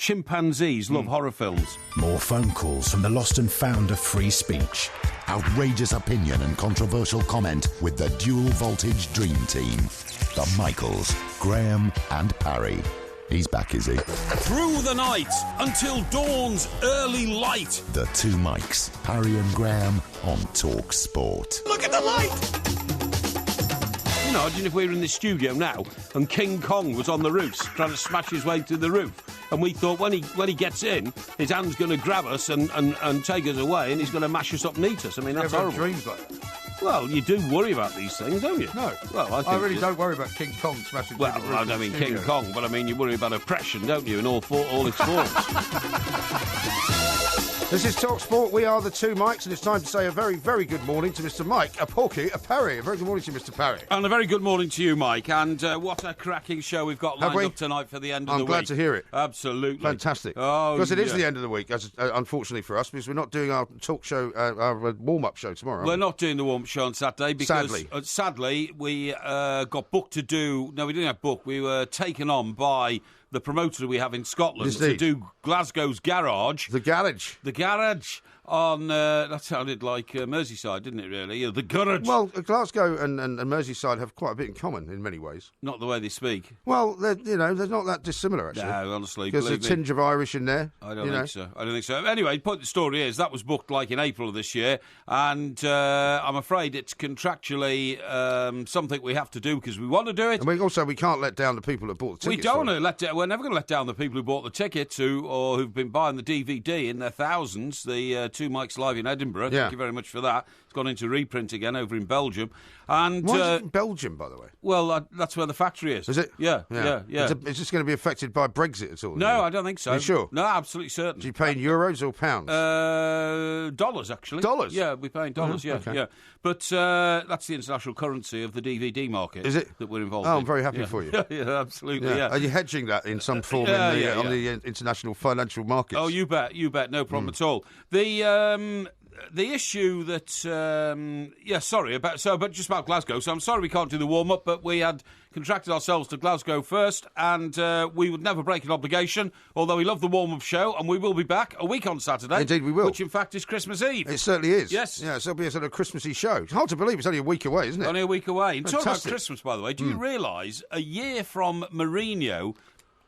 chimpanzees love horror films. More phone calls from the lost and found of free speech. Outrageous opinion and controversial comment with the dual voltage dream team. The Michaels, Graham and Parry. He's back, is he? Through the night until dawn's early light. The two Mikes, Parry and Graham on Talk Sport. Look at the light! You know, imagine if we were in the studio now and King Kong was on the roof trying to smash his way through the roof. And we thought when he gets in, his hand's going to grab us and take us away and he's going to mash us up and eat us. I mean, that's horrible. Dreams like that. Well, you do worry about these things, don't you? No. Well, I really don't worry about King Kong smashing through the roof. Well, I don't mean King Kong, but I mean you worry about oppression, don't you, in all its forms. This is Talk Sport. We are the two Mikes, and it's time to say a very, very good morning to Mr. Mike, a Porky, a Parry. A very good morning to you, Mr. Parry. And a very good morning to you, Mike. And what a cracking show we've got lined up tonight for the end of the week. I'm glad to hear it. Absolutely. Fantastic. Oh, because it is the end of the week, unfortunately for us, because we're not doing our talk show, our warm-up show tomorrow. We're not doing the warm-up show on Saturday because, sadly, we got booked to do... No, we didn't have booked. We were taken on by the promoter we have in Scotland to do Glasgow's Garage. The Garage. The Garage. On that sounded like Merseyside, didn't it? Really, the garage. Well, Glasgow and Merseyside have quite a bit in common in many ways. Not the way they speak. Well, they're not that dissimilar actually. No, honestly, because there's a tinge of Irish in there. I don't think so. Anyway, the point of the story is that was booked like in April of this year, and I'm afraid it's contractually something we have to do because we want to do it. And we can't let down the people that bought the tickets. We're never going to let down the people who bought the tickets or who've been buying the DVD in their thousands. The Two Mikes live in Edinburgh. Thank you very much for that. It's gone into reprint again over in Belgium. And why is it in Belgium, by the way? Well, that's where the factory is. Is it? Yeah. Is this going to be affected by Brexit at all? No, I don't think so. Are you sure? No, absolutely certain. Do you pay in euros or pounds? Dollars, actually. Dollars? Yeah, we're paying dollars, yeah. But that's the international currency of the DVD market. Is it? That we're involved in. I'm very happy for you. Yeah, absolutely, yeah. Are you hedging that in some form on the international financial markets? Oh, you bet, no problem at all. The issue that, just about Glasgow. So I'm sorry we can't do the warm-up, but we had contracted ourselves to Glasgow first, and we would never break an obligation, although we love the warm-up show, and we will be back a week on Saturday. Indeed we will. Which, in fact, is Christmas Eve. It certainly is. Yes. Yeah, so it'll be a sort of Christmassy show. It's hard to believe it's only a week away, isn't it? Only a week away. And talking about Fantastic. Christmas, by the way, do you realise a year from Mourinho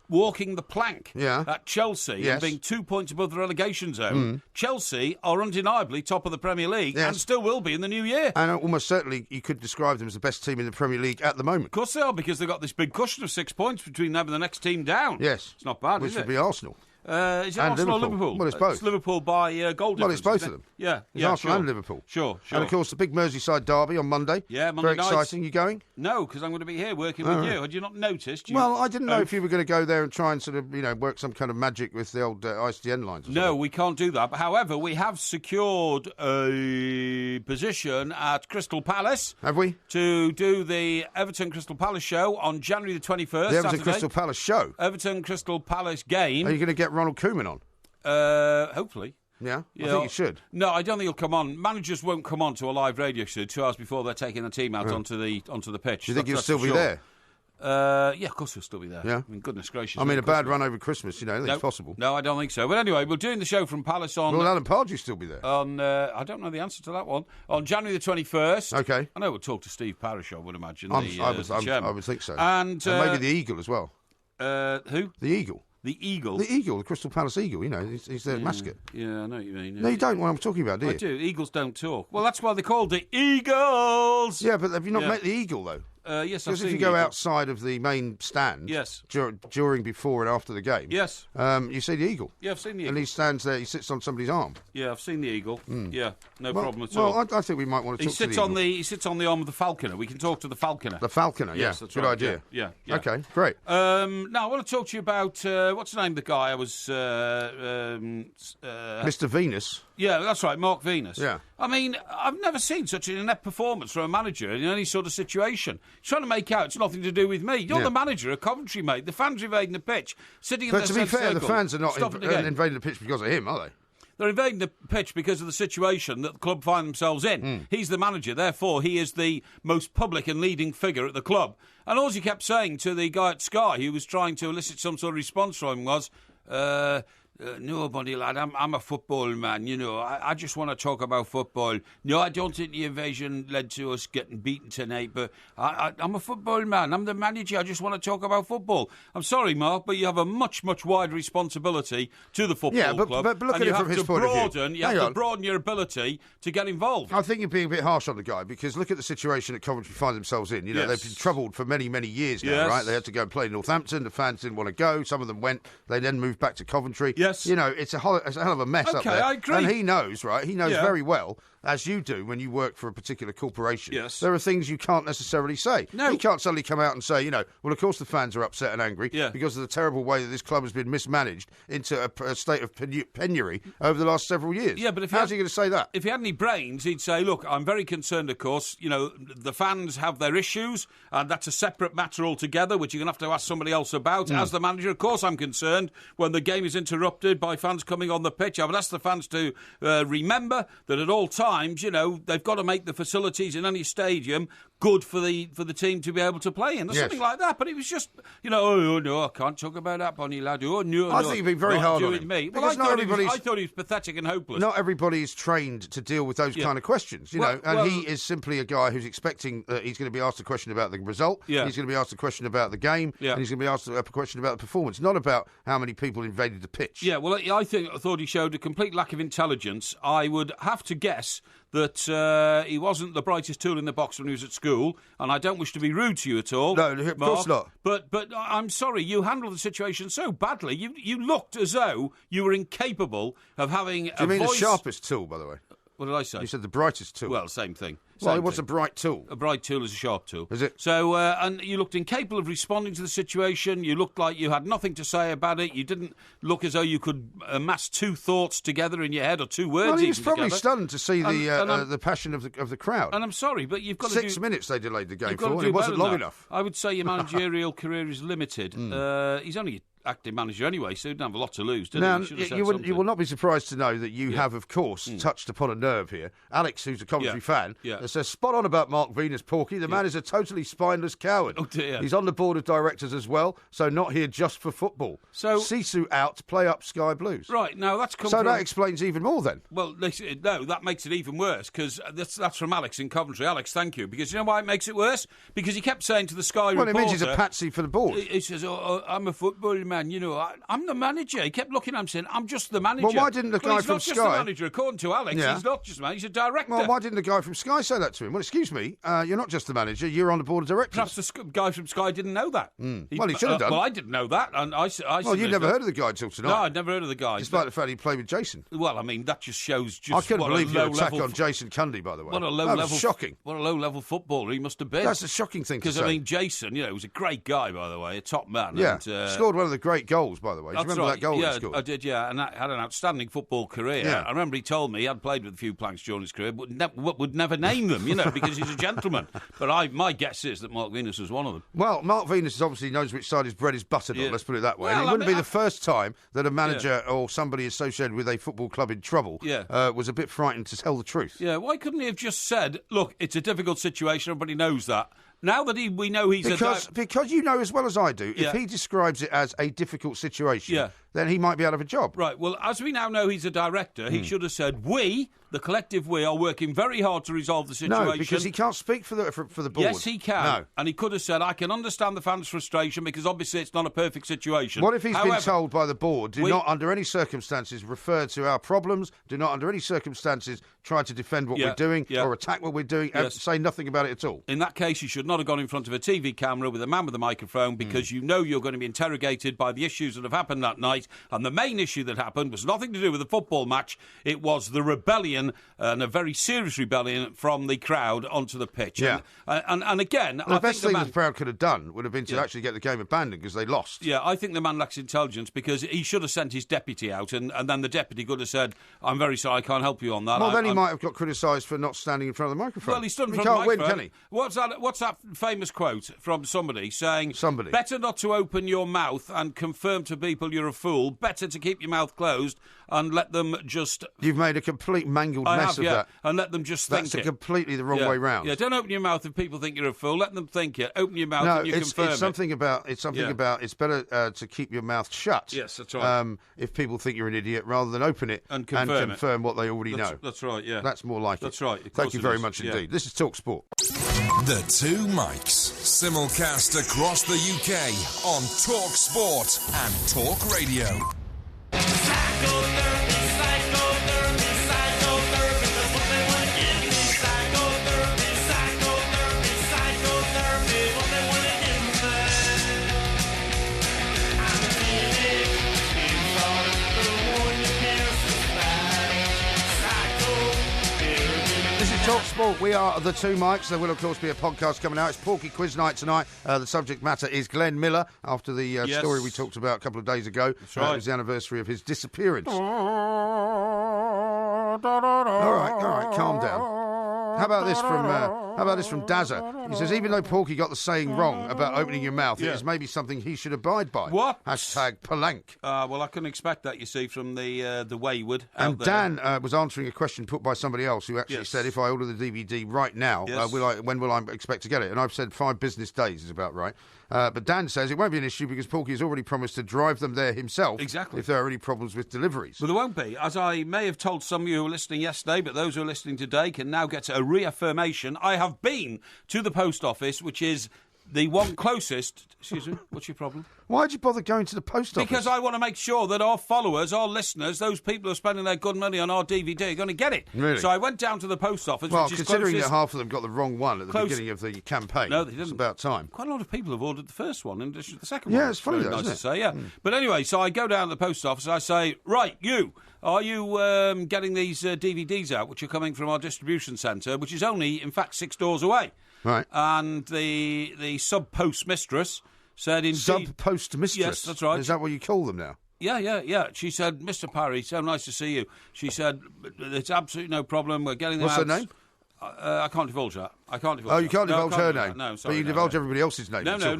walking the plank at Chelsea and being 2 points above the relegation zone, Chelsea are undeniably top of the Premier League and still will be in the new year. And almost certainly you could describe them as the best team in the Premier League at the moment. Of course they are, because they've got this big cushion of 6 points between them and the next team down. Yes. It's not bad, Which is it? would be Arsenal. Is it Arsenal or Liverpool? Well, it's both. It's Liverpool by goal difference. Well, it's both of them. Yeah. It's Arsenal and Liverpool. Sure. And, of course, the big Merseyside Derby on Monday. Yeah, Monday Very night. exciting. You going? No, because I'm going to be here working with you. Had you not noticed? Well, I didn't know if you were going to go there and try and sort of, work some kind of magic with the old ISDN lines. No, we can't do that. But, however, we have secured a position at Crystal Palace. Have we? To do the Everton-Crystal Palace show on January the 21st, The Everton-Crystal Palace show? Everton-Crystal Palace game. Are you going to get Ronald Koeman on? Hopefully. Yeah? I think you should. No, I don't think he'll come on. Managers won't come on to a live radio show 2 hours before they're taking the team out onto the pitch. Do you think he'll still be there? Yeah, of course he'll still be there. Yeah? I mean, goodness gracious. I mean, a bad run over Christmas, I think it's possible. No, I don't think so. But anyway, we're doing the show from Palace on... Will Alan Pardew still be there? On, I don't know the answer to that one. On January the 21st. Okay. I know we'll talk to Steve Parrish, I would imagine. I would think so. And maybe the Eagle as well. Who? The Eagle. The Eagle? The Eagle, the Crystal Palace Eagle, he's their mascot. Yeah, I know what you mean. No, you don't, what I'm talking about, do you? I do. Eagles don't talk. Well, that's why they're called the Eagles! Yeah, but have you not met the Eagle, though? Yes, I've seen Because if you go outside of the main stand, during, before, and after the game, you see the Eagle. Yeah, I've seen the Eagle. And he stands there, he sits on somebody's arm. Yeah, I've seen the Eagle. Yeah, no problem at all. Well, I think we might want to talk to the Eagle. He sits on the arm of the Falconer. We can talk to the Falconer. The Falconer, yes, that's good right. idea. Yeah. Okay, great. Now, I want to talk to you about, what's the name of the guy I was... Mr. Venus. Yeah, that's right, Mark Venus. Yeah. I mean, I've never seen such an inept performance from a manager in any sort of situation. He's trying to make out it's nothing to do with me. You're the manager of Coventry, mate. The fans are invading the pitch, sitting in their But to be fair, circle, the fans are not invading the pitch because of him, are they? They're invading the pitch because of the situation that the club find themselves in. He's the manager, therefore he is the most public and leading figure at the club. And all he kept saying to the guy at Sky, who was trying to elicit some sort of response from him, was, No, Bonnie lad, I'm a football man, you know. I just want to talk about football. No, I don't think the invasion led to us getting beaten tonight, but I'm a football man. I'm the manager. I just want to talk about football. I'm sorry, Mark, but you have a much, much wider responsibility to the football club. But look at it from his point of view. You have to broaden your ability to get involved. I think you're being a bit harsh on the guy, because look at the situation that Coventry find themselves in. You know, they've been troubled for many, many years now, right? They had to go and play Northampton. The fans didn't want to go. Some of them went. They then moved back to Coventry. Yes. You know, it's a hell of a mess up there. Okay, I agree. And he knows, right? He knows very well, as you do when you work for a particular corporation. Yes. There are things you can't necessarily say. No. You can't suddenly come out and say, you know, well, of course the fans are upset and angry because of the terrible way that this club has been mismanaged into a state of penury over the last several years. Yeah, but how's he going to say that? If he had any brains, he'd say, look, I'm very concerned, of course. You know, the fans have their issues, and that's a separate matter altogether, which you're going to have to ask somebody else about. As the manager, of course, I'm concerned when the game is interrupted by fans coming on the pitch. I would ask the fans to remember that at all times, you know, they've got to make the facilities in any stadium good for the team to be able to play in. Or something like that. But it was just, you know, oh, no, I can't talk about that, Bonnie lad. Oh, no, I think you've been very hard on him. Me. Well, Because I thought he was pathetic and hopeless. Not everybody is trained to deal with those kind of questions, you know. And he is simply a guy who's expecting he's going to be asked a question about the result. Yeah. He's going to be asked a question about the game. Yeah. And he's going to be asked a question about the performance, not about how many people invaded the pitch. Yeah, well, I thought he showed a complete lack of intelligence. I would have to guess that he wasn't the brightest tool in the box when he was at school, and I don't wish to be rude to you at all. No, of course not. But I'm sorry, you handled the situation so badly. You looked as though you were incapable of having Do you mean the sharpest tool, by the way? What did I say? You said the brightest tool. Well, same thing. Well, what's a bright tool? A bright tool is a sharp tool. Is it? So, and you looked incapable of responding to the situation. You looked like you had nothing to say about it. You didn't look as though you could amass two thoughts together in your head or two words. Well, he was probably stunned to see the passion of the crowd. And I'm sorry, but you've got 6 minutes they delayed the game for, and it wasn't long enough. I would say your managerial career is limited. He's only acting manager anyway, so he didn't have a lot to lose, did he? You will not be surprised to know that you have, of course, touched upon a nerve here. Alex, who's a Coventry fan, says, spot on about Mark Venus, Porky. The man is a totally spineless coward. Oh, dear. He's on the board of directors as well, so not here just for football. So Sisu out, play up Sky Blues. Right, now that's come that explains even more then. Well, no, that makes it even worse, because that's from Alex in Coventry. Alex, thank you. Because you know why it makes it worse? Because he kept saying to the Sky reporter... Well, it means he's a patsy for the board. He says, I'm a football man, you know, I'm the manager. He kept looking at him saying, I'm just the manager. Well, why didn't the guy from Sky... He's not just the manager, according to Alex. Yeah. He's not just the manager, he's a director. Well, why didn't the guy from Sky say that to him? Well, excuse me, you're not just the manager, you're on the board of directors. Perhaps the guy from Sky didn't know that. Well, he should have done. Well, I didn't know that. And well, you'd never heard of the guy until tonight. No, I'd never heard of the guy. Despite the fact he played with Jason. Well, I mean, that just shows I couldn't believe your attack on Jason Cundy, by the way. What a low-level... shocking. What a low-level footballer he must have been. That's a shocking thing to say. Because, I mean, Jason, you know, was a great guy, by the way, a top man. Yeah, and, scored one of the great goals, by the way. Do you remember that goal he scored? I did, yeah, and had an outstanding football career. Yeah. I remember he told me he had played with a few planks during his career, but would never name them, you know, because he's a gentleman. But my guess is that Mark Venus was one of them. Well, Mark Venus obviously knows which side his bread is buttered on, let's put it that way. Well, and it wouldn't be the first time that a manager or somebody associated with a football club in trouble was a bit frightened to tell the truth. Yeah, why couldn't he have just said, look, it's a difficult situation, everybody knows that. Now that we know he's because you know as well as I do, if he describes it as a difficult situation, then he might be out of a job. Right, well, as we now know he's a director, he should have said, the collective we, are working very hard to resolve the situation. No, because he can't speak for the board. Yes, he can. No. And he could have said, I can understand the fans' frustration because obviously it's not a perfect situation. What if he's been told by the board, do not under any circumstances refer to our problems, do not under any circumstances try to defend what we're doing or attack what we're doing, say nothing about it at all? In that case, you should not have gone in front of a TV camera with a man with a microphone because you know you're going to be interrogated by the issues that have happened that night. And the main issue that happened was nothing to do with the football match. It was the rebellion, and a very serious rebellion from the crowd onto the pitch. Yeah. And again, the best thing the crowd could have done would have been to actually get the game abandoned because they lost. Yeah, I think the man lacks intelligence because he should have sent his deputy out and then the deputy could have said, I'm very sorry, I can't help you on that. Well, then he might have got criticised for not standing in front of the microphone. Well, he stood in front of the microphone. He can't win, can he? What's that famous quote from somebody saying, Somebody. better not to open your mouth and confirm to people you're a fool fool, better to keep your mouth closed and let them just... You've made a complete mangled mess of that. And let them just think That's completely the wrong way round. Yeah, don't open your mouth if people think you're a fool. Let them think it. Open your mouth and you confirm it's something about it's better to keep your mouth shut. Yes, that's right. If people think you're an idiot, rather than open it and confirm what they already know. That's right, yeah. That's more like that's it. That's right. Thank you very much indeed. This is Talk Sport. The Two Mics, simulcast across the UK on Talk Sport and Talk Radio. Talk Sport, we are the Two Mics. There will, of course, be a podcast coming out. It's Porky Quiz night tonight. The subject matter is Glenn Miller, after the story we talked about a couple of days ago. That's right. It was the anniversary of his disappearance. All right, calm down. How about this from Dazza? He says, even though Porky got the saying wrong about opening your mouth, it is maybe something he should abide by. What? Hashtag Palank. Well, I couldn't expect that, you see, from the wayward. And Dan was answering a question put by somebody else who actually said, if I order the DVD right now, when will I expect to get it? And I've said 5 business days is about right. But Dan says it won't be an issue because Porky has already promised to drive them there himself. Exactly. If there are any problems with deliveries. Well, there won't be. As I may have told some of you who were listening yesterday, but those who are listening today can now get a reaffirmation. I have been to the post office, which is the one closest... Excuse me, what's your problem? Why'd you bother going to the post office? Because I want to make sure that our followers, our listeners, those people who are spending their good money on our DVD are going to get it. Really? So I went down to the post office, well, which is considering closest... that half of them got the wrong one at the beginning of the campaign, no, they didn't. It's about time. Quite a lot of people have ordered the first one in addition to the second one. Yeah, it's funny, though, isn't it? Nice to say, yeah. But anyway, so I go down to the post office and I say, right, you... Are you getting these DVDs out, which are coming from our distribution centre, which is only, in fact, 6 doors away? Right. And the sub-post mistress said, indeed... Sub-post mistress? Yes, that's right. Is that what you call them now? Yeah. She said, Mr. Parry, so nice to see you. She said, it's absolutely no problem. We're getting them out. What's her name? I can't divulge that. You can't divulge her name? No, sorry. But you divulge everybody else's name. No. You don't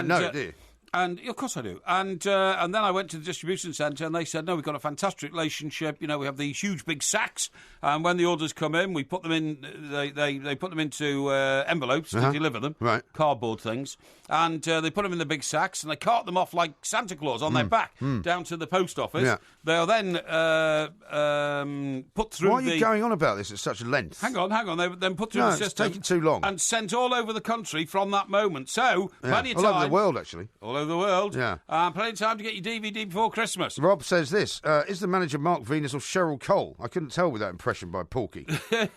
know it, do you? And of course I do. And then I went to the distribution centre and they said, no, we've got a fantastic relationship. You know, we have these huge big sacks. And when the orders come in, we put them in, they put them into envelopes to deliver them. Right. Cardboard things. And they put them in the big sacks and they cart them off like Santa Claus on their back down to the post office. Yeah. They are then put through Why are you going on about this at such length? Hang on. They were then put through the system. It's taking too long. And sent all over the country from that moment. So, plenty of time. All over the world, actually. All over the world. Yeah. Plenty of time to get your DVD before Christmas. Rob says this, is the manager Mark Venus or Cheryl Cole? I couldn't tell with that impression by Porky. And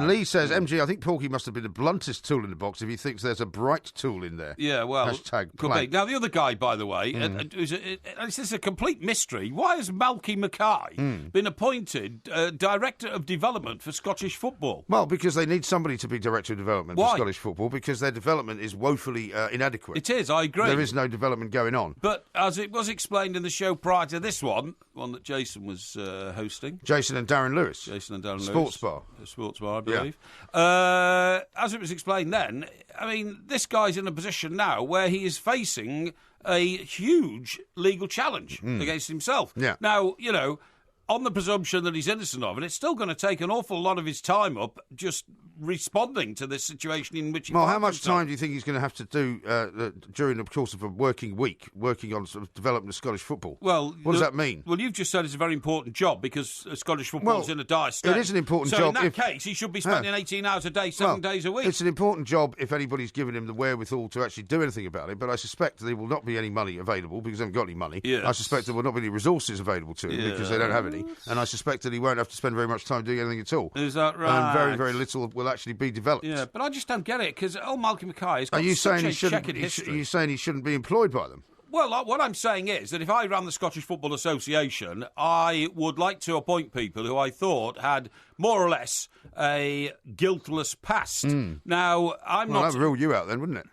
Lee says, MG, I think Porky must have been the bluntest tool in the box if he thinks there's a bright tool in there. Yeah, well, Hashtag could be. Now, the other guy, by the way, this is a complete mystery. Why has Malky Mackay been appointed Director of Development for Scottish football? Well, because they need somebody to be Director of Development for Scottish football, because their development is woefully inadequate. It is, I agree. There is no development going on. But as it was explained in the show prior to this one that Jason was hosting. Jason and Darren Lewis. Sports Bar, I believe. Yeah. As it was explained then, I mean, this guy's in a position now where he is facing a huge legal challenge against himself. Yeah. Now, you know, on the presumption that he's innocent of it, it's still going to take an awful lot of his time up just responding to this situation in which he finds how much himself. time do you think he's going to have to do during the course of a working week, working on sort of development of Scottish football? Well, what does that mean? Well, you've just said it's a very important job because Scottish football is in a dire state. It is an important so job. So in that case, he should be spending 18 hours a day, 7 days a week. It's an important job if anybody's given him the wherewithal to actually do anything about it, but I suspect there will not be any money available because they haven't got any money. Yes. I suspect there will not be any resources available to him because they don't have any, and I suspect that he won't have to spend very much time doing anything at all. Is that right? And very, very little will actually be developed. Yeah, but I just don't get it because old Malky Mackay has got Are you such saying a he shouldn't? checkered history. Are you saying he shouldn't be employed by them? Well, what I'm saying is that if I ran the Scottish Football Association, I would like to appoint people who I thought had more or less a guiltless past. Now, I'm not... Well, that would rule you out then, wouldn't it?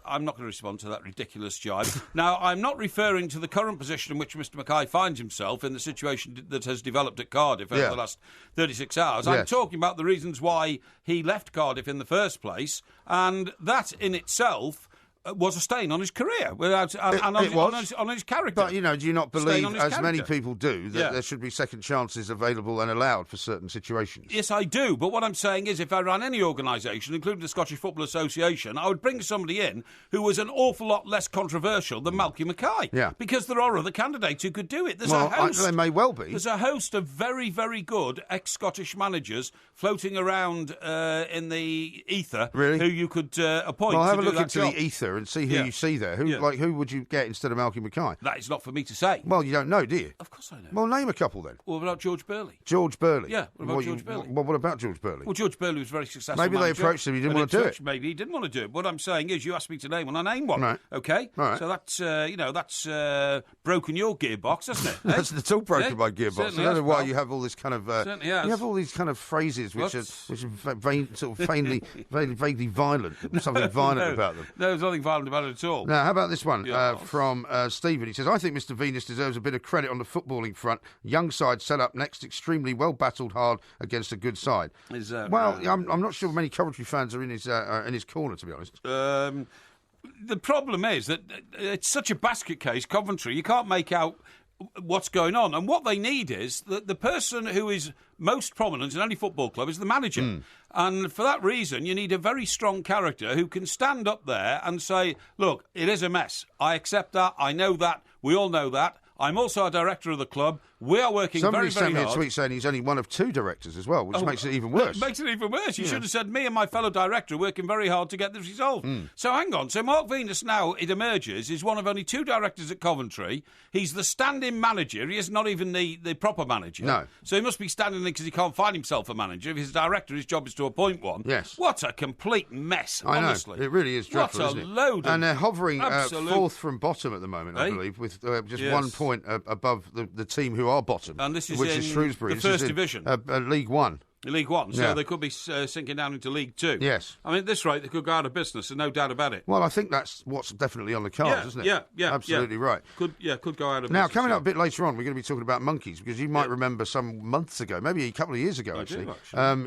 I'm not going to respond to that ridiculous jibe. Now, I'm not referring to the current position in which Mr Mackay finds himself in the situation that has developed at Cardiff over the last 36 hours. I'm talking about the reasons why he left Cardiff in the first place, and that in itself was a stain on his career on his character. But, do you not believe, as many people do, that there should be second chances available and allowed for certain situations? Yes, I do. But what I'm saying is, if I ran any organisation, including the Scottish Football Association, I would bring somebody in who was an awful lot less controversial than Malky Mackay. Yeah. Because there are other candidates who could do it. There's a host. They may well be. There's a host of very, very good ex-Scottish managers floating around in the ether who you could appoint. Well, have to a do look that into job. the ether and see who you see there. Who would you get instead of Malky Mackay? That is not for me to say. Well, you don't know, do you? Of course I know. Well, name a couple then. What about George Burley? George Burley? Yeah, what about George Burley? Well, what about George Burley? Well, George Burley was very successful. Maybe manager, they approached him, he didn't want to do it. Maybe he didn't want to do it. What I'm saying is, you asked me to name one, I name one. Right. Okay? Right. So that's, that's broken your gearbox, hasn't it? It's all broken my gearbox. I don't know why you have all this kind of... Certainly has. You have all these kind of phrases which are sort of vaguely violent. Something violent about them. No, there's nothing violent about it at all. Now, how about this one from Stephen? He says, I think Mr. Venus deserves a bit of credit on the footballing front. Young side set up next, extremely well battled hard against a good side. I'm not sure many Coventry fans are in his corner, to be honest. The problem is that it's such a basket case, Coventry. You can't make out what's going on. And what they need is that the person who is most prominent in any football club is the manager. And for that reason, you need a very strong character who can stand up there and say, look, it is a mess. I accept that. I know that. We all know that. I'm also a director of the club. We are working very, very hard. Somebody sent me a tweet saying he's only one of 2 directors as well, which makes it even worse. Makes it even worse. You should have said, me and my fellow director are working very hard to get this resolved. So hang on. So Mark Venus now, it emerges, is one of only 2 directors at Coventry. He's the stand-in manager. He is not even the proper manager. No. So he must be standing there because he can't find himself a manager. If he's a director, his job is to appoint one. Yes. What a complete mess, I honestly. know. It really is dreadful, isn't it? What a load. And they're hovering 4th from bottom at the moment, I believe, with just 1 point above the team who are bottom. And this is which is Shrewsbury. The first division. League One. League One, so they could be sinking down into League Two. Yes. I mean, at this rate, they could go out of business, and no doubt about it. Well, I think that's what's definitely on the cards, isn't it? Yeah. Absolutely right. Could go out of business. Now, coming up a bit later on, we're going to be talking about monkeys, because you might remember some months ago, maybe a couple of years ago, actually.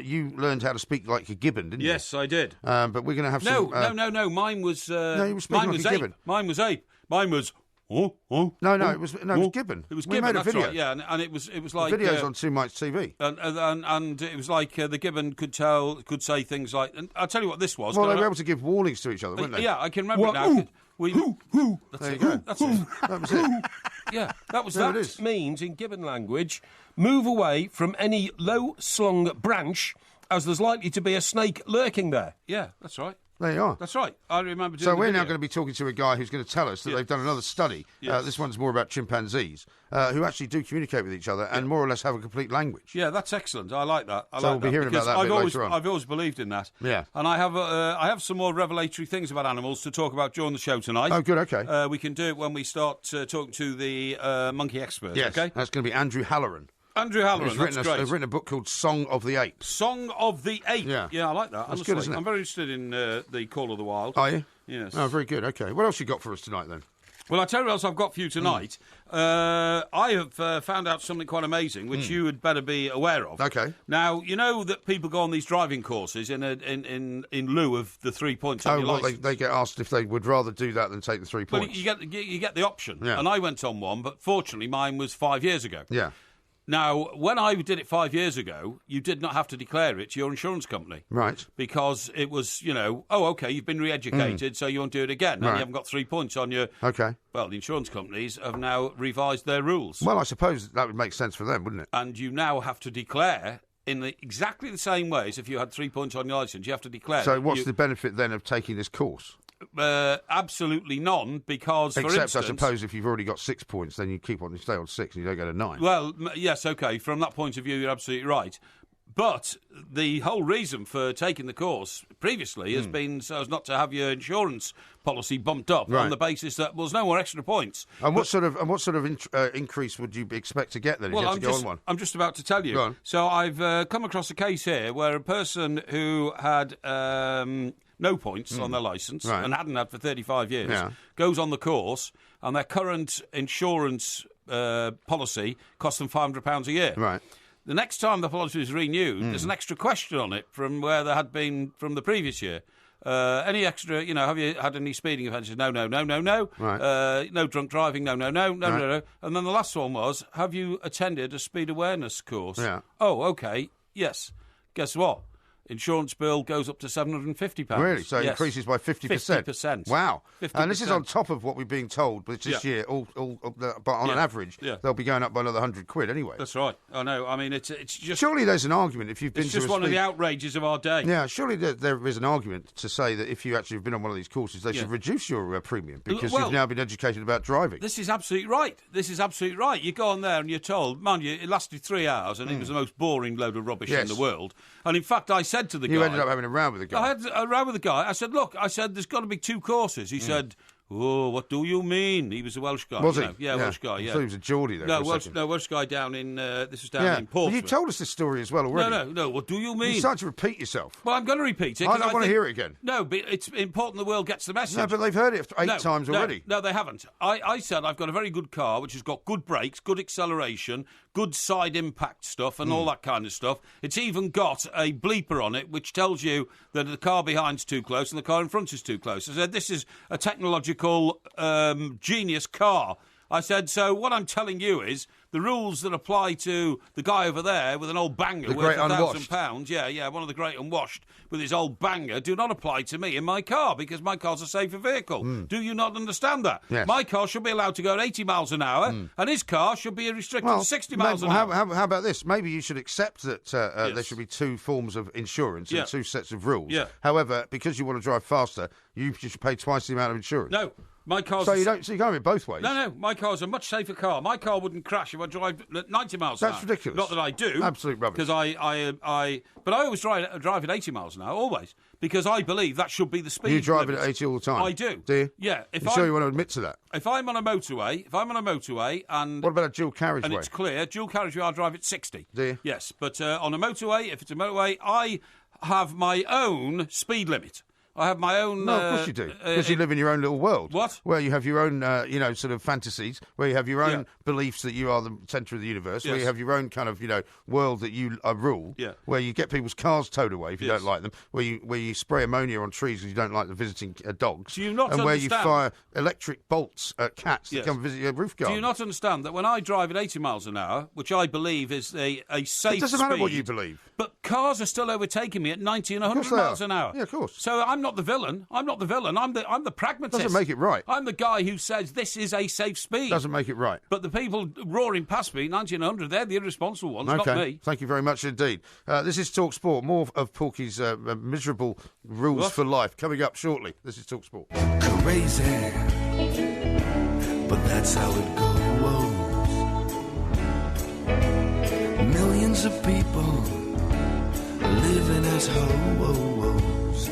You learned how to speak like a gibbon, didn't you? Yes, I did. But we're going to have some... No. Mine was... no, you were speaking like a gibbon. Mine was ape. Mine was... No, it was Gibbon. It was we Gibbon, made a video. Right, yeah, and it was like the videos on Two Mites TV, and it was like the Gibbon could say things like, and I'll tell you what this was. Well, they were able to give warnings to each other, weren't they? Yeah, I can remember it now. There you go. That's it. That was it. Yeah, that was that. It It means in Gibbon language, move away from any low-slung branch, as there's likely to be a snake lurking there. Yeah, that's right. There you are. That's right. I remember doing So we're now going to be talking to a guy who's going to tell us that they've done another study. Yes. This one's more about chimpanzees, who actually do communicate with each other and more or less have a complete language. Yeah, that's excellent. I like that. We'll be hearing about that a bit later on. I've always believed in that. Yeah. And I have some more revelatory things about animals to talk about during the show tonight. Oh, good, okay. We can do it when we start talking to the monkey expert. Yes, okay? That's going to be Andrew Halloran. Andrew Halloran, He's written a book called Song of the Ape. Song of the Ape. Yeah, I like that. That's good, isn't it? I'm very interested in the Call of the Wild. Are you? Yes. Oh, very good. Okay. What else you got for us tonight, then? Well, I'll tell you what else I've got for you tonight. I have found out something quite amazing, which you had better be aware of. Okay. Now, you know that people go on these driving courses in lieu of the 3 points on your licence. They get asked if they would rather do that than take the 3 points. Well, you get the option. Yeah. And I went on one, but fortunately mine was 5 years ago. Yeah. Now, when I did it 5 years ago, you did not have to declare it to your insurance company. Right. Because it was, okay, you've been re-educated, so you won't do it again. And you haven't got 3 points on your... Okay. Well, the insurance companies have now revised their rules. Well, I suppose that would make sense for them, wouldn't it? And you now have to declare in exactly the same way as if you had 3 points on your licence. You have to declare... So what's the benefit then of taking this course? Absolutely none, because, Except, for instance... I suppose, if you've already got 6 points, then you stay on 6 and you don't go to 9. Well, yes, OK, from that point of view, you're absolutely right. But the whole reason for taking the course previously has been so as not to have your insurance policy bumped up on the basis that there's no more extra points. And what sort of increase would you expect to get then if you had to go on one? I'm just about to tell you. Go on. So I've come across a case here where a person who had no points on their licence and hadn't had for 35 years goes on the course, and their current insurance policy costs them £500 a year. Right. The next time the policy is renewed, there's an extra question on it from where there had been from the previous year. Any extra, have you had any speeding offences? No. Right. No drunk driving? No. And then the last one was, have you attended a speed awareness course? Yeah. Oh, OK, yes. Guess what? Insurance bill goes up to £750. Really? So it increases by 50%? 50%. Wow. 50%. And this is on top of what we're being told, but this year, but on an average, they'll be going up by another £100 anyway. That's right. I know. I mean, it's just... Surely there's an argument if you've been to It's just one of the outrages of our day. Yeah, surely there is an argument to say that if you actually have been on one of these courses, they should reduce your premium because you've now been educated about driving. This is absolutely right. You go on there and you're told, man, it lasted 3 hours and it was the most boring load of rubbish in the world. And in fact, I said to the guy... You ended up having a row with the guy. I had a row with the guy. I said, look, there's got to be 2 courses. He said... Oh, what do you mean? He was a Welsh guy. Was he? Yeah, Welsh guy, yeah. I thought he was a Geordie there. Welsh guy down in... this was down in Portsmouth. Well, you told us this story as well already. No, what do you mean? You start to repeat yourself. Well, I'm going to repeat it. I don't want to hear it again. No, but it's important the world gets the message. No, but they've heard it 8 times already. No, they haven't. I said I've got a very good car, which has got good brakes, good acceleration, good side impact stuff and all that kind of stuff. It's even got a bleeper on it, which tells you that the car behind's too close and the car in front is too close. I said, this is a technological... genius car. I said, so what I'm telling you is the rules that apply to the guy over there with an old banger worth £1,000, one of the great unwashed with his old banger, do not apply to me in my car because my car's a safer vehicle. Do you not understand that? Yes. My car should be allowed to go at 80 miles an hour and his car should be restricted to 60 miles an hour. How about this? Maybe you should accept that there should be 2 forms of insurance and 2 sets of rules. Yeah. However, because you want to drive faster, you should pay twice the amount of insurance. No. My car's so you can't have it both ways. No. My car's a much safer car. My car wouldn't crash if I drive at 90 miles an hour. That's ridiculous. Not that I do. Absolute rubbish. Because but I always drive at 80 miles an hour, always, because I believe that should be the speed. You drive limit. it at 80 all the time. I do. Do you? Yeah. You sure you want to admit to that? If I'm on a motorway and what about a dual carriageway? And it's clear, dual carriageway, I drive at 60. Do you? Yes, but on a motorway, if it's a motorway, I have my own speed limit. I have my own... No, of course you do. Because you live in your own little world. What? Where you have your own, sort of fantasies, where you have your own beliefs that you are the centre of the universe, where you have your own kind of, world that you rule, where you get people's cars towed away if you don't like them, where you spray ammonia on trees because you don't like the visiting dogs, do you not and where you fire electric bolts at cats that come visit your roof garden. Do you not understand that when I drive at 80 miles an hour, which I believe is a safe speed... It doesn't matter what you believe. But cars are still overtaking me at 90 and 100 miles an hour. Yeah, of course. So I'm not the villain. I'm the pragmatist. Doesn't make it right. I'm the guy who says this is a safe speed. Doesn't make it right. But the people roaring past me, 90 and 100, they're the irresponsible ones, not me. Thank you very much indeed. This is Talk Sport. More of Porky's miserable rules for life coming up shortly. This is Talk Sport. Crazy, but that's how it goes. Millions of people living as ho-ho-hos.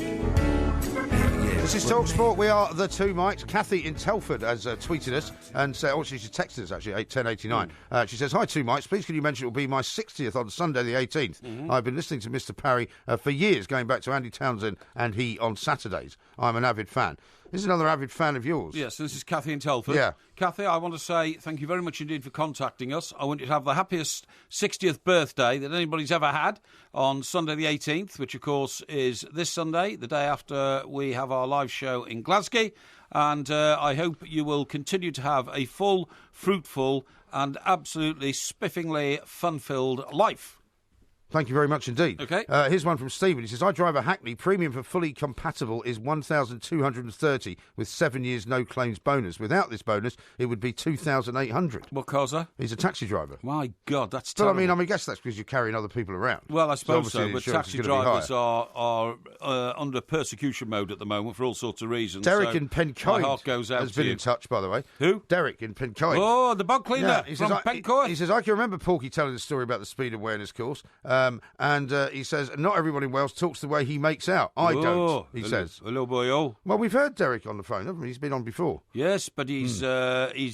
This is Talk Sport. We are the 2 mics. Kathy in Telford has tweeted us and said, she's texted us actually, 1089. She says, hi 2 mics, please can you mention it will be my 60th on Sunday the 18th. I've been listening to Mr. Parry for years, going back to Andy Townsend and he on Saturdays. I'm an avid fan. This is another avid fan of yours. Yes, this is Kathy in Telford. Yeah. Kathy, I want to say thank you very much indeed for contacting us. I want you to have the happiest 60th birthday that anybody's ever had on Sunday the 18th, which, of course, is this Sunday, the day after we have our live show in Glasgow. And I hope you will continue to have a full, fruitful and absolutely spiffingly fun-filled life. Thank you very much indeed. Okay. Here's one from Stephen. He says, I drive a Hackney. Premium for fully compatible is $1,230 with 7 years no claims bonus. Without this bonus, it would be $2,800. What car's that? He's a taxi driver. My God, that's terrible. But I guess that's because you're carrying other people around. Well, I suppose so, but insurance taxi drivers are under persecution mode at the moment for all sorts of reasons. Derek in Pencoed my heart goes out has been in touch, by the way. Who? Derek in Pencoed. Oh, the bug cleaner from Pencoed. He says, I can remember Porky telling the story about the speed awareness course. He says, not everyone in Wales talks the way he makes out. I don't, he says. Hello, boy. Well, we've heard Derek on the phone, haven't we? He's been on before. Yes, but he's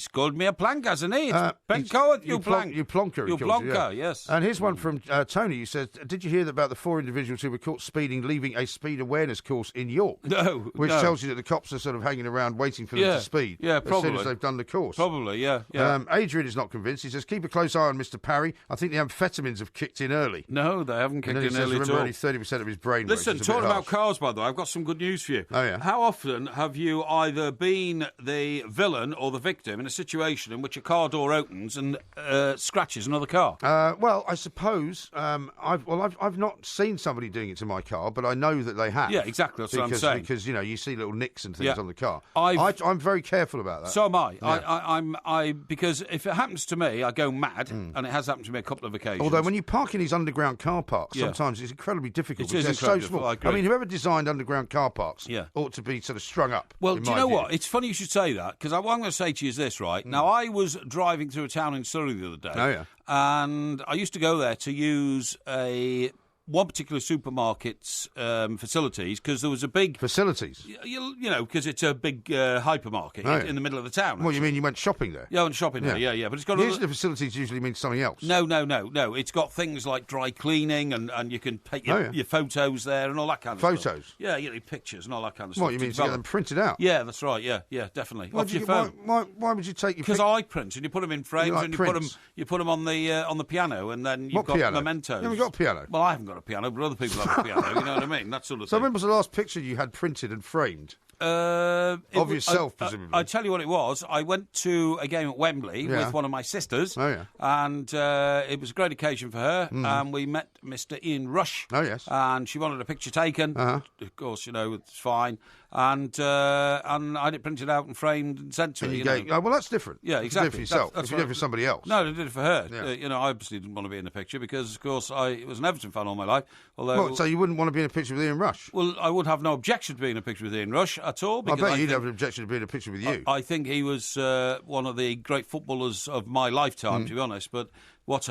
called me a plank, hasn't he? Pencoed, you plank. You plonker, you plonker, yes. And here's one from Tony, who says, did you hear about the 4 individuals who were caught speeding, leaving a speed awareness course in York? No. Which tells you that the cops are sort of hanging around waiting for them to speed. Yeah, probably. As soon as they've done the course. Probably, yeah. Adrian is not convinced. He says, keep a close eye on Mr. Parry. I think the amphetamines have kicked in early. No, they haven't kicked in nearly at all. Only 30% of his brain. Listen, talking about cars, by the way, I've got some good news for you. Oh, yeah. How often have you either been the villain or the victim in a situation in which a car door opens and scratches another car? Well, I suppose I've not seen somebody doing it to my car, but I know that they have. Yeah, exactly. That's what I'm saying. Because you see little nicks and things on the car. I'm very careful about that. So am I. Yeah. Because if it happens to me, I go mad, and it has happened to me a couple of occasions. Although when you park in these underground car parks, sometimes it's incredibly difficult. They're so small. I mean, whoever designed underground car parks ought to be sort of strung up. Well, do you know what? It's funny you should say that, because what I'm going to say to you is this, right? Now, I was driving through a town in Surrey the other day, and I used to go there to use one particular supermarket's facilities, because there was a big... Facilities? You know, because it's a big hypermarket in the middle of the town. What, you mean you went shopping there? Yeah, I went shopping there, yeah. But it's got the facilities usually mean something else. No. It's got things like dry cleaning, and you can take your photos there and all that kind of stuff. Photos? Yeah, your pictures and all that kind of stuff. What, you mean to get them printed out? Yeah, that's right, yeah, definitely. Off your phone. Why would you take your Because I print, and you put them in frames, and you put them on the piano, and then you've got mementos. You haven't got a piano? Well, I haven't got a piano, but other people have a piano, you know what I mean? That sort of thing. So when was the last picture you had printed and framed? Of yourself, presumably. I tell you what it was. I went to a game at Wembley with one of my sisters. Oh, yeah. And it was a great occasion for her. And we met Mr. Ian Rush. Oh, yes. And she wanted a picture taken. Of course, it's fine. And I had it printed out and framed and sent to her. Well, that's different. Yeah, exactly. You did it for yourself. If you did it for somebody else. No, I did it for her. Yeah. I obviously didn't want to be in the picture because, of course, I was an Everton fan all my life. So you wouldn't want to be in a picture with Ian Rush? Well, I would have no objection to being in a picture with Ian Rush at all. I bet you'd have an objection to being in a picture with you. I think he was one of the great footballers of my lifetime, to be honest. But what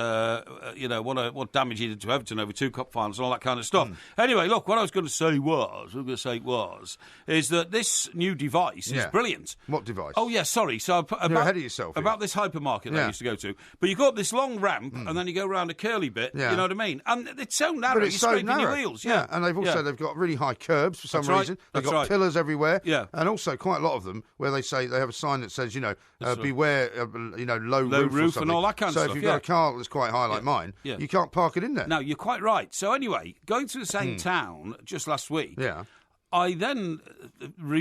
damage he did to Everton over 2 cup finals and all that kind of stuff. Anyway, look, what I was going to say was that this new device is brilliant. What device? Oh, yeah, sorry. So you're ahead of yourself. About this hypermarket that I used to go to. But you go up this long ramp and then you go around a curly bit, you know what I mean? And it's so narrow, you're scraping your wheels. Yeah, and they've got really high curbs for some reason. They've got pillars everywhere. Yeah. And also quite a lot of them where they say they have a sign that says, beware, low roof and all that kind of stuff. So if you've got a car that's quite high like mine, you can't park it in there. No, you're quite right. So anyway, going through the same town just last week, I then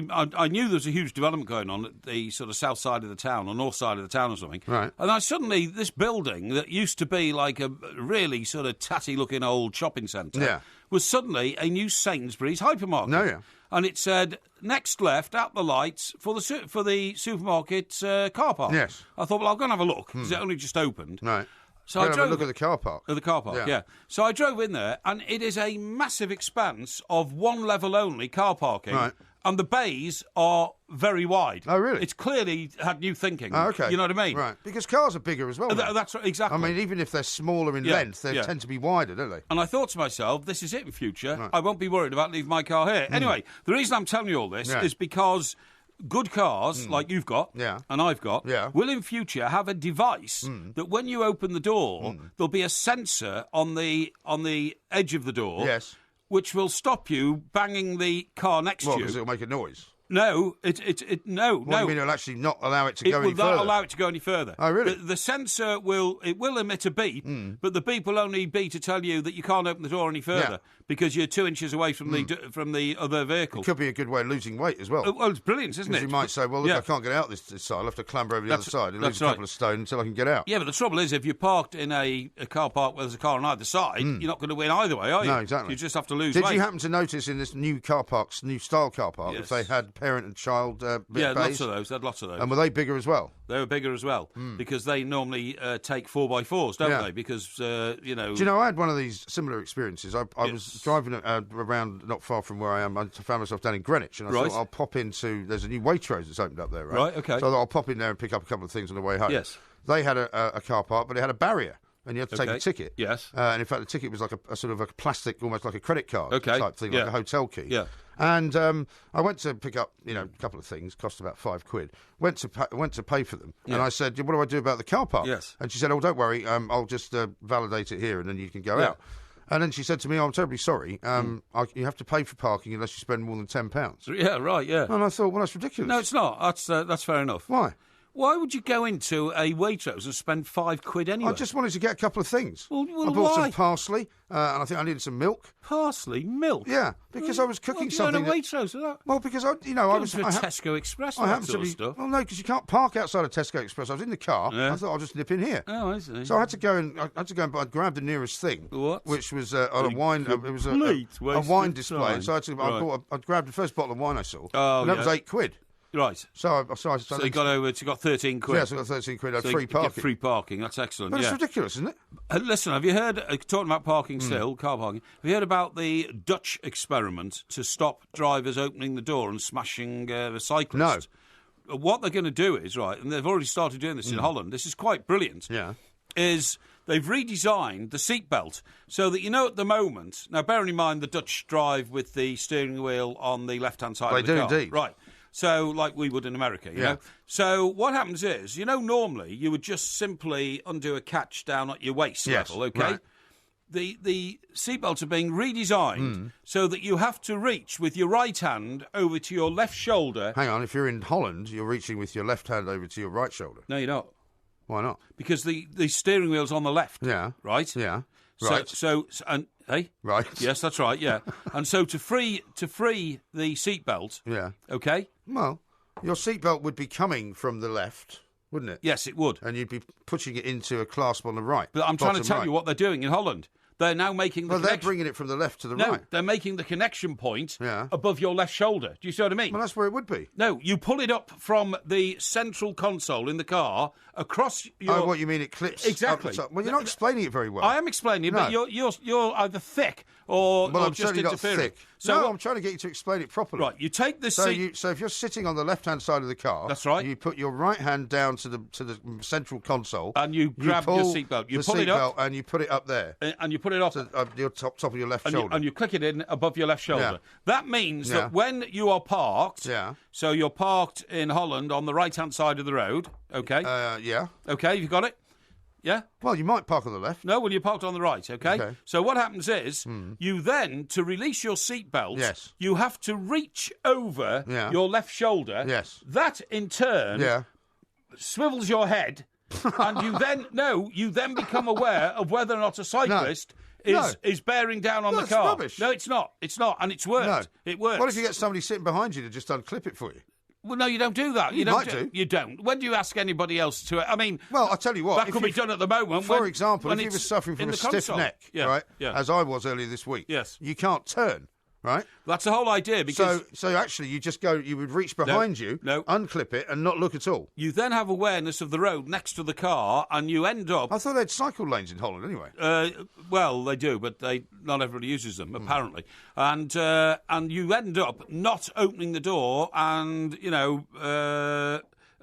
I knew there was a huge development going on at the sort of south side of the town or north side of the town or something. Right. And I suddenly, this building that used to be like a really sort of tatty-looking old shopping centre was suddenly a new Sainsbury's hypermarket. No, yeah. And it said, next left, out the lights, for the supermarket car park. Yes. I thought, well, I'll go and have a look, because it only just opened. Right. So I drove have a look at the car park. At the car park, yeah. So I drove in there, and it is a massive expanse of one level only car parking. Right. And the bays are very wide. Oh, really? It's clearly had new thinking. Oh, okay. You know what I mean? Right. Because cars are bigger as well. That's right, exactly. I mean, even if they're smaller in length, they tend to be wider, don't they? And I thought to myself, this is it in future. Right. I won't be worried about leaving my car here. Anyway, the reason I'm telling you all this is because good cars, like you've got and I've got, will in future have a device that when you open the door, there'll be a sensor on the edge of the door which will stop you banging the car next to you. Because it'll make a noise. No, no. What do you mean it'll actually not allow it to go any further? It will not allow it to go any further. Oh, really? The sensor will emit a beep, but the beep will only be to tell you that you can't open the door any further because you're 2 inches away from the other vehicle. It could be a good way of losing weight as well. Well, it's brilliant, isn't it? You might say, well, look, I can't get out this side. I'll have to clamber over the other side. It leaves a couple of stone until I can get out. Yeah, but the trouble is, if you're parked in a car park where there's a car on either side, you're not going to win either way, are you? No, exactly. You just have to lose weight. Did you happen to notice in this new car parks, new style car park, if they had parent and child lots of those. They had lots of those. And were they bigger as well? They were bigger as well because they normally take 4x4s, don't they? Because Do you know, I had one of these similar experiences. I was driving around not far from where I am. I found myself down in Greenwich, and I thought I'll pop into. There's a new Waitrose that's opened up there, right? Right. Okay. So I thought I'll pop in there and pick up a couple of things on the way home. Yes. They had a car park, but they had a barrier. And you had to take a ticket. Yes. And in fact, the ticket was like a sort of a plastic, almost like a credit card type thing, like a hotel key. Yeah. And I went to pick up, a couple of things, cost about £5. Went to pay for them, and I said, "What do I do about the car park?" Yes. And she said, "Oh, don't worry, I'll just validate it here, and then you can go out." And then she said to me, "I'm terribly sorry. You have to pay for parking unless you spend more than £10." Yeah, right. Yeah. And I thought, well, that's ridiculous. No, it's not. That's fair enough. Why? Why would you go into a Waitrose and spend £5 anyway? I just wanted to get a couple of things. Well, I bought some parsley, and I think I needed some milk. Parsley? Milk? Yeah, because I was cooking something. Why did you go to Waitrose for that? Well, because I was to Tesco Express. I happened to be. Stuff. Well, no, because you can't park outside of Tesco Express. I was in the car. Yeah. I thought I'll just nip in here. Oh, I see. So I had to go and I grabbed the nearest thing, which was on a wine. It was a wine display. And so I grabbed the first bottle of wine I saw, and that was £8. Right. So you got over. You got £13. Yes, I got £13. I had free parking. Free parking. That's excellent. But it's ridiculous, isn't it? Listen, have you heard, talking about parking still, car parking, have you heard about the Dutch experiment to stop drivers opening the door and smashing a cyclist? No. What they're going to do is, right, and they've already started doing this in Holland, this is quite brilliant, is they've redesigned the seatbelt so that, at the moment, now bearing in mind the Dutch drive with the steering wheel on the left-hand side of the car. They do indeed. Right. So, like we would in America, you know. So, what happens is, normally you would just simply undo a catch down at your waist level, okay? Right. The seatbelts are being redesigned so that you have to reach with your right hand over to your left shoulder. Hang on, if you're in Holland, you're reaching with your left hand over to your right shoulder. No, you're not. Why not? Because the steering wheel's on the left. Yeah. Right? Yeah. Right. Hey? Right. Yes, that's right, yeah. And so to free the seatbelt. Yeah. Okay? Well, your seatbelt would be coming from the left, wouldn't it? Yes, it would. And you'd be pushing it into a clasp on the right. But I'm trying to tell you what they're doing in Holland. They're now making the they're bringing it from the left to the right. They're making the connection point above your left shoulder. Do you see what I mean? Well, that's where it would be. No, you pull it up from the central console in the car across your... Oh, what, you mean it clips exactly. up the top? Well, you're not explaining it very well. I am explaining it, but you're either thick or I'm just certainly interfering. Not thick. So I'm trying to get you to explain it properly. Right, you take the seat... So if you're sitting on the left-hand side of the car... That's right. You put your right hand down to the central console... And you grab your seatbelt. You pull it up... and you put it up there. And you put it up... To, your top of your left shoulder. And you click it in above your left shoulder. Yeah. That means that when you are parked... Yeah. So you're parked in Holland on the right-hand side of the road, okay? Yeah. Okay, you got it? Yeah? Well, you might park on the left. No, well, you're parked on the right, okay? So what happens is, you then, to release your seatbelt, you have to reach over your left shoulder. Yes. That, in turn, swivels your head, and you then become aware of whether or not a cyclist... is bearing down on the car. That's rubbish. No, it's not. It's not, and it's worked. No. It works. What if you get somebody sitting behind you to just unclip it for you? Well, no, you don't do that. You might do. You don't. When do you ask anybody else to... I mean... Well, I'll tell you what. That could be done at the moment. For example, if you were suffering from a stiff neck, right, as I was earlier this week, you can't turn, right? That's the whole idea, because... So actually, you just go... You would reach behind you, unclip it, and not look at all. You then have awareness of the road next to the car, and you end up... I thought they had cycle lanes in Holland anyway. Well, they do, but not everybody uses them, apparently. And you end up not opening the door and,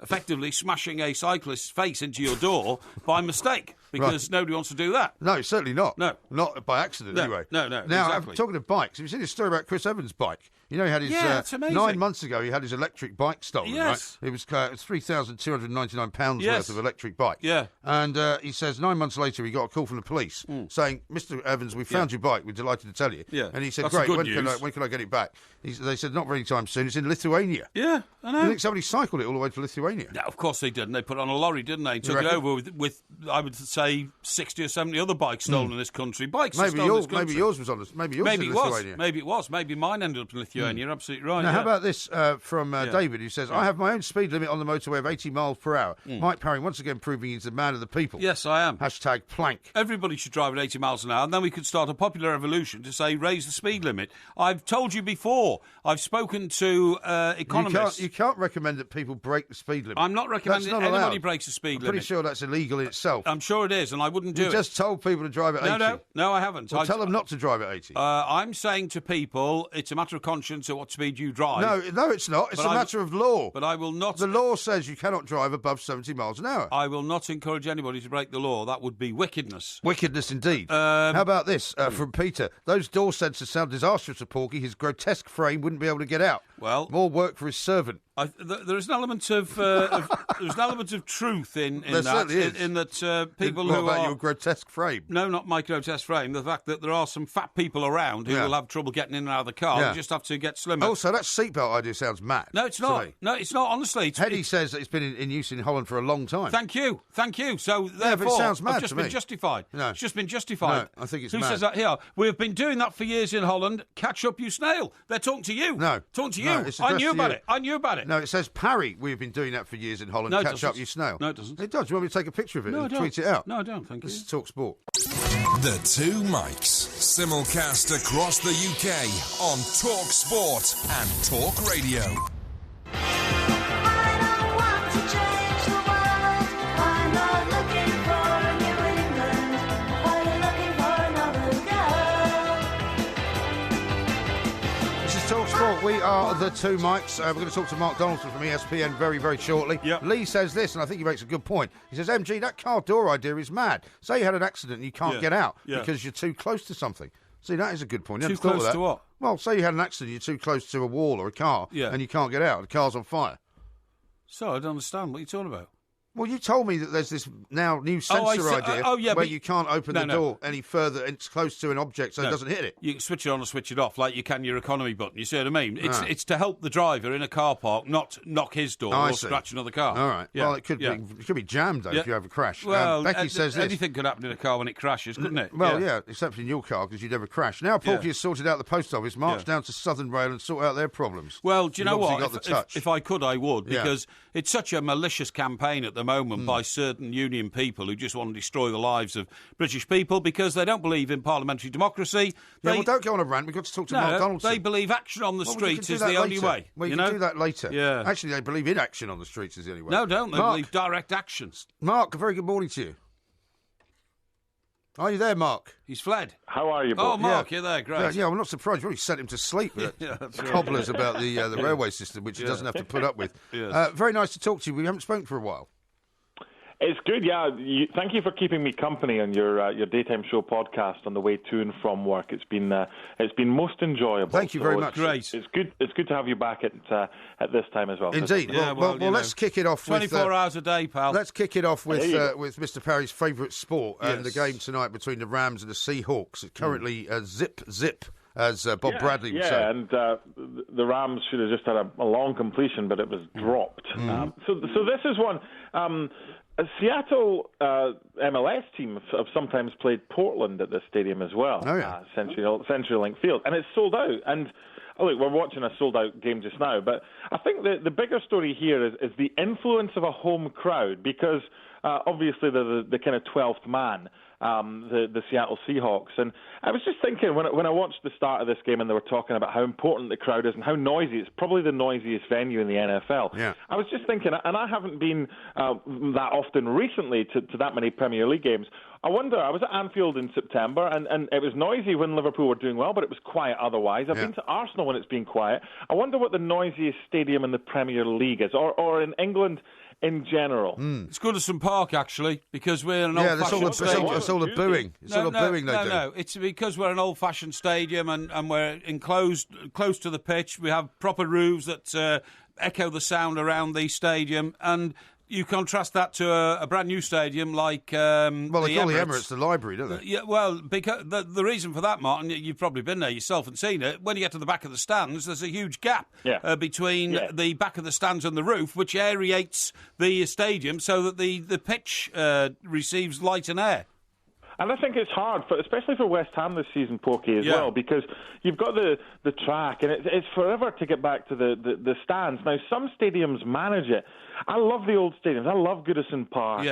effectively smashing a cyclist's face into your door by mistake, because nobody wants to do that. No, certainly not. No. Not by accident, anyway. No, now, exactly. I'm talking of bikes. Have you seen this story about Chris Evans' bike? You know, he had his... it's amazing. 9 months ago, he had his electric bike stolen, yes. right? It was £3,299 worth of electric bike. Yeah. And he says 9 months later, he got a call from the police saying, Mr. Evans, we found your bike. We're delighted to tell you. Yeah. And he said, That's great, when can I get it back? They said, not very time soon. It's in Lithuania. Yeah, I know. You think somebody cycled it all the way to Lithuania? Yeah, of course they did. And they put it on a lorry, didn't they? Took it over with, I would say, 60 or 70 other bikes stolen in this country. Bikes stolen in this country. Maybe yours was on this. Maybe yours was in Lithuania. Maybe it was. Maybe mine ended up in Lithuania. You're absolutely right. Now, how about this from David, who says, I have my own speed limit on the motorway of 80 miles per hour. Mike Parry once again proving he's the man of the people. Yes, I am. Hashtag plank. Everybody should drive at 80 miles an hour, and then we could start a popular revolution to say raise the speed limit. I've told you before. I've spoken to economists. You can't recommend that people break the speed limit. I'm not recommending that anybody allowed. breaks the speed limit. I'm pretty sure that's illegal in itself. I'm sure it is, and I wouldn't do it. You just told people to drive at 80. No, I haven't. Well, tell them not to drive at 80. I'm saying to people, it's a matter of conscience at what speed you drive. No, it's not. It's a matter of law. But I will not... The law says you cannot drive above 70 miles an hour. I will not encourage anybody to break the law. That would be wickedness. Wickedness indeed. How about this from Peter? Those door sensors sound disastrous to Porky. His grotesque frame wouldn't be able to get out. Well, more work for his servant. There is an element of there's an element of truth in that. In that people what who about are your grotesque frame? No, not my grotesque frame. The fact that there are some fat people around who will have trouble getting in and out of the car. They just have to get slimmer. Also, that seatbelt idea sounds mad. No, it's not. No, it's not. Honestly, Hedy says that it's been in use in Holland for a long time. Thank you. So but it sounds mad I've just to been me. justified. No. It's just been justified. No, I think it's Who mad. says that here? We've been doing that for years in Holland. Catch up, you snail. They're talking to you. No. Talking to No, you. it's I addressed knew to about you. it. I knew about it. No, it says Parry. We've been doing that for years in Holland. No, it Catch doesn't. up, you snail. No, it doesn't. It does. Do you want me to take a picture of it No, and I don't. tweet it out? No, I don't. Thank you. This is Talk Sport. The Two Mics. Simulcast across the UK on Talk Sport and Talk Radio. I don't want to change the world. I'm not looking for a New England. Are you looking for another girl? This is Talk Sport. We are the Two Mics. We're going to talk to Mark Donaldson from ESPN very, very shortly. Yep. Lee says this, and I think he makes a good point. He says, MG, that car door idea is mad. Say you had an accident and you can't get out because you're too close to something. See, that is a good point. You Too hadn't thought of close that. to what? Well, say you had an accident, you're too close to a wall or a car and you can't get out. The car's on fire. So I don't understand what you're talking about. Well, you told me that there's this now new sensor idea where you can't open the door any further. It's close to an object so it doesn't hit it. You can switch it on or switch it off like you can your economy button. You see what I mean? It's to help the driver in a car park not knock his door or scratch another car. All right. Yeah. Well, it could be jammed, though, if you have a crash. Well, Becky says this. anything could happen in a car when it crashes, couldn't it? Well, yeah, except in your car because you never crash. Now Porky has sorted out the post office, marched down to Southern Rail and sort out their problems. Well, do you know what? Got the touch. If I could, I would, because it's such a malicious campaign at the moment by certain union people who just want to destroy the lives of British people because they don't believe in parliamentary democracy. Well, don't go on a rant. We've got to talk to Mark Donaldson. They believe action on the streets is the only way. Well, you can do that later. Yeah. Actually, they believe inaction on the streets is the only way. No, don't. They Mark, believe direct actions. Mark, a very good morning to you. Are you there, Mark? He's fled. How are you, both? Oh, Mark, you're there. Great. Yeah, I'm not surprised. You already sent him to sleep with cobblers about the railway system, which he doesn't have to put up with. Yes. Very nice to talk to you. We haven't spoken for a while. It's good, yeah. Thank you for keeping me company on your daytime show podcast on the way to and from work. It's been most enjoyable. Thank you very much. Great. It's good to have you back at this time as well. Indeed. Well, let's kick it off 24 hours a day, pal. Let's kick it off with Mr. Parry's favourite sport and the game tonight between the Rams and the Seahawks. It's currently zip, as Bob Bradley would say. Yeah, and the Rams should have just had a long completion, but it was dropped. So this is one. A Seattle MLS team have sometimes played Portland at this stadium as well, CenturyLink Field, and it's sold out. And look, we're watching a sold-out game just now, but I think the bigger story here is the influence of a home crowd, because obviously they're the kind of 12th man, the Seattle Seahawks. And I was just thinking, when I watched the start of this game and they were talking about how important the crowd is and how noisy, it's probably the noisiest venue in the NFL. Yeah. I was just thinking, and I haven't been that often recently to that many Premier League games. I wonder, I was at Anfield in September, and it was noisy when Liverpool were doing well, but it was quiet otherwise. I've been to Arsenal when it's been quiet. I wonder what the noisiest stadium in the Premier League is, or in England in general. It's Goodison Park, actually, because we're an old-fashioned stadium. It's all the booing. It's all the booing they do. No, it's because we're an old-fashioned stadium and we're enclosed close to the pitch. We have proper roofs that echo the sound around the stadium, and you contrast that to a brand new stadium like they call the Emirates. Emirates the library, don't they? Yeah, well, because the reason for that, Martin, you've probably been there yourself and seen it. When you get to the back of the stands, there's a huge gap between the back of the stands and the roof, which aerates the stadium so that the pitch receives light and air. And I think it's hard, especially for West Ham this season, Porky, as well, because you've got the track, and it's forever to get back to the stands. Now, some stadiums manage it. I love the old stadiums. I love Goodison Park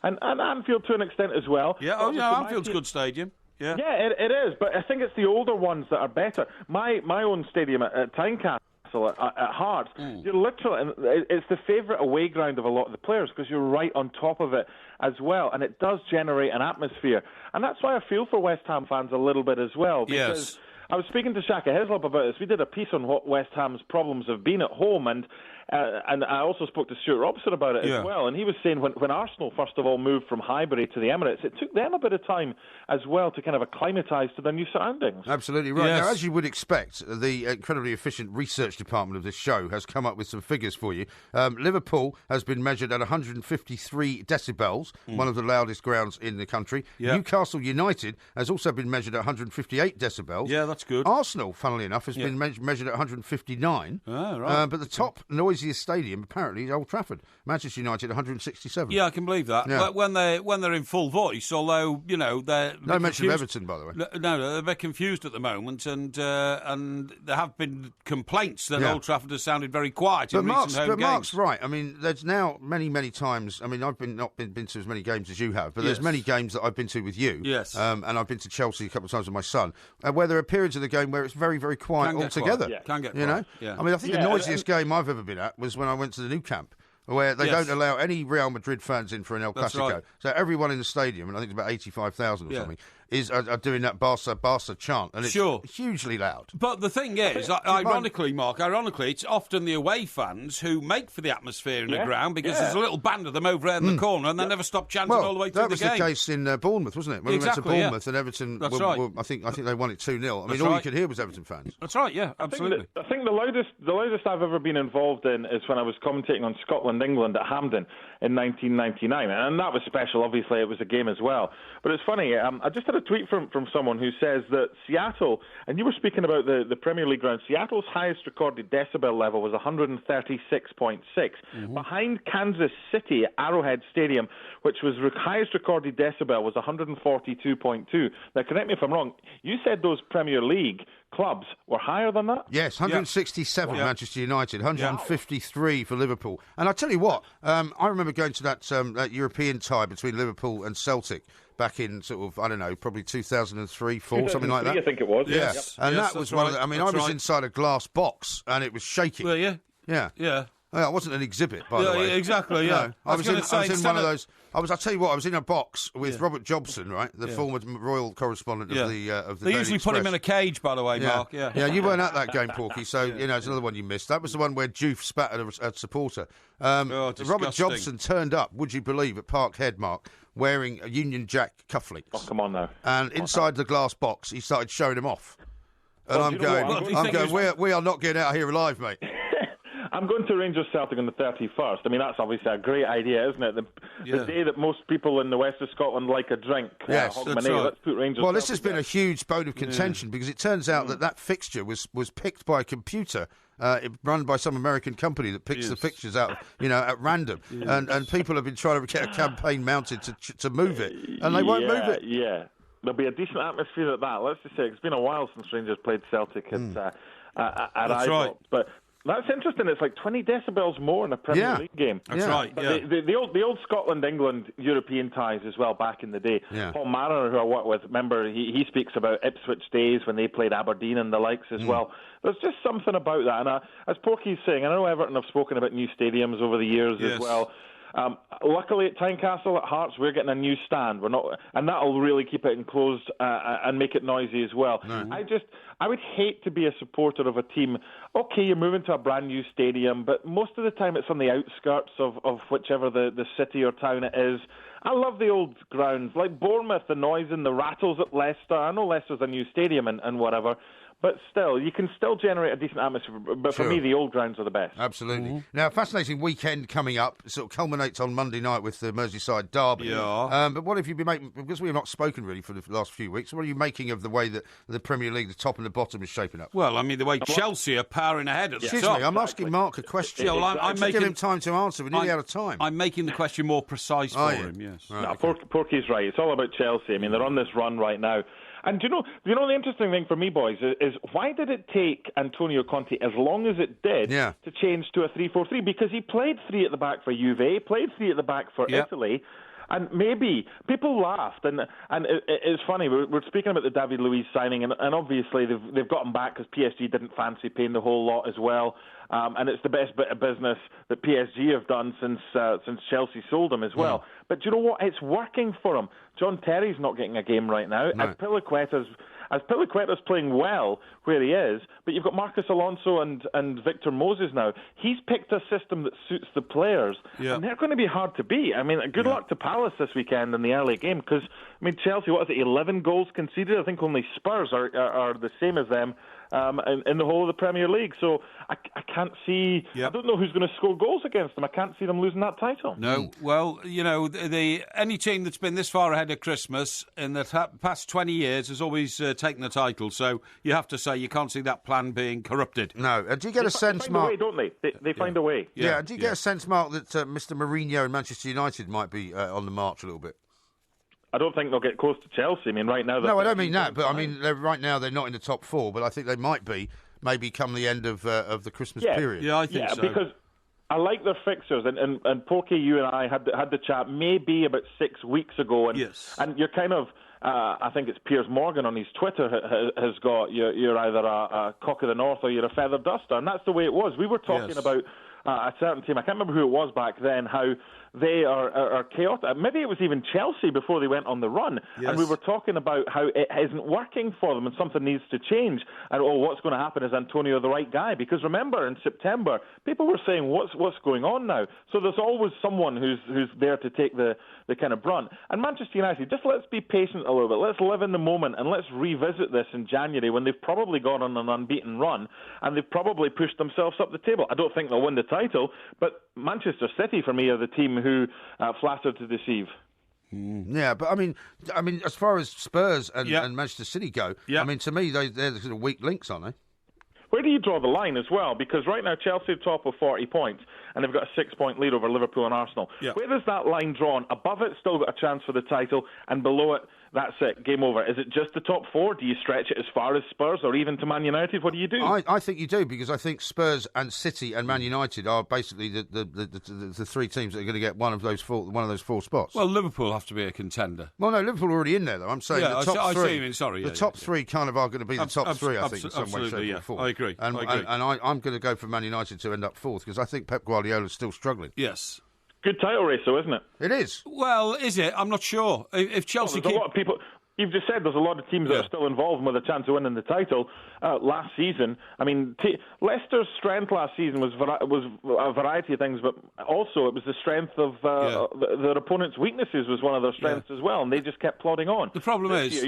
and Anfield to an extent as well. Yeah, Anfield's a good stadium. Yeah, it is, but I think it's the older ones that are better. My own stadium at Tynecastle at Hearts, you're literally, it's the favourite away ground of a lot of the players because you're right on top of it as well, and it does generate an atmosphere. And that's why I feel for West Ham fans a little bit as well, because I was speaking to Shaka Hislop about this. We did a piece on what West Ham's problems have been at home, and and I also spoke to Stuart Robson about it as well, and he was saying when Arsenal first of all moved from Highbury to the Emirates, it took them a bit of time as well to kind of acclimatise to their new surroundings. Absolutely right. Now, as you would expect, the incredibly efficient research department of this show has come up with some figures for you. Liverpool has been measured at 153 decibels, one of the loudest grounds in the country. Newcastle United has also been measured at 158 decibels. Yeah, that's good. Arsenal, funnily enough, has been measured at 159. Oh, right. But the top noisiest stadium, apparently, is Old Trafford. Manchester United, 167. Yeah, I can believe that. Yeah. But when they're in full voice, although, they're... No mention of Everton, by the way. No, they're a bit confused at the moment, and there have been complaints that Old Trafford has sounded very quiet in recent home games. Mark's right. I mean, there's now many times... I mean, I've not been to as many games as you have, but there's many games that I've been to with you. Yes. And I've been to Chelsea a couple of times with my son, where there are periods of the game where it's very, very quiet altogether. Can get quiet. quiet. Yeah. I mean, I think the noisiest game I've ever been at was when I went to the Nou Camp, where they don't allow any Real Madrid fans in for an El Clasico. Right. So everyone in the stadium, and I think it's about 85,000 or something, are doing that Barca chant, and it's hugely loud. But the thing is, ironically, Mark, it's often the away fans who make for the atmosphere in the ground, because there's a little band of them over there in the corner, and they never stop chanting all the way through the game. That was the case in Bournemouth, wasn't it? When we went to Bournemouth and Everton, I think they won it 2-0. I mean, all you could hear was Everton fans. That's right, yeah, absolutely. I think the loudest I've ever been involved in is when I was commentating on Scotland-England at Hampden in 1999, and that was special. Obviously, it was a game as well. But it's funny, I just had a tweet from someone who says that Seattle, and you were speaking about the Premier League ground, Seattle's highest recorded decibel level was 136.6. Behind Kansas City, Arrowhead Stadium, which was highest recorded decibel, was 142.2. Now, correct me if I'm wrong, you said those Premier League clubs were higher than that? Yes, 167 Manchester United, 153 for Liverpool. And I tell you what, I remember going to that European tie between Liverpool and Celtic back in sort of, I don't know, probably 2003, 4, something like that. I think it was. Yeah. And that was one of the... I mean, I was inside a glass box and it was shaking. Well, yeah. Yeah. Yeah. Well, it wasn't an exhibit, by the way. Exactly, yeah. No, I was in one of those... I'll tell you what, I was in a box with Robert Jobson, right, the former royal correspondent of the They usually put him in a cage, by the way, Mark. Yeah, you weren't at that game, Porky, so, it's another one you missed. That was the one where Juve spat at a supporter. Robert Jobson turned up, would you believe, at Parkhead, Mark, wearing a Union Jack cufflinks. Oh, come on now. And inside the glass box, he started showing him off. And I'm going, we are not getting out of here alive, mate. I'm going to Rangers Celtic on the 31st. I mean, that's obviously a great idea, isn't it? The day that most people in the west of Scotland like a drink. Yes, that's right. Let's put Rangers this has been a huge bone of contention because it turns out that fixture was picked by a computer run by some American company that picks the fixtures out, at random. And people have been trying to get a campaign mounted to move it, and they won't move it. Yeah. There'll be a decent atmosphere at that. Let's just say it's been a while since Rangers played Celtic at Ibrox. Right. But that's interesting. It's like 20 decibels more in a Premier League game. That's right. Yeah. The old Scotland-England European ties as well back in the day. Yeah. Paul Mariner, who I work with, remember he speaks about Ipswich days when they played Aberdeen and the likes as well. There's just something about that. And as Porky's saying, I know Everton have spoken about new stadiums over the years as well. Luckily at Tynecastle, at Hearts, we're getting a new stand. And that'll really keep it enclosed and make it noisy as well. I would hate to be a supporter of a team. Okay, you're moving to a brand new stadium, but most of the time it's on the outskirts of whichever the city or town it is. I love the old grounds, like Bournemouth, the noise and the rattles at Leicester. I know Leicester's a new stadium and whatever. But still, you can still generate a decent atmosphere. But for me, the old grounds are the best. Absolutely. Now, fascinating weekend coming up. It sort of culminates on Monday night with the Merseyside Derby. Yeah. But what have you been making? Because we have not spoken really for the last few weeks. What are you making of the way that the Premier League, the top and the bottom, is shaping up? Well, I mean, the way Chelsea are powering ahead at the top. Excuse me, I'm asking Mark a question. I'm give him time to answer. We're nearly out of time. I'm making the question more precise for him, yes. Right, Porky's right. It's all about Chelsea. I mean, they're on this run right now. And do you know the interesting thing for me, boys, is why did it take Antonio Conte as long as it did to change to a 3-4-3? Because he played 3 at the back for Juve, played 3 at the back for Italy, and maybe people laughed. And it's funny, we're speaking about the David Luiz signing, and obviously they've got him back because PSG didn't fancy paying the whole lot as well. and it's the best bit of business that PSG have done since Chelsea sold him as well. But do you know what? It's working for him. John Terry's not getting a game right now. No. As Piliqueta's playing well where he is, but you've got Marcus Alonso and Victor Moses now. He's picked a system that suits the players, and they're going to be hard to beat. I mean, good luck to Palace this weekend in the early game, because, I mean, Chelsea, 11 goals conceded? I think only Spurs are the same as them in the whole of the Premier League. So I can't see... I don't know who's going to score goals against them. I can't see them losing that title. No. Well, any team that's been this far ahead of Christmas in the past 20 years has always taken the title. So you have to say you can't see that plan being corrupted. No. Do you get a sense, Mark... They find a way, don't they? They find a way. Yeah. Do you get a sense, Mark, that Mr. Mourinho and Manchester United might be on the march a little bit? I don't think they'll get close to Chelsea. I mean, right now... No, I don't mean that, but I mean, right now they're not in the top four, but I think they might be, maybe come the end of the Christmas period. Yeah, I think so. Because I like their fixtures, and Porky, you and I had the chat maybe about 6 weeks ago, and you're kind of... I think it's Piers Morgan on his Twitter has got, you're either a cock of the north or you're a feather duster, and that's the way it was. We were talking about a certain team, I can't remember who it was back then, how they are chaotic. Maybe it was even Chelsea before they went on the run. Yes. And we were talking about how it isn't working for them and something needs to change. And, what's going to happen? Is Antonio the right guy? Because remember, in September, people were saying, what's going on now? So there's always someone who's there to take the kind of brunt. And Manchester United, just let's be patient a little bit. Let's live in the moment and let's revisit this in January when they've probably gone on an unbeaten run and they've probably pushed themselves up the table. I don't think they'll win the title, but Manchester City, for me, are the team who flatter to deceive. Yeah, but I mean, as far as Spurs and Manchester City go, I mean, to me, they're the sort of weak links, aren't they? Where do you draw the line as well? Because right now Chelsea are top of 40 points and they've got a 6-point lead over Liverpool and Arsenal. Yeah. Where is that line drawn? Above it, still got a chance for the title, and below it, that's it, game over. Is it just the top four? Do you stretch it as far as Spurs or even to Man United? What do you do? I think you do, because I think Spurs and City and Man United are basically the three teams that are going to get one of those four spots. Well, Liverpool have to be a contender. Well, no, Liverpool are already in there, though. I'm saying the top three. The top three kind of are going to be the top three, I think, in some way, shape, or form. I agree. And I'm going to go for Man United to end up fourth, because I think Pep Guardiola is still struggling. Yes. Good title race, though, isn't it? It is. Well, is it? I'm not sure. If Chelsea... There's a lot of people... You've just said there's a lot of teams that are still involved with a chance of winning the title. Last season, I mean, Leicester's strength last season was a variety of things, but also it was the strength of their opponent's weaknesses was one of their strengths as well, and they just kept plodding on. The problem is...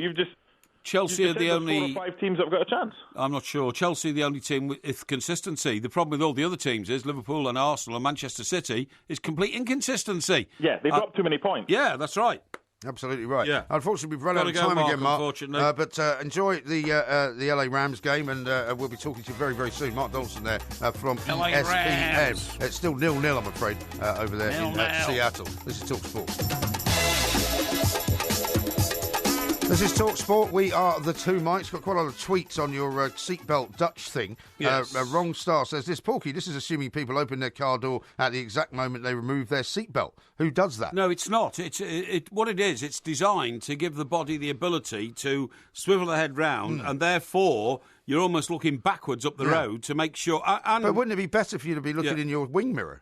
Chelsea are the only 4 or 5 teams that have got a chance. I'm not sure. Chelsea are the only team with consistency. The problem with all the other teams is Liverpool and Arsenal and Manchester City is complete inconsistency. Yeah, they've dropped too many points. Yeah, that's right. Absolutely right. Yeah. Unfortunately, we've run out of time again, Mark. Unfortunately. But enjoy the LA Rams game, and we'll be talking to you very, very soon. Mark Dawson there from ESPN. It's still 0-0, I'm afraid, over there in Seattle. This is Talk Sport. This is Talk Sport. We are the two mics. Got quite a lot of tweets on your seatbelt Dutch thing. Yes. Wrong Star says this. Porky, this is assuming people open their car door at the exact moment they remove their seatbelt. Who does that? No, it's not. What it is, it's designed to give the body the ability to swivel the head round, and therefore you're almost looking backwards up the road to make sure... but wouldn't it be better for you to be looking in your wing mirror?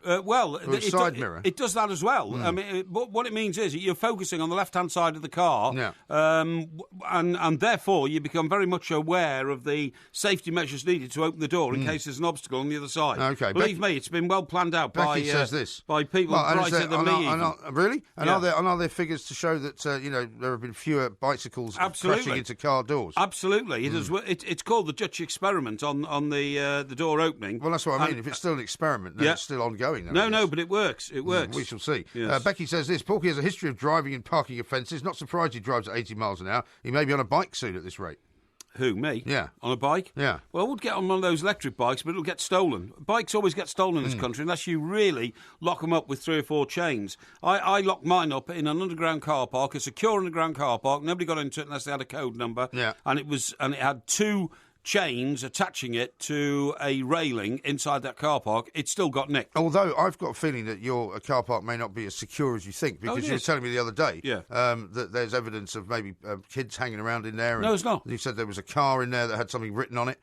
Side mirror? It does that as well. I mean, what it means is you're focusing on the left-hand side of the car, and therefore you become very much aware of the safety measures needed to open the door in case there's an obstacle on the other side. Okay, Believe me, it's been well planned out by people brighter than me. Really? And are there figures to show that there have been fewer bicycles crashing into car doors? Absolutely. It's called the Dutch experiment on the door opening. Well, that's what I mean. If it's still an experiment, then it's still ongoing. No, but it works. It works. We shall see. Yes. Becky says this. Porky has a history of driving and parking offences. Not surprised he drives at 80 miles an hour. He may be on a bike soon at this rate. Who, me? Yeah. On a bike? Yeah. Well, I would get on one of those electric bikes, but it'll get stolen. Bikes always get stolen in this country unless you really lock them up with 3 or 4 chains. I locked mine up in an underground car park, a secure underground car park. Nobody got into it unless they had a code number. Yeah. And it had 2 chains attaching it to a railing inside that car park. It still got nicked. Although I've got a feeling that your car park may not be as secure as you think, because you were telling me the other day that there's evidence of maybe kids hanging around in there. No, it's not. You said there was a car in there that had something written on it.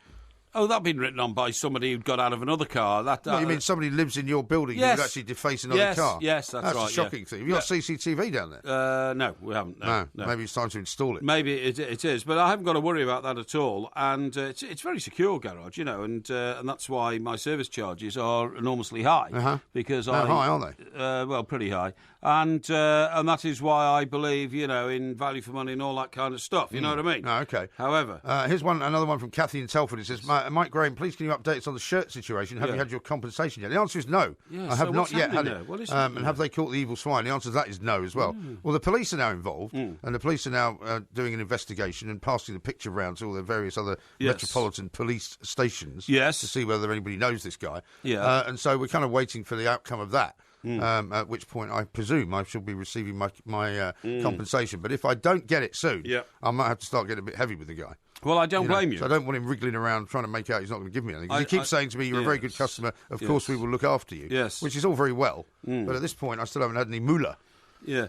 Oh, that'd been written on by somebody who'd got out of another car. What, you mean somebody lives in your building yes. who would actually deface another car? Yes, that's right. That's a shocking thing. Have you got CCTV down there? No, we haven't. No. Maybe it's time to install it. Maybe it is, but I haven't got to worry about that at all. And it's very secure garage, and that's why my service charges are enormously high. Because How high are they? Well, pretty high. And that is why I believe, in value for money and all that kind of stuff. You know what I mean? Oh, okay. However, here's another one from Kathy in Telford. It says, Mike Graham, please can you update us on the shirt situation? Have you had your compensation yet? The answer is no. I have not yet had it. And have they caught the evil swine? The answer to that is no as well. Well, the police are now involved, and the police are now doing an investigation and passing the picture round to all the various other metropolitan police stations to see whether anybody knows this guy. And so we're kind of waiting for the outcome of that. At which point I presume I shall be receiving my compensation. But if I don't get it soon, I might have to start getting a bit heavy with the guy. Well, I don't blame you. So I don't want him wriggling around trying to make out he's not going to give me anything. He keeps saying to me, you're a very good customer, of course we will look after you. Yes. Which is all very well. But at this point, I still haven't had any moolah. Yeah.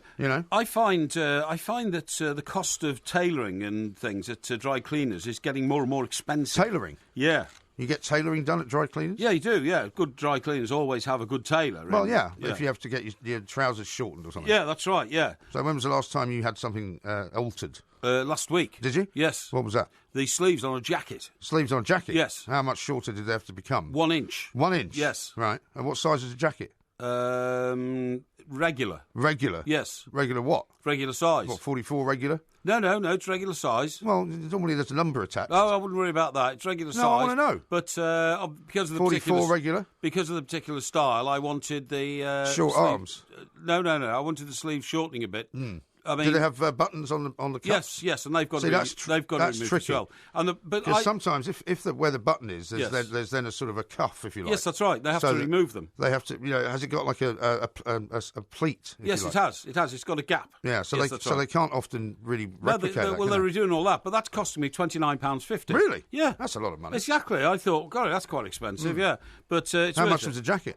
I find that the cost of tailoring and things at dry cleaners is getting more and more expensive. Tailoring? Yeah. You get tailoring done at dry cleaners? Yeah, you do, yeah. Good dry cleaners always have a good tailor. Well, yeah, if you have to get your trousers shortened or something. Yeah, that's right, yeah. So when was the last time you had something altered? Last week. Did you? Yes. What was that? The sleeves on a jacket. Sleeves on a jacket? Yes. How much shorter did they have to become? 1 inch. 1 inch? Yes. Right. And what size is the jacket? Regular. Regular? Yes. Regular what? Regular size. What, 44 regular? No, it's regular size. Well, normally there's a number attached. Oh, I wouldn't worry about that. It's regular size. No, I want to know. But because of the 44 regular? Because of the particular style, I wanted the... short arms? No. I wanted the sleeve shortening a bit. I mean, do they have buttons on the cuffs? Yes, and they've got. See, that's tricky. As well. Because sometimes, if where the button is, there's then a sort of a cuff, if you like. Yes, that's right. They have to remove them. They have to. Has it got like a pleat? Yes, it has. It has. It's got a gap. Yeah, so they can't often really replicate that. Well, they're redoing all that, but that's costing me £29.50. Really? Yeah, that's a lot of money. Exactly. I thought, God, that's quite expensive. Yeah, but it's how much was the jacket?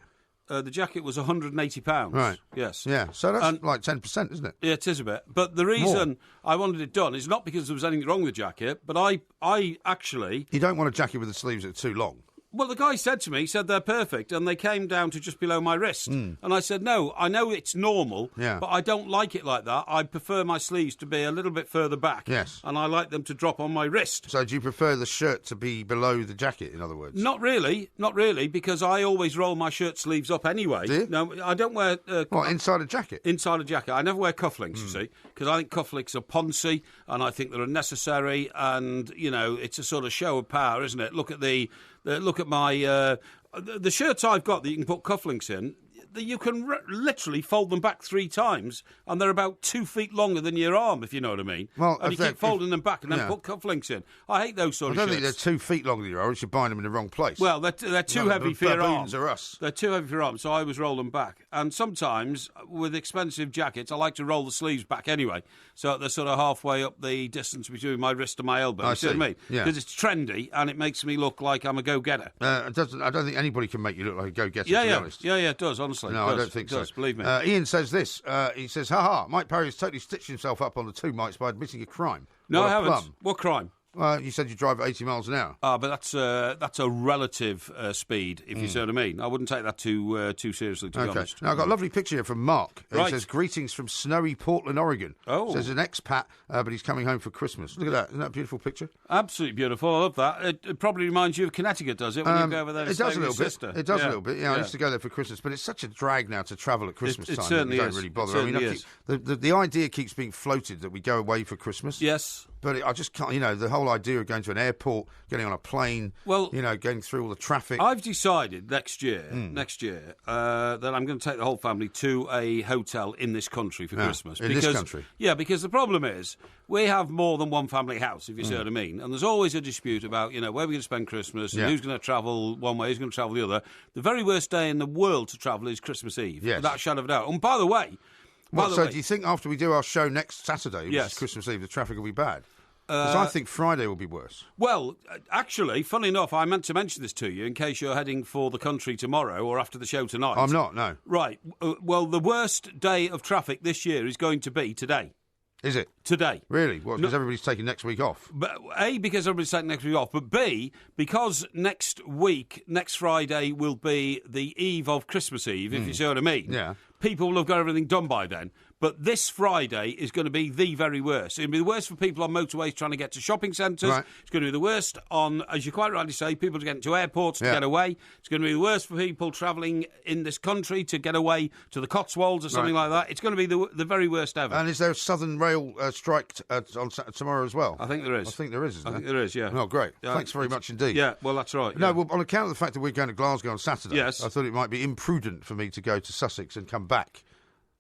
The jacket was £180. Right. Yes. Yeah. So that's like 10%, isn't it? Yeah, it is a bit. But the reason I wanted it done is not because there was anything wrong with the jacket, but I actually... You don't want a jacket with the sleeves that are too long. Well, the guy said to me, he said they're perfect, and they came down to just below my wrist. And I said, no, I know it's normal, but I don't like it like that. I prefer my sleeves to be a little bit further back. Yes. And I like them to drop on my wrist. So do you prefer the shirt to be below the jacket, in other words? Not really, because I always roll my shirt sleeves up anyway. Do you? No, I don't wear... what, inside a jacket? Inside a jacket. I never wear cufflinks, you see, because I think cufflinks are poncy, and I think they're unnecessary, and, it's a sort of show of power, isn't it? Look at my the shirts I've got that you can put cufflinks in. You can literally fold them back 3 times, and they're about 2 feet longer than your arm, if you know what I mean. Well, and you keep folding them back and then put cufflinks in. I hate those sort of shirts. I don't think they're 2 feet longer than your arm. You should buy them in the wrong place. Well, they're too heavy for your arm. Are us. They're too heavy for your arm, so I always roll them back. And sometimes, with expensive jackets, I like to roll the sleeves back anyway, so they're sort of halfway up the distance between my wrist and my elbow. You see what I mean? Because it's trendy, and it makes me look like I'm a go-getter. I don't think anybody can make you look like a go-getter, to be honest. Yeah, it does, honestly. No, I don't think so. Believe me. Ian says this. He says, Mike Parry has totally stitched himself up on the 2 mics by admitting a crime. No, I haven't. Plum. What crime? You said you drive at 80 miles an hour. But that's a relative speed, if you see what I mean. I wouldn't take that too seriously, to be honest. Now, I've got a lovely picture here from Mark. Right. It says, greetings from snowy Portland, Oregon. Oh. It says an expat, but he's coming home for Christmas. Look at that. Isn't that a beautiful picture? Absolutely beautiful. I love that. It probably reminds you of Connecticut, does it, when you go over there and stay with your sister? It does a little bit. Yeah, I used to go there for Christmas, but it's such a drag now to travel at Christmas time. It certainly you is. Don't really bother. The idea keeps being floated that we go away for Christmas. Yes. But I just can't, the whole idea of going to an airport, getting on a plane, going through all the traffic. I've decided next year, that I'm going to take the whole family to a hotel in this country for Christmas. In this country? Yeah, because the problem is we have more than one family house, if you see what I mean. And there's always a dispute about, where we're going to spend Christmas and who's going to travel one way, who's going to travel the other. The very worst day in the world to travel is Christmas Eve, without a shadow of a doubt. And by the way... do you think after we do our show next Saturday, which is Christmas Eve, the traffic will be bad? Because I think Friday will be worse. Well, actually, funny enough, I meant to mention this to you in case you're heading for the country tomorrow or after the show tonight. I'm not, no. Right. Well, the worst day of traffic this year is going to be today. Is it? Today. Really? Well, because everybody's taking next week off. But A, because everybody's taking next week off, but B, because next Friday will be the eve of Christmas Eve, if you see what I mean. Yeah. People will have got everything done by then. But this Friday is going to be the very worst. It'll be the worst for people on motorways trying to get to shopping centres. Right. It's going to be the worst on, as you quite rightly say, people getting to airports to get away. It's going to be the worst for people travelling in this country to get away to the Cotswolds or something like that. It's going to be the very worst ever. And is there a Southern Rail strike on tomorrow as well? I think there is. I think there is, isn't there? I think there is, yeah. Oh, great. Thanks very much indeed. Yeah, well, that's right. No, yeah. well, on account of the fact that we're going to Glasgow on Saturday, I thought it might be imprudent for me to go to Sussex and come back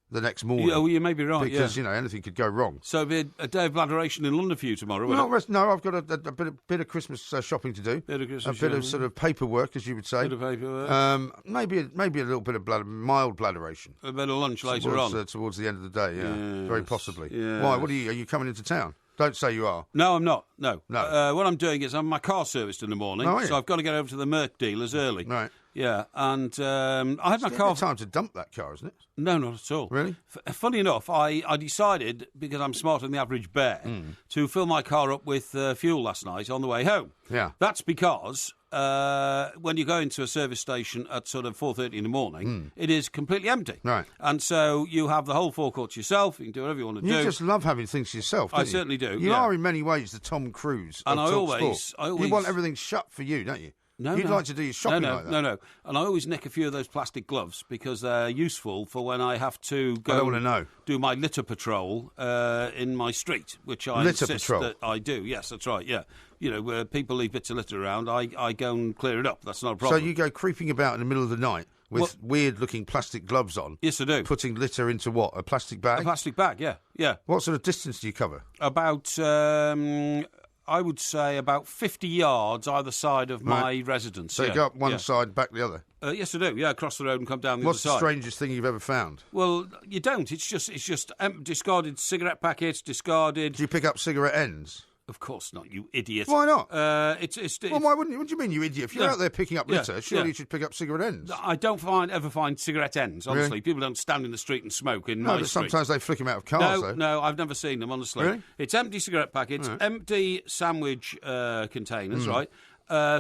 the next morning. Yeah, well, you may be right, because, anything could go wrong. So it'll be a day of bladderation in London for you tomorrow, won't it? No, I've got a bit of Christmas shopping to do. A bit of sort of paperwork, as you would say. A bit of paperwork. Maybe a little bit of mild bladderation. A bit of lunch later on. Towards the end of the day, Yes. Very possibly. Yes. Why? Are you coming into town? Don't say you are. No, I'm not. No. What I'm doing is my car serviced in the morning, so I've got to get over to the Merc dealers early. Right. Yeah, and I had my car. It's time to dump that car, isn't it? No, not at all. Really? Funny enough, I decided, because I'm smarter than the average bear, to fill my car up with fuel last night on the way home. Yeah. That's because when you go into a service station at sort of 4:30 in the morning, it is completely empty. Right. And so you have the whole forecourt to yourself. You can do whatever you want to do. You just love having things to yourself, don't you? I certainly do. You are in many ways the Tom Cruise of Talk Sport. You want everything shut for you, don't you? You'd like to do your shopping like that. No. And I always nick a few of those plastic gloves because they're useful for when I have to go I don't want to know. Do my litter patrol in my street, which I litter insist patrol. that I do. Yes, that's right, yeah. Where people leave bits of litter around, I go and clear it up. That's not a problem. So you go creeping about in the middle of the night with weird-looking plastic gloves on? Yes, I do. Putting litter into what, a plastic bag? A plastic bag, yeah. What sort of distance do you cover? About... I would say about 50 yards either side of my residence. So you go up one side, back the other? Yes, I do. Yeah, across the road and come down the What's other side. What's the strangest thing you've ever found? Well, you don't. It's just discarded cigarette packets, discarded... Do you pick up cigarette ends? Of course not, you idiot. Why not? Well, why wouldn't you? What do you mean, you idiot? If you're out there picking up litter, surely you should pick up cigarette ends. I don't ever find cigarette ends, honestly. Really? People don't stand in the street and smoke in my but street. Sometimes they flick them out of cars, though. No, I've never seen them, honestly. Really? It's empty cigarette packets, empty sandwich containers, right?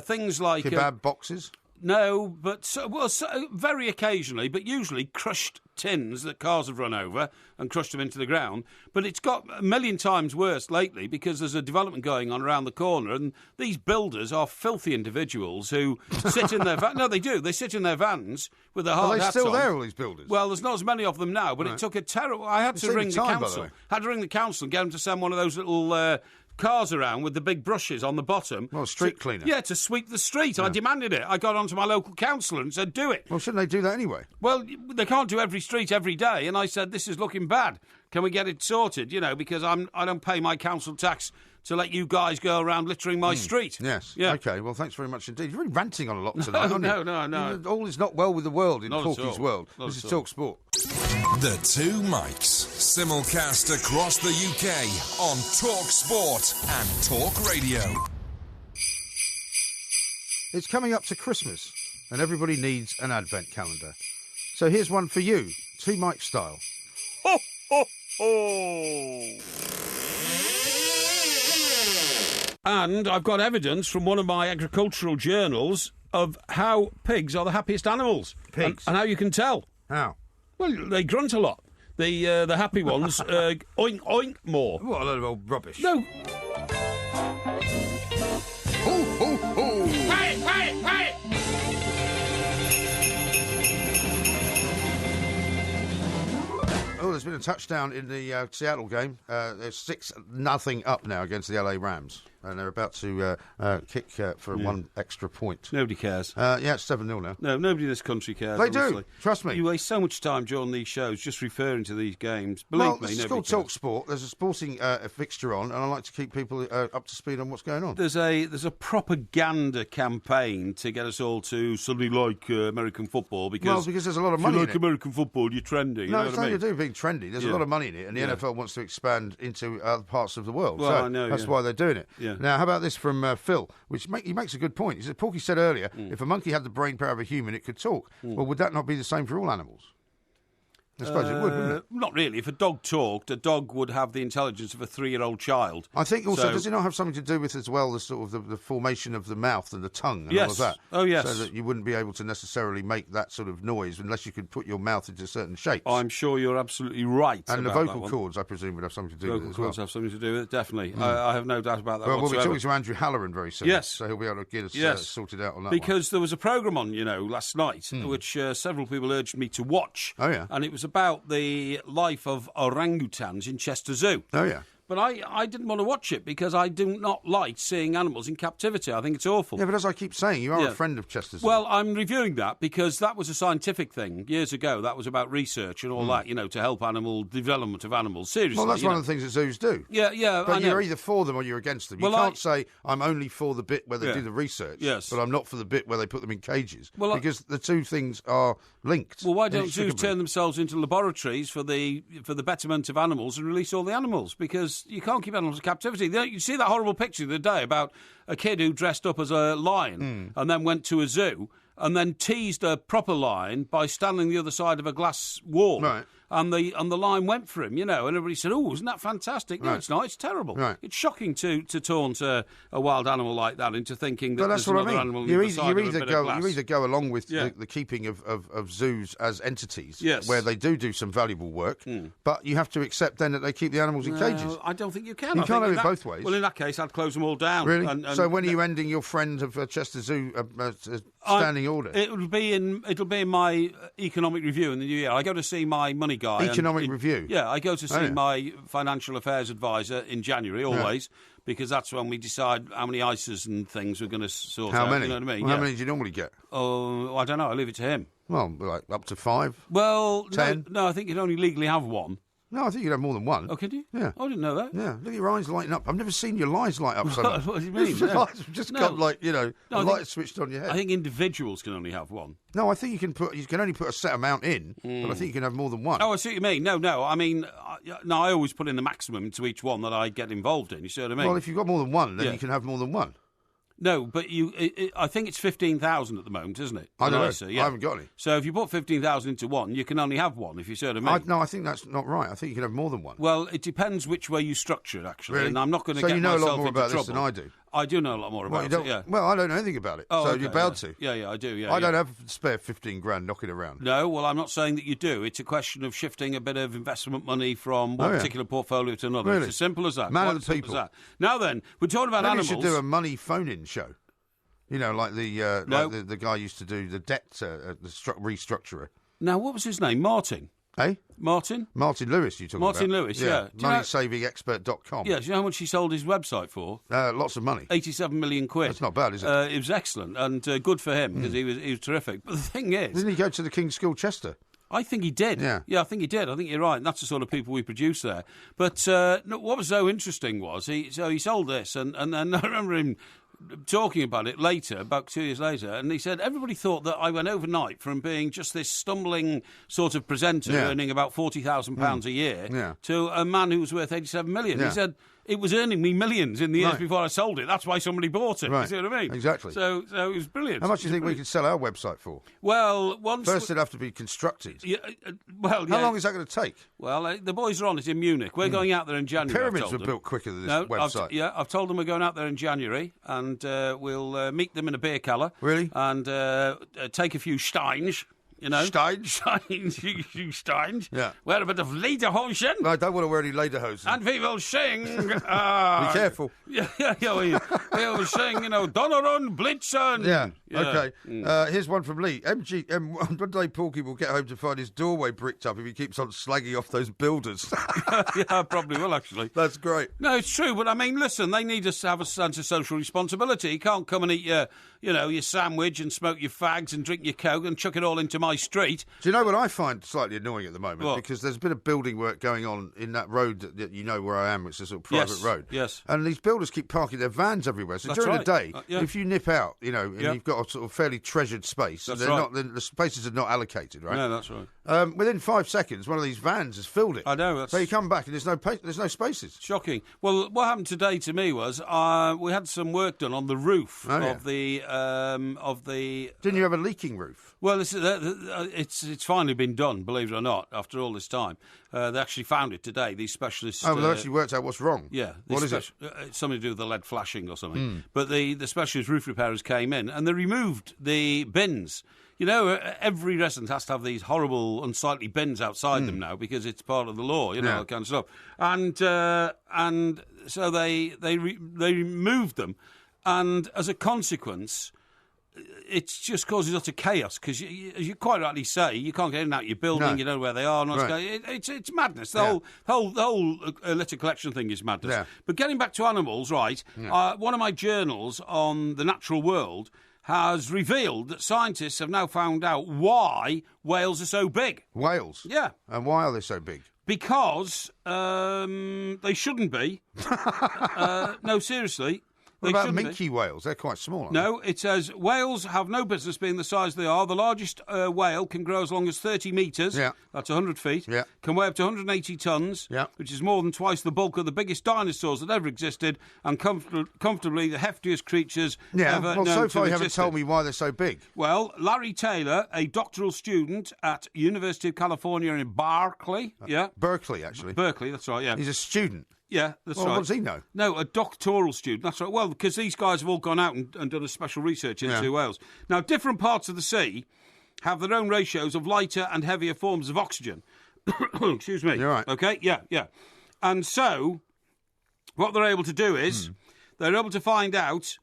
Things like... Kebab boxes? No, but very occasionally, but usually crushed tins that cars have run over and crushed them into the ground. But it's got a million times worse lately because there's a development going on around the corner, and these builders are filthy individuals who sit in their No, they do. They sit in their vans with their hard hats on. Are they still there, all these builders? Well, there's not as many of them now, but it took a terrible... I had to ring the council. Had to ring the council and get them to send one of those little... cars around with the big brushes on the bottom. Well, street cleaner. Yeah, to sweep the street. Yeah. I demanded it. I got onto my local councillor and said, do it. Well, shouldn't they do that anyway? Well, they can't do every street every day. And I said, this is looking bad. Can we get it sorted? Because I don't pay my council tax to let you guys go around littering my street. Yes. Yeah. OK, well, thanks very much indeed. You're really ranting on a lot tonight, aren't you? No. All is not well with the world in not Porky's world. Not this is Talk Sport. The Two Mics, simulcast across the UK on Talk Sport and Talk Radio. It's coming up to Christmas, and everybody needs an advent calendar. So here's one for you, Two Mics style. Ho, ho, ho! And I've got evidence from one of my agricultural journals of how pigs are the happiest animals. Pigs? And how you can tell. How? Well, they grunt a lot. The happy ones oink, oink more. What a load of old rubbish. No. Ho, ho, ho! Hey, hey, hey! Oh, there's been a touchdown in the Seattle game. They're 6-0 up now against the LA Rams. And they're about to kick for one extra point. Nobody cares. Yeah, it's 7-0 now. No, nobody in this country cares. They honestly. do, trust me. You waste so much time during these shows just referring to these games. Believe me, it's nobody called cares. Talk Sport. There's a sporting fixture on, and I like to keep people up to speed on what's going on. There's a propaganda campaign to get us all to suddenly like American football because there's a lot of money if you in like it. American football, you're trending. No, you know it's what I nothing mean? to do with being trendy. There's a lot of money in it, and the NFL wants to expand into other parts of the world. Well, so I know, that's why they're doing it. Yeah. Now, how about this from Phil, he makes a good point. He said, Porky said earlier, if a monkey had the brain power of a human, it could talk. Well, would that not be the same for all animals? I suppose it would, wouldn't it? Not really. If a dog talked, a dog would have the intelligence of a 3-year-old child. I think also, does it not have something to do with as well the sort of the formation of the mouth and the tongue and all of that? Oh, yes. So that you wouldn't be able to necessarily make that sort of noise unless you could put your mouth into certain shapes. I'm sure you're absolutely right. And the vocal cords, I presume, would have something to do with it as well. Vocal cords have something to do with it, definitely. I have no doubt about that Well, we'll whatsoever. be talking to Andrew Halloran very soon. Yes. So he'll be able to get us sorted out on that Because there was a programme on, last night, which several people urged me to watch. Oh, yeah. And it was about the life of orangutans in Chester Zoo. Oh, yeah. But I didn't want to watch it because I do not like seeing animals in captivity. I think it's awful. Yeah, but as I keep saying, you are a friend of Chester Zoo. Well, I'm reviewing that because that was a scientific thing years ago. That was about research and all that, to help development of animals. Seriously. Well, that's one of the things that zoos do. Yeah. But you're either for them or you're against them. You can't say, I'm only for the bit where they do the research, but I'm not for the bit where they put them in cages. Well, because the two things are linked. Well, why don't zoos turn themselves into laboratories for the betterment of animals and release all the animals? Because you can't keep animals in captivity. You see that horrible picture the other day about a kid who dressed up as a lion and then went to a zoo and then teased a proper lion by standing the other side of a glass wall. Right. And the lion went for him, and everybody said, "Oh, isn't that fantastic?" No, it's not. It's terrible. Right. It's shocking to taunt a wild animal like that into thinking that that's there's what another I mean. animal You on the side of a bit of glass. You either go along with the keeping of zoos as entities, where they do some valuable work, but you have to accept then that they keep the animals in cages. I don't think you can. You can't have it both ways. Well, in that case, I'd close them all down. Really? So when are you ending your friend of Chester Zoo standing order? It'll be in my economic review in the new year. I go to see my money guy. Economic review? Yeah, I go to see my financial affairs advisor in January, always, because that's when we decide how many ISAs and things we're going to sort out. How many? You know what I mean? Well, how many do you normally get? Oh, I don't know. I leave it to him. Well, like up to 5? Well, 10? No, I think you can only legally have one. No, I think you'd have more than one. Oh, can you? Yeah. I didn't know that. Yeah, look at your eyes lighting up. I've never seen your eyes light up so much. What do you mean? Your eyes have just got the light switched on your head. I think individuals can only have one. No, I think you can only put a set amount in, but I think you can have more than one. Oh, I see what you mean. No, I mean, I always put in the maximum into each one that I get involved in. You see what I mean? Well, if you've got more than one, then you can have more than one. No, but I think it's 15,000 at the moment, isn't it? I don't know. I haven't got any. So if you put 15,000 into one, you can only have one, if you see what I mean. No, I think that's not right. I think you can have more than one. Well, it depends which way you structure it, actually. Really? And I'm not going to get myself into trouble. So you know a lot more about this than I do. I do know a lot more about it, yeah. Well, I don't know anything about it, so you're bound to. Yeah, I do, yeah. I don't have spare 15 grand knocking around. No, well, I'm not saying that you do. It's a question of shifting a bit of investment money from one particular portfolio to another. Really? It's as simple as that. Man of the people. Now then, we're talking about animals. You should do a money phone-in show. Like the guy used to do the debt restructurer. Now, what was his name? Martin? Martin? Martin Lewis, you talking about? Martin Lewis, yeah. MoneySavingExpert.com. Yeah, do you know how much he sold his website for? Lots of money. 87 million quid. That's not bad, is it? It was excellent and good for him because he was terrific. But the thing is... Didn't he go to the King's School, Chester? I think he did. Yeah, I think he did. I think you're right. And that's the sort of people we produce there. But what was so interesting was he sold this and then I remember him talking about it later, about 2 years later, and he said everybody thought that I went overnight from being just this stumbling sort of presenter earning about £40,000 a year to a man who was worth 87 million. He said it was earning me millions in the years before I sold it. That's why somebody bought it. Right. You see what I mean? Exactly. So it was brilliant. How much do you think we could sell our website for? Well, first it'd have to be constructed. How long is that going to take? Well, the boys are on it in Munich. We're going out there in January. Pyramids were built quicker than this website. I've told them we're going out there in January, and we'll meet them in a beer cellar. Really? And take a few steins. Steins? Steins. Yeah. Wear a bit of lederhosen. No, I don't want to wear any lederhosen. And we will sing. Be careful. We will sing, Donnerun, Blitzen. Yeah. Okay. Here's one from Lee. One day Porky will get home to find his doorway bricked up if he keeps on slagging off those builders. Yeah, probably will, actually. That's great. No, it's true, but I mean, listen, they need us to have a sense of social responsibility. You can't come and eat your sandwich and smoke your fags and drink your Coke and chuck it all into my street. Do you know what I find slightly annoying at the moment? What? Because there's a bit of building work going on in that road that you know where I am, which is a sort of private road. Yes. And these builders keep parking their vans everywhere. So during the day, if you nip out, and you've got a sort of fairly treasured space, and the spaces are not allocated, right? No, that's Within 5 seconds, one of these vans has filled it. I know. So you come back and there's no spaces. Shocking. Well, what happened today to me was we had some work done on the roof of the. Didn't you have a leaking roof? Well, it's finally been done, believe it or not, after all this time. They actually found it today, these specialists... Oh, well, they actually worked out what's wrong? Yeah. What is it? It's something to do with the lead flashing or something. But the specialist roof repairers came in and they removed the bins. You know, every resident has to have these horrible, unsightly bins outside them now because it's part of the law, that kind of stuff. And so they removed them. And as a consequence... it just causes utter chaos because, as you quite rightly say, you can't get in and out your building. You know where they are. It's madness. The whole litter collection thing is madness. Yeah. But getting back to animals, right? Yeah. One of my journals on the natural world has revealed that scientists have now found out why whales are so big. Whales? Yeah. And why are they so big? Because they shouldn't be. No, seriously. What about minke whales? They're quite small, aren't they? No, it says whales have no business being the size they are. The largest whale can grow as long as 30 metres. Yeah. That's 100 feet. Yeah. Can weigh up to 180 tonnes, which is more than twice the bulk of the biggest dinosaurs that ever existed, and comfortably the heftiest creatures ever known so far to you haven't existed. told me why they're so big. Well, Larry Taylor, a doctoral student at University of California in Berkeley. Berkeley, actually. Berkeley, that's right, yeah. He's a student. Yeah, that's right. What does he know? No, a doctoral student. That's right. Well, because these guys have all gone out and done a special research into whales. Now, different parts of the sea have their own ratios of lighter and heavier forms of oxygen. Excuse me. You're right. Okay, yeah. And so, what they're able to do is, they're able to find out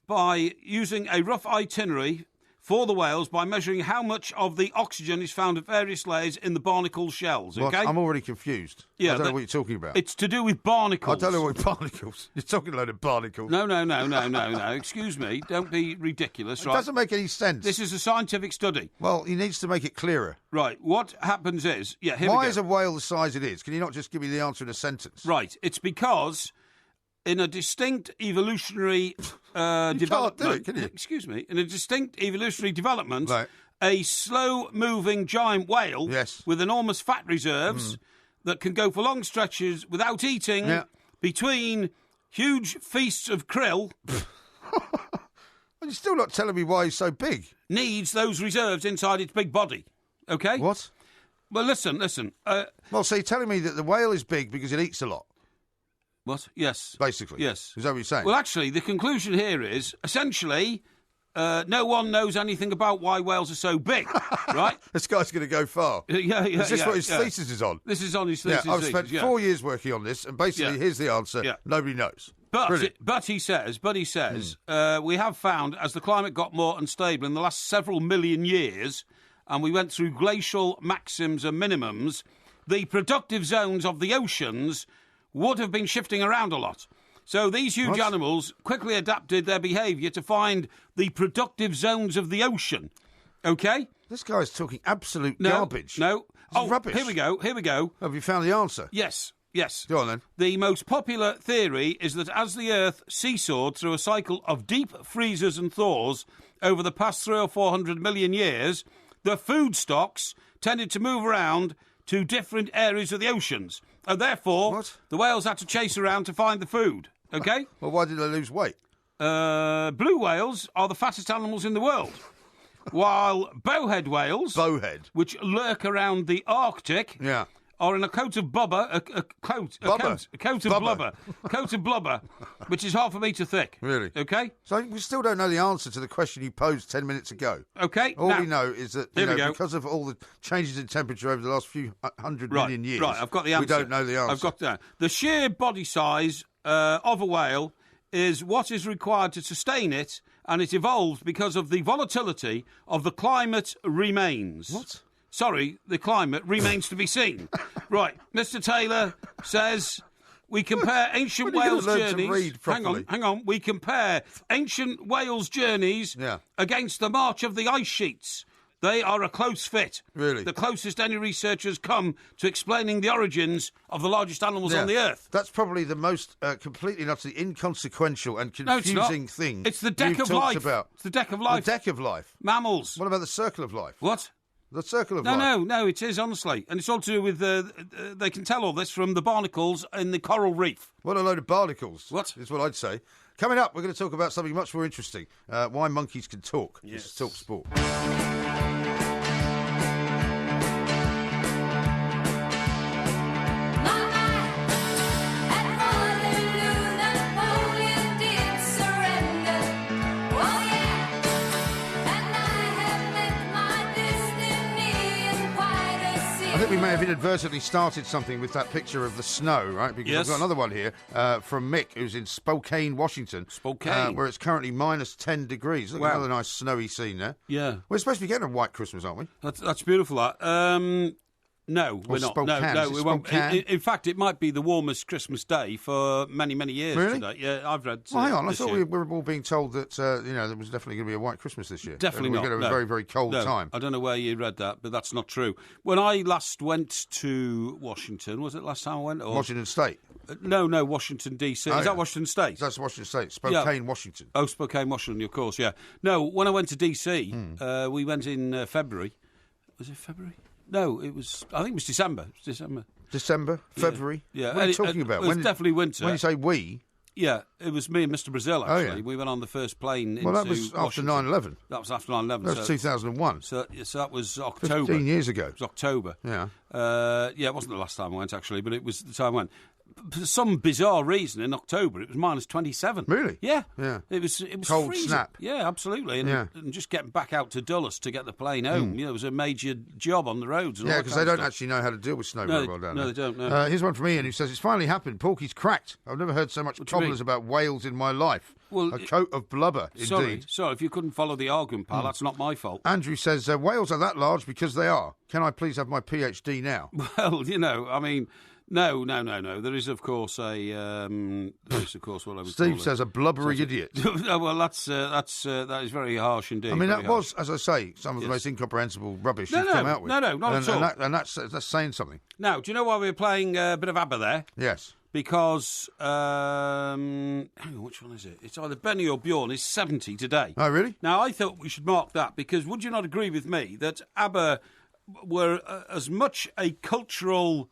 by using a rough itinerary for the whales by measuring how much of the oxygen is found at various layers in the barnacle shells, okay? What? I'm already confused. Yeah, I don't know what you're talking about. It's to do with barnacles. I don't know what barnacles... You're talking a load of barnacles. No. Excuse me. Don't be ridiculous, right? It doesn't make any sense. This is a scientific study. Well, he needs to make it clearer. Right. What happens is... Yeah, here we go. Why is a whale the size it is? Can you not just give me the answer in a sentence? Right. It's because... in a distinct evolutionary development... You can't do it, can you? Excuse me. In a distinct evolutionary development, a slow-moving giant whale with enormous fat reserves that can go for long stretches without eating between huge feasts of krill... You're still not telling me why he's so big. ...needs those reserves inside its big body. OK? What? Well, listen. Well, so you're telling me that the whale is big because it eats a lot? What? Yes. Basically. Yes. Is that what you're saying? Well, actually, the conclusion here is, essentially, no one knows anything about why whales are so big, right? This guy's going to go far. Is this what his thesis is on? This is on his thesis. Yeah, I've spent 4 years working on this, and basically, here's the answer. Yeah. Nobody knows. But he says, we have found, as the climate got more unstable in the last several million years, and we went through glacial maxims and minimums, the productive zones of the oceans would have been shifting around a lot. So these huge animals quickly adapted their behaviour to find the productive zones of the ocean. OK? This guy's talking absolute garbage. No. It's rubbish. Here we go. Have you found the answer? Yes. Go on then. The most popular theory is that as the Earth seesawed through a cycle of deep freezes and thaws over the past 300 or 400 million years, the food stocks tended to move around to different areas of the oceans. And therefore, the whales had to chase around to find the food. OK? Well, why did they lose weight? Blue whales are the fattest animals in the world. While bowhead whales, which lurk around the Arctic, are in a coat of blubber, a coat of blubber, which is 1/2 metre thick. Really? OK? So we still don't know the answer to the question you posed 10 minutes ago. OK. All we know is that because of all the changes in temperature over the last few hundred million years, I've got the answer. We don't know the answer. I've got that. The sheer body size of a whale is what is required to sustain it, and it evolved because of the volatility of the climate remains. What? Sorry, the climate remains to be seen. Right, Mr. Taylor says we compare ancient whales' journeys. Hang on. We compare ancient whales' journeys against the march of the ice sheets. They are a close fit. Really? The closest any researchers come to explaining the origins of the largest animals on the Earth. That's probably the most completely and utterly inconsequential and confusing thing it's the deck of life. About. It's the deck of life. The deck of life. Mammals. What about the circle of life? What? The circle of life. No, it is, honestly. And it's all to do with, they can tell all this from the barnacles in the coral reef. What a load of barnacles. What? Is what I'd say. Coming up, we're going to talk about something much more interesting. Why monkeys can talk. Yes. This is Talk Sport. I think we may have inadvertently started something with that picture of the snow, right? Because I've got another one here from Mick, who's in Spokane, Washington. Spokane. Where it's currently minus 10 degrees. Look, another nice snowy scene there. Yeah. We're supposed to be getting a white Christmas, aren't we? That's beautiful, that. No, we're not. Spokane. No, we won't. In fact, it might be the warmest Christmas day for many, many years really? today. Yeah, I've read. Well, hang on. I thought we were all being told that there was definitely going to be a white Christmas this year. Definitely not. We're going to have a very, very cold time. I don't know where you read that, but that's not true. When I last went to Washington, was it last time I went? Or... Washington State. No, Washington D.C. Is that Washington State? That's Washington State. Spokane, Washington. Oh, Spokane, Washington. Of course, yeah. No, when I went to D.C., we went in February. Was it February? No, it was. I think it was December. December, February. Yeah. What are you talking about? It was definitely winter. When you say we, yeah, it was me and Mr. Brazil. Actually, Oh, yeah. We went on the first plane. Well, that was after 9/11. That was after 9/11. That was 2001. So that was October. 15 years ago. It was October. Yeah. It wasn't the last time I went actually, but it was the time I went. For some bizarre reason, in October it was minus 27. Really? Yeah. Yeah. It was cold freezing. snap. Yeah, absolutely. And just getting back out to Dulles to get the plane home. It was a major job on the roads. And Yeah, because they don't actually know how to deal with snow very well down there. No, they don't. No. Here's one from Ian who says, it's finally happened. Porky's cracked. I've never heard so much cobblers about whales in my life. Well, a coat of blubber, indeed. Sorry, if you couldn't follow the argument, pal, that's not my fault. Andrew says, whales are that large because they are. Can I please have my PhD now? Well, I mean... No. There is, of course, what I would Steve says a blubbery idiot. Well, that is very harsh indeed. I mean, that was, as I say, some of the most incomprehensible rubbish you've come out with. No, not at all. And that's saying something. Now, do you know why we were playing a bit of Abba there? Yes. Because, hang on, which one is it? It's either Benny or Bjorn is 70 today. Oh, really? Now, I thought we should mark that because would you not agree with me that Abba were as much a cultural...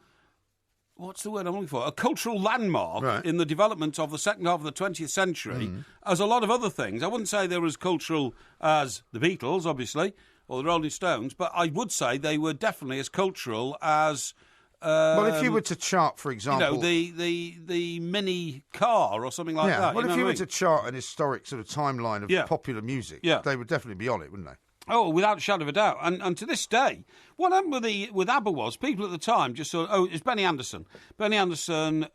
What's the word I'm looking for? A cultural landmark in the development of the second half of the 20th century as a lot of other things. I wouldn't say they were as cultural as the Beatles, obviously, or the Rolling Stones, but I would say they were definitely as cultural as... well, if you were to chart, for example... the mini car or something like that. Well, if you were to chart an historic sort of timeline of popular music, they would definitely be on it, wouldn't they? Oh, without a shadow of a doubt. And to this day, what happened with Abba was, people at the time just thought, it's Benny Anderson. Benny Anderson,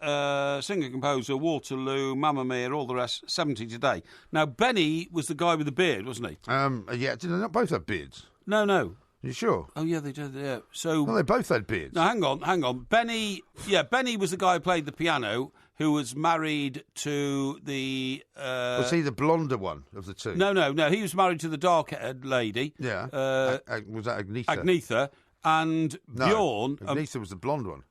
singer-composer, Waterloo, Mamma Mia, all the rest, 70 today. Now, Benny was the guy with the beard, wasn't he? Yeah, did they not both have beards? No. You sure? Oh, yeah, they did, yeah. So... Well, they both had beards. Now, hang on. Benny was the guy who played the piano, who was married to the... was he the blonder one of the two? No. He was married to the dark-haired lady. Yeah. Was that Agnetha? Agnetha. And Bjorn... Agnetha was the blonde one.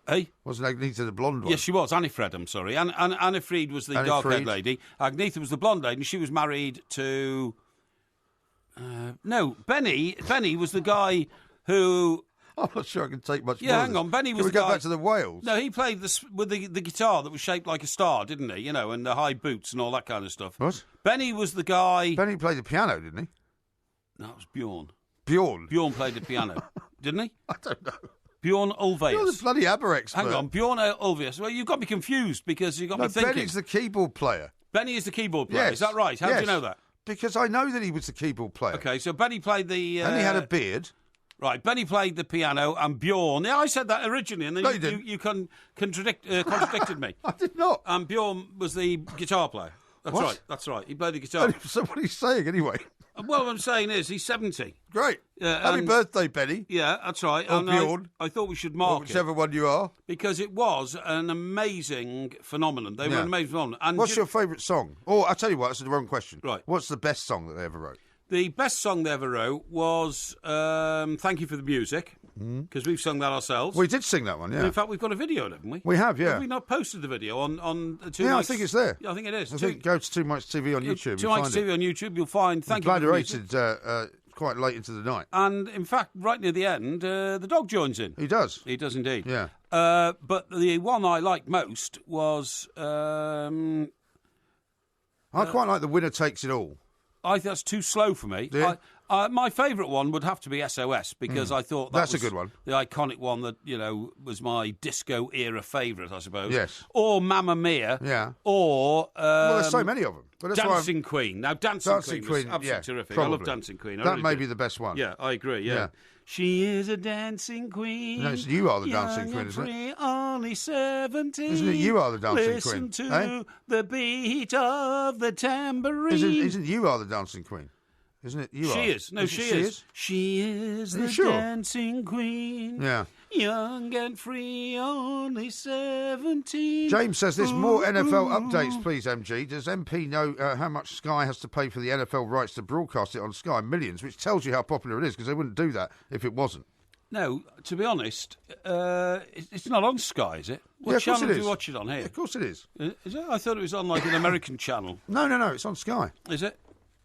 Hey? Wasn't Agnetha the blonde one? Yes, she was. Annifred, I'm sorry. Annifred was the dark-haired lady. Agnetha was the blonde lady, and she was married to... no, Benny was the guy who... I'm not sure I can take much more. Yeah, hang on. Benny was the guy... Can we go back to the Wales? No, he played with the guitar that was shaped like a star, didn't he? And the high boots and all that kind of stuff. What? Benny was the guy... Benny played the piano, didn't he? No, it was Bjorn. Bjorn played the piano, didn't he? I don't know. Bjorn Ulvaeus. You're the bloody Abba expert. Hang on, Bjorn Ulvaeus. Well, you've got me confused because you've got me thinking. Benny's the keyboard player. Benny is the keyboard player, yes. Is that right? How do you know that? Because I know that he was the keyboard player. Okay, so Benny played the... and he had a beard. Right, Benny played the piano and Bjorn... Yeah, I said that originally and then you contradicted me. I did not. And Bjorn was the guitar player. That's right. He played the guitar. So what are you saying anyway? Well, what I'm saying is he's 70. Great. Happy birthday, Benny. Yeah, that's right. Or Bjorn. I thought we should mark whichever one you are. Because it was an amazing phenomenon. They were an amazing phenomenon. And what's your favourite song? Or, I'll tell you what, that's the wrong question. Right. What's the best song that they ever wrote? The best song they ever wrote was Thank You for the Music, because we've sung that ourselves. We did sing that one, yeah. In fact, we've got a video of it, haven't we? We have, yeah. Have we not posted the video on Two Yeah, Mics? I think it's there. Yeah, I think it is. I think go to Two Mics TV on YouTube. Two Mics TV on YouTube, you'll find Thank You for the Music. Bladerated quite late into the night. And, in fact, right near the end, the dog joins in. He does. He does indeed. Yeah. But the one I liked most was... I quite like the winner takes it all. I think that's too slow for me. Yeah. My favourite one would have to be SOS because I thought that's was a good one. The iconic one that, was my disco era favourite, I suppose. Yes. Or Mamma Mia. Yeah. Or... well, there's so many of them. But that's Dancing Queen. Now, Dancing Queen was absolutely terrific. Probably. I love Dancing Queen. That may be the best one. Yeah, I agree, yeah. She is a dancing queen. No, it's You Are the Dancing Queen, isn't it? Only 17. Isn't it You Are the Dancing Queen? Listen to the beat of the tambourine. Isn't You Are the Dancing Queen? Isn't it? You she are. is. No, she is. She is the dancing queen. Yeah. Young and free, only 17. James says this. More NFL updates, please, MG. Does MP know how much Sky has to pay for the NFL rights to broadcast it on Sky? Millions, which tells you how popular it is, because they wouldn't do that if it wasn't. No, to be honest, it's not on Sky, is it? What of course channel it do is. you watch it on here? Yeah, of course it is. Is it? I thought it was on like an American channel. No, it's on Sky. Is it?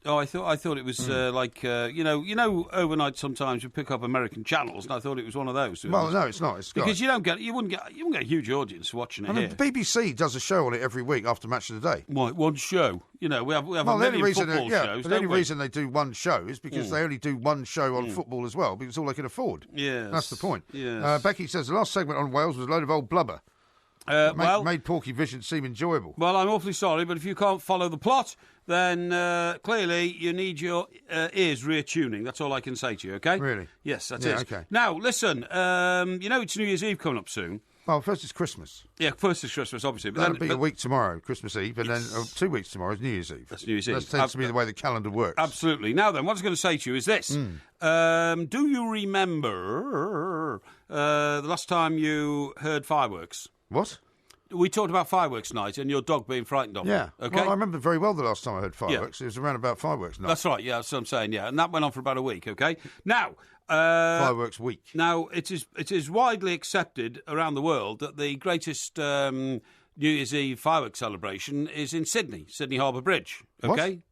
Oh, I thought it was like overnight. Sometimes you pick up American channels, and I thought it was one of those. Well, no, it's not. It's Sky. Because you wouldn't get a huge audience watching it here. The BBC does a show on it every week after Match of the Day. One show. We have a million football shows. But the only reason they do one show is because they only do one show on football as well, because it's all they can afford. Yes. That's the point. Yes. Becky says the last segment on Wales was a load of old blubber. Made Porky Vision seem enjoyable. Well, I'm awfully sorry, but if you can't follow the plot, then clearly you need your ears retuning. That's all I can say to you, okay? Really? Yes, that's it. Okay. Now, listen, it's New Year's Eve coming up soon. Well, first it's Christmas. Yeah, first is Christmas, obviously. But that'll be a week tomorrow, Christmas Eve, and then 2 weeks tomorrow is New Year's Eve. That's New Year's Eve. That tends to be the way the calendar works. Absolutely. Now then, what I was going to say to you is this. Do you remember the last time you heard fireworks? What? We talked about fireworks night and your dog being frightened of it. Yeah. Okay. Well, I remember very well the last time I heard fireworks. Yeah. It was around about fireworks night. That's right, yeah, that's what I'm saying, yeah. And that went on for about a week, okay? Now... fireworks week. Now, it is widely accepted around the world that the greatest New Year's Eve fireworks celebration is in Sydney Harbour Bridge, okay? What?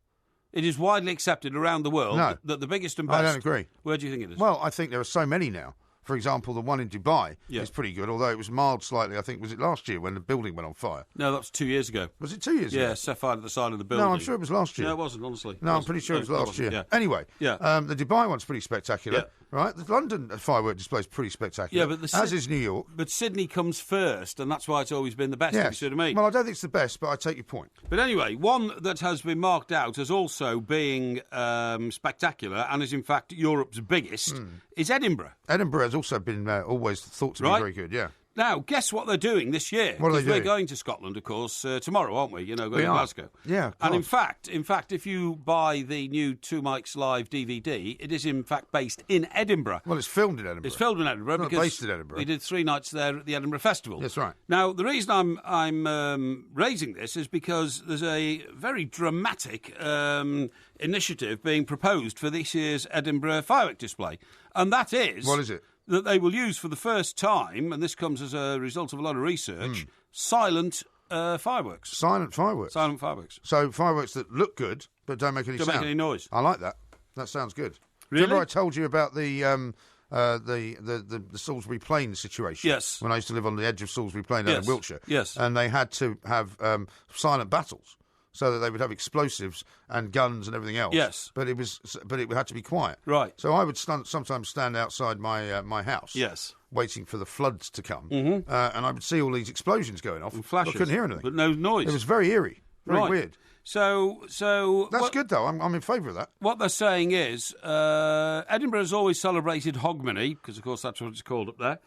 It is widely accepted around the world that the biggest and best... I don't agree. Where do you think it is? Well, I think there are so many now. For example, the one in Dubai is pretty good, although it was marred slightly, I think, was it last year when the building went on fire? No, that was 2 years ago. Was it 2 years ago? Yeah, set fire to the side of the building. No, I'm sure it was last year. No, it wasn't, honestly. No, I'm pretty sure it was last year. Yeah. Anyway, the Dubai one's pretty spectacular, right? The London firework display is pretty spectacular, as is New York. But Sydney comes first, and that's why it's always been the best, if you see what I mean. Well, I don't think it's the best, but I take your point. But anyway, one that has been marked out as also being spectacular, and is in fact Europe's biggest, is Edinburgh. Edinburgh has also been always thought to be very good, yeah. Now, guess what they're doing this year? What are they doing? We're going to Scotland, of course, tomorrow, aren't we? Going to Glasgow. Yeah, and in fact, if you buy the new Two Mics Live DVD, it is in fact based in Edinburgh. Well, it's filmed in Edinburgh. It's filmed in Edinburgh because based in Edinburgh. We did 3 nights there at the Edinburgh Festival. That's right. Now, the reason I'm raising this is because there's a very dramatic initiative being proposed for this year's Edinburgh firework display, and that is... What is it? That they will use for the first time, and this comes as a result of a lot of research, silent fireworks. Silent fireworks? Silent fireworks. So fireworks that look good, but don't make any sound? Don't make any noise. I like that. That sounds good. Really? Remember I told you about the Salisbury Plain situation? Yes. When I used to live on the edge of Salisbury Plain down in Wiltshire. Yes. And they had to have silent battles, so that they would have explosives and guns and everything else. Yes. But it had to be quiet. Right. So I would sometimes stand outside my house. Yes. Waiting for the floods to come. Mm-hmm. And I would see all these explosions going off. And flashes. I couldn't hear anything. But no noise. It was very eerie. Very weird. So that's good though. I'm in favour of that. What they're saying is Edinburgh has always celebrated Hogmanay, because of course that's what it's called up there.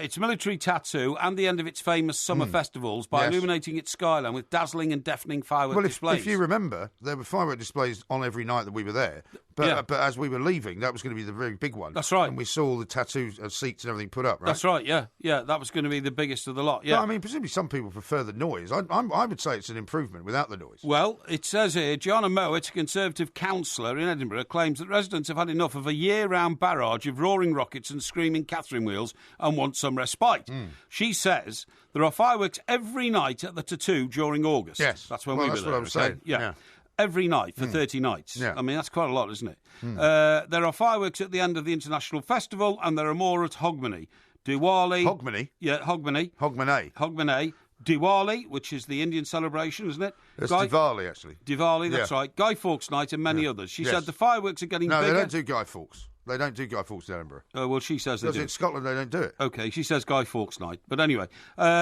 Its military tattoo and the end of its famous summer festivals by illuminating its skyline with dazzling and deafening firework displays. If you remember, there were firework displays on every night that we were there. But as we were leaving, that was going to be the very big one. That's right. And we saw all the tattoo seats and everything put up, right? That's right, yeah. Yeah, that was going to be the biggest of the lot, yeah. But, I mean, presumably some people prefer the noise. I would say it's an improvement without the noise. Well, it says here, Joanna Mowat, a Conservative councillor in Edinburgh, claims that residents have had enough of a year-round barrage of roaring rockets and screaming Catherine wheels and want some respite. She says there are fireworks every night at the Tattoo during August. Yes. That's when we were there. That's what I was saying. Yeah. every night for 30 nights. Yeah. I mean, that's quite a lot, isn't it? There are fireworks at the end of the International Festival, and there are more at Hogmanay. Diwali. Hogmanay? Yeah, Hogmanay. Hogmanay. Diwali, which is the Indian celebration, isn't it? That's Diwali, actually. Diwali, that's right. Guy Fawkes Night and many others. She said the fireworks are getting bigger. No, they don't do Guy Fawkes. They don't do Guy Fawkes in Edinburgh. Oh, well, she says they do. Because in Scotland they don't do it. OK, she says Guy Fawkes Night. But anyway,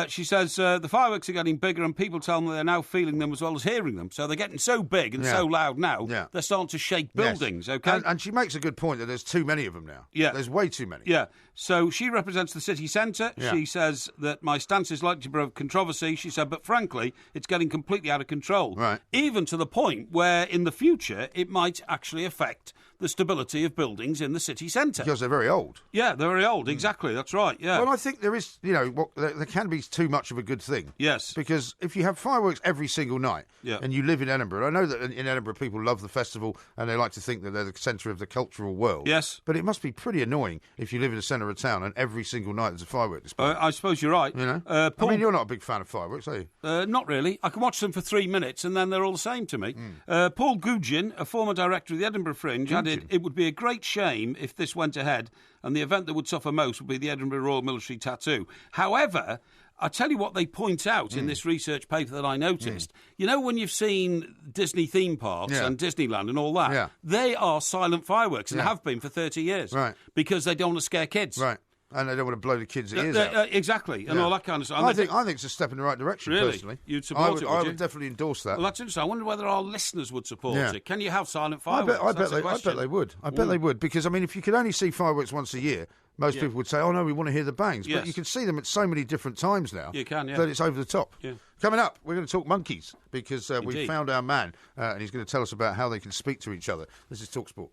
she says the fireworks are getting bigger and people tell them they're now feeling them as well as hearing them. So they're getting so big and so loud now, they're starting to shake buildings, OK? And she makes a good point that there's too many of them now. Yeah. There's way too many. Yeah. So she represents the city centre. Yeah. She says that my stance is likely to provoke controversy. She said, but frankly, it's getting completely out of control. Right. Even to the point where in the future it might actually affect the stability of buildings in the city centre. Because they're very old. Yeah, they're very old, exactly, that's right, yeah. Well, I think there is, there can be too much of a good thing. Yes. Because if you have fireworks every single night and you live in Edinburgh, I know that in Edinburgh people love the festival and they like to think that they're the centre of the cultural world. Yes. But it must be pretty annoying if you live in the centre of town and every single night there's a firework display. I suppose you're right. You know? Paul, I mean, you're not a big fan of fireworks, are you? Not really. I can watch them for 3 minutes and then they're all the same to me. Paul Gugin, a former director of the Edinburgh Fringe, added, it would be a great shame if this went ahead, and the event that would suffer most would be the Edinburgh Royal Military Tattoo. However, I tell you what they point out in this research paper that I noticed. You know, when you've seen Disney theme parks and Disneyland and all that, they are silent fireworks and have been for 30 years. Right. Because they don't want to scare kids. Right. And they don't want to blow the kids' ears out. Exactly, and all that kind of stuff. I think it's a step in the right direction, really? Personally. You'd support it, would I you? would definitely endorse that. Well, that's interesting. I wonder whether our listeners would support it. Can you have silent fireworks? I bet they would. I bet they would. Because, I mean, if you could only see fireworks once a year, most people would say, oh, no, we want to hear the bangs. Yes. But you can see them at so many different times now. You can, that it's over the top. Yeah. Coming up, we're going to talk monkeys because we found our man and he's going to tell us about how they can speak to each other. This is TalkSport.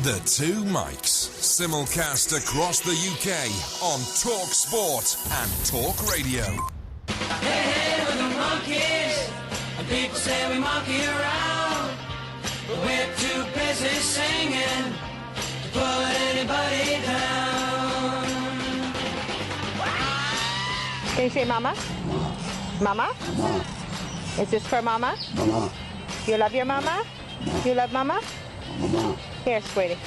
The Two Mics, simulcast across the UK on TalkSport and Talk Radio. Hey, we're the monkeys, and people say we monkey around, but we're too busy singing to put anybody down. Can you say mama? Mama? Is this for mama? Mama. You love your mama? You love mama? Mama. Here, sweetie.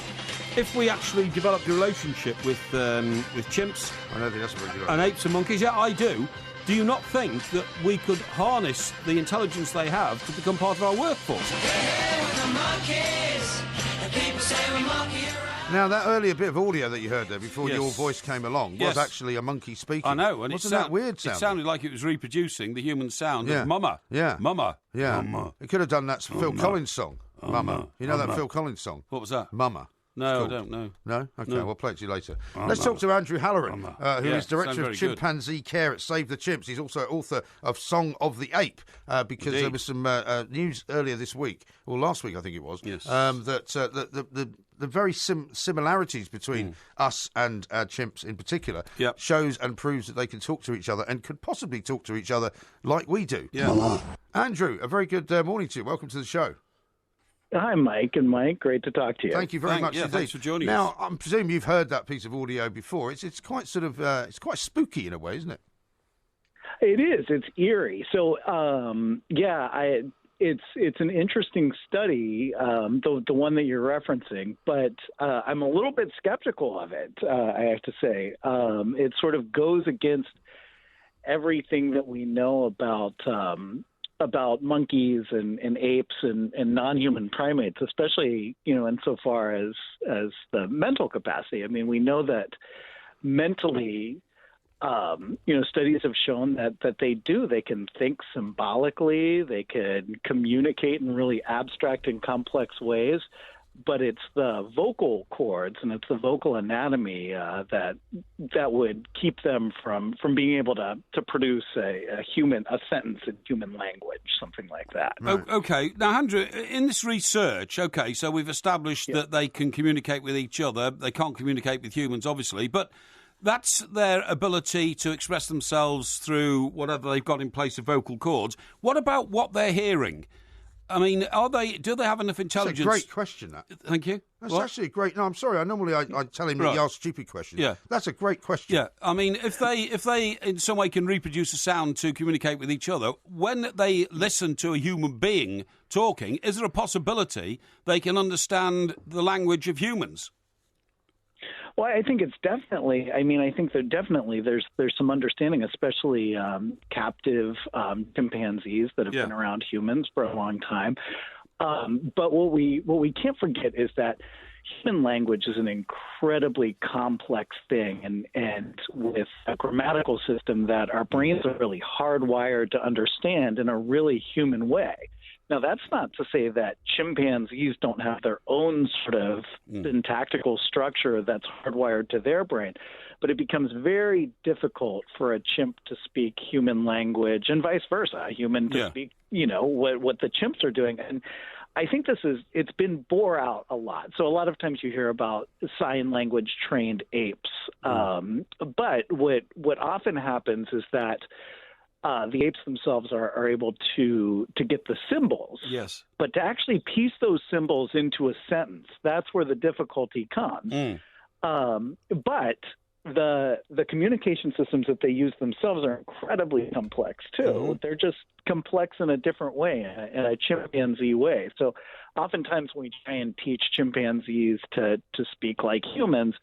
If we actually developed a relationship with chimps, I don't think that's a very good and idea. apes and monkeys, yeah, I do. Do you not think that we could harness the intelligence they have to become part of our workforce? Hey, we're the monkeys, and people say we monkey around. Now, that earlier bit of audio that you heard there before Yes. your voice came along was actually a monkey speaking. I know, and wasn't that weird sound? It sounded like it was reproducing the human sound of mama. Yeah. Mama. Yeah. Mama. It could have done that Phil Collins song, Mama. You know that Phil Collins song? What was that? Mama. No, I don't know. No? Okay, No. we'll play it to you later. Let's talk to Andrew Halloran, who is Director sounds of very Chimpanzee Care at Save the Chimps. He's also author of Song of the Ape, because there was some news earlier this week, or last week I think it was, that the very similarities between us and chimps in particular shows and proves that they can talk to each other and could possibly talk to each other like we do. Yeah. Andrew, a very good morning to you. Welcome to the show. Hi, Mike and Mike. Great to talk to you. Thank you very much indeed. Thanks for joining us. Now, I presume you've heard that piece of audio before. It's quite sort of it's quite spooky in a way, isn't it? It is. It's eerie. So, it's an interesting study, the one that you're referencing, but I'm a little bit skeptical of it. I have to say, it sort of goes against everything that we know about monkeys and apes and non-human primates, especially, insofar as the mental capacity. I mean, we know that mentally, studies have shown that they can think symbolically, they can communicate in really abstract and complex ways, but it's the vocal cords and it's the vocal anatomy that would keep them from being able to produce a sentence in human language, something like that. Right. Okay. Now, Andrew, in this research, so we've established that they can communicate with each other. They can't communicate with humans, obviously, but that's their ability to express themselves through whatever they've got in place of vocal cords. What about what they're hearing? I mean, do they have enough intelligence? That's a great question, that. Thank you. That's actually a great... No, I'm sorry. I normally tell him that he asks stupid questions. Yeah. That's a great question. Yeah. I mean, if they in some way can reproduce a sound to communicate with each other, when they listen to a human being talking, is there a possibility they can understand the language of humans? Well, I think it's definitely. I mean, I think there's some understanding, especially captive chimpanzees that have been around humans for a long time. But what we can't forget is that human language is an incredibly complex thing, and with a grammatical system that our brains are really hardwired to understand in a really human way. Now, that's not to say that chimpanzees don't have their own sort of syntactical structure that's hardwired to their brain, but it becomes very difficult for a chimp to speak human language and vice versa, a human to speak, what the chimps are doing. And I think it's been bore out a lot. So a lot of times you hear about sign language trained apes. But what often happens is that the apes themselves are able to get the symbols. Yes. But to actually piece those symbols into a sentence, that's where the difficulty comes. But the communication systems that they use themselves are incredibly complex, too. They're just complex in a different way, in a chimpanzee way. So oftentimes when we try and teach chimpanzees to speak like humans,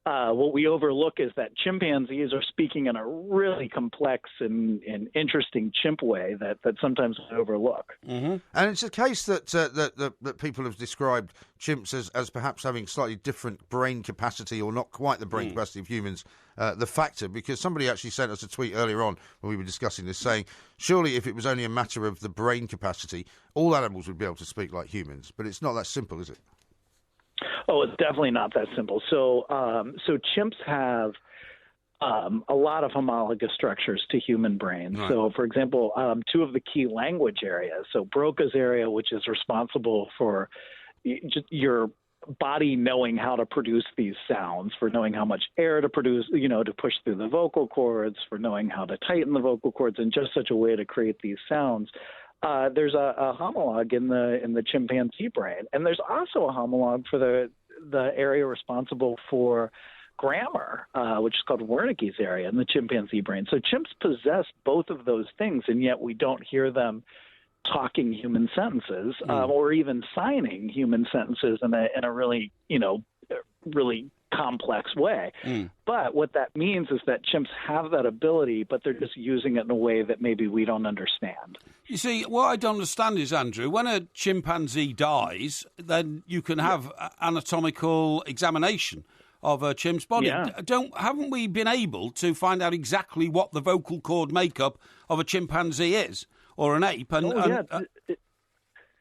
what we overlook is that chimpanzees are speaking in a really complex and interesting chimp way that sometimes we overlook. And it's a case that people have described chimps as perhaps having slightly different brain capacity, or not quite the brain capacity of humans. The factor, because somebody actually sent us a tweet earlier on when we were discussing this saying, surely if it was only a matter of the brain capacity, all animals would be able to speak like humans. But it's not that simple, is it? Oh, it's definitely not that simple. So chimps have a lot of homologous structures to human brains. Right. So, for example, two of the key language areas, so Broca's area, which is responsible for your body knowing how to produce these sounds, for knowing how much air to produce, to push through the vocal cords, for knowing how to tighten the vocal cords in just such a way to create these sounds. There's a homologue in the chimpanzee brain, and there's also a homologue for the area responsible for grammar, which is called Wernicke's area in the chimpanzee brain. So chimps possess both of those things, and yet we don't hear them talking human sentences or even signing human sentences in a really, really complex way. But what that means is that chimps have that ability, but they're just using it in a way that maybe we don't understand. You see, what I don't understand is, Andrew, when a chimpanzee dies, then you can have anatomical examination of a chimp's body. Yeah. Haven't we been able to find out exactly what the vocal cord makeup of a chimpanzee is? Or an ape,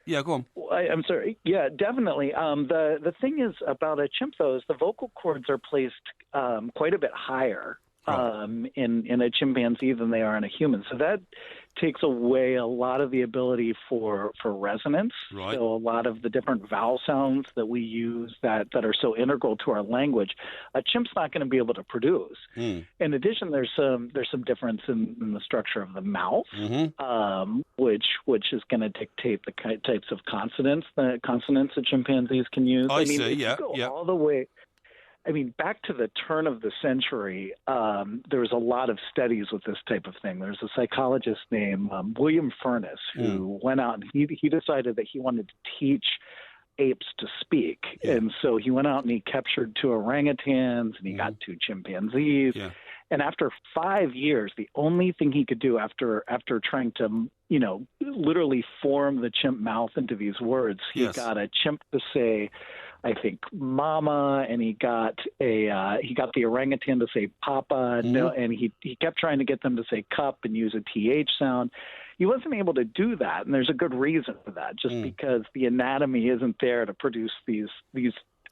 yeah, go on. I'm sorry. Yeah, definitely. The thing is about a chimp, though, is the vocal cords are placed quite a bit higher in a chimpanzee than they are in a human. So that takes away a lot of the ability for resonance. Right. So a lot of the different vowel sounds that we use that are so integral to our language, a chimp's not going to be able to produce. In addition, there's some difference in the structure of the mouth, which is going to dictate the types of consonants that chimpanzees can use. I mean, see, all the way. I mean, back to the turn of the century, there was a lot of studies with this type of thing. There's a psychologist named William Furness who went out and he decided that he wanted to teach apes to speak. And so he went out and he captured 2 orangutans and he got 2 chimpanzees. And after 5 years, the only thing he could do after trying to, literally form the chimp mouth into these words, he got a chimp to say, I think, mama, and he got the orangutan to say papa, and he kept trying to get them to say cup and use a th sound. He wasn't able to do that, and there's a good reason for that, just because the anatomy isn't there to produce these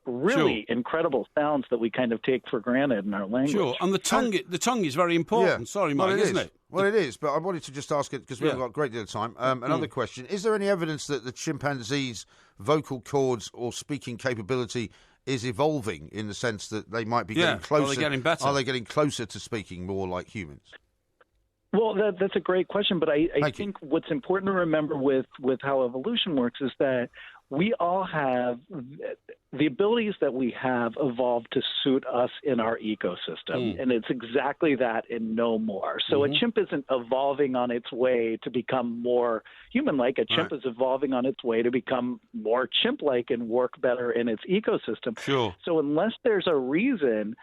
really incredible sounds that we kind of take for granted in our language. Sure, and the tongue is very important. Yeah. Sorry, Mike, isn't it? Well, it is, but I wanted to just ask it, because we haven't got a great deal of time, another question. Is there any evidence that the chimpanzee's vocal cords or speaking capability is evolving, in the sense that they might be getting closer? Are they getting better? Are they getting closer to speaking more like humans? Well, that's a great question, but I think what's important to remember with how evolution works is that we all have the abilities that we have evolved to suit us in our ecosystem, and it's exactly that and no more. So a chimp isn't evolving on its way to become more human-like. A chimp is evolving on its way to become more chimp-like and work better in its ecosystem. Sure. So unless there's a reason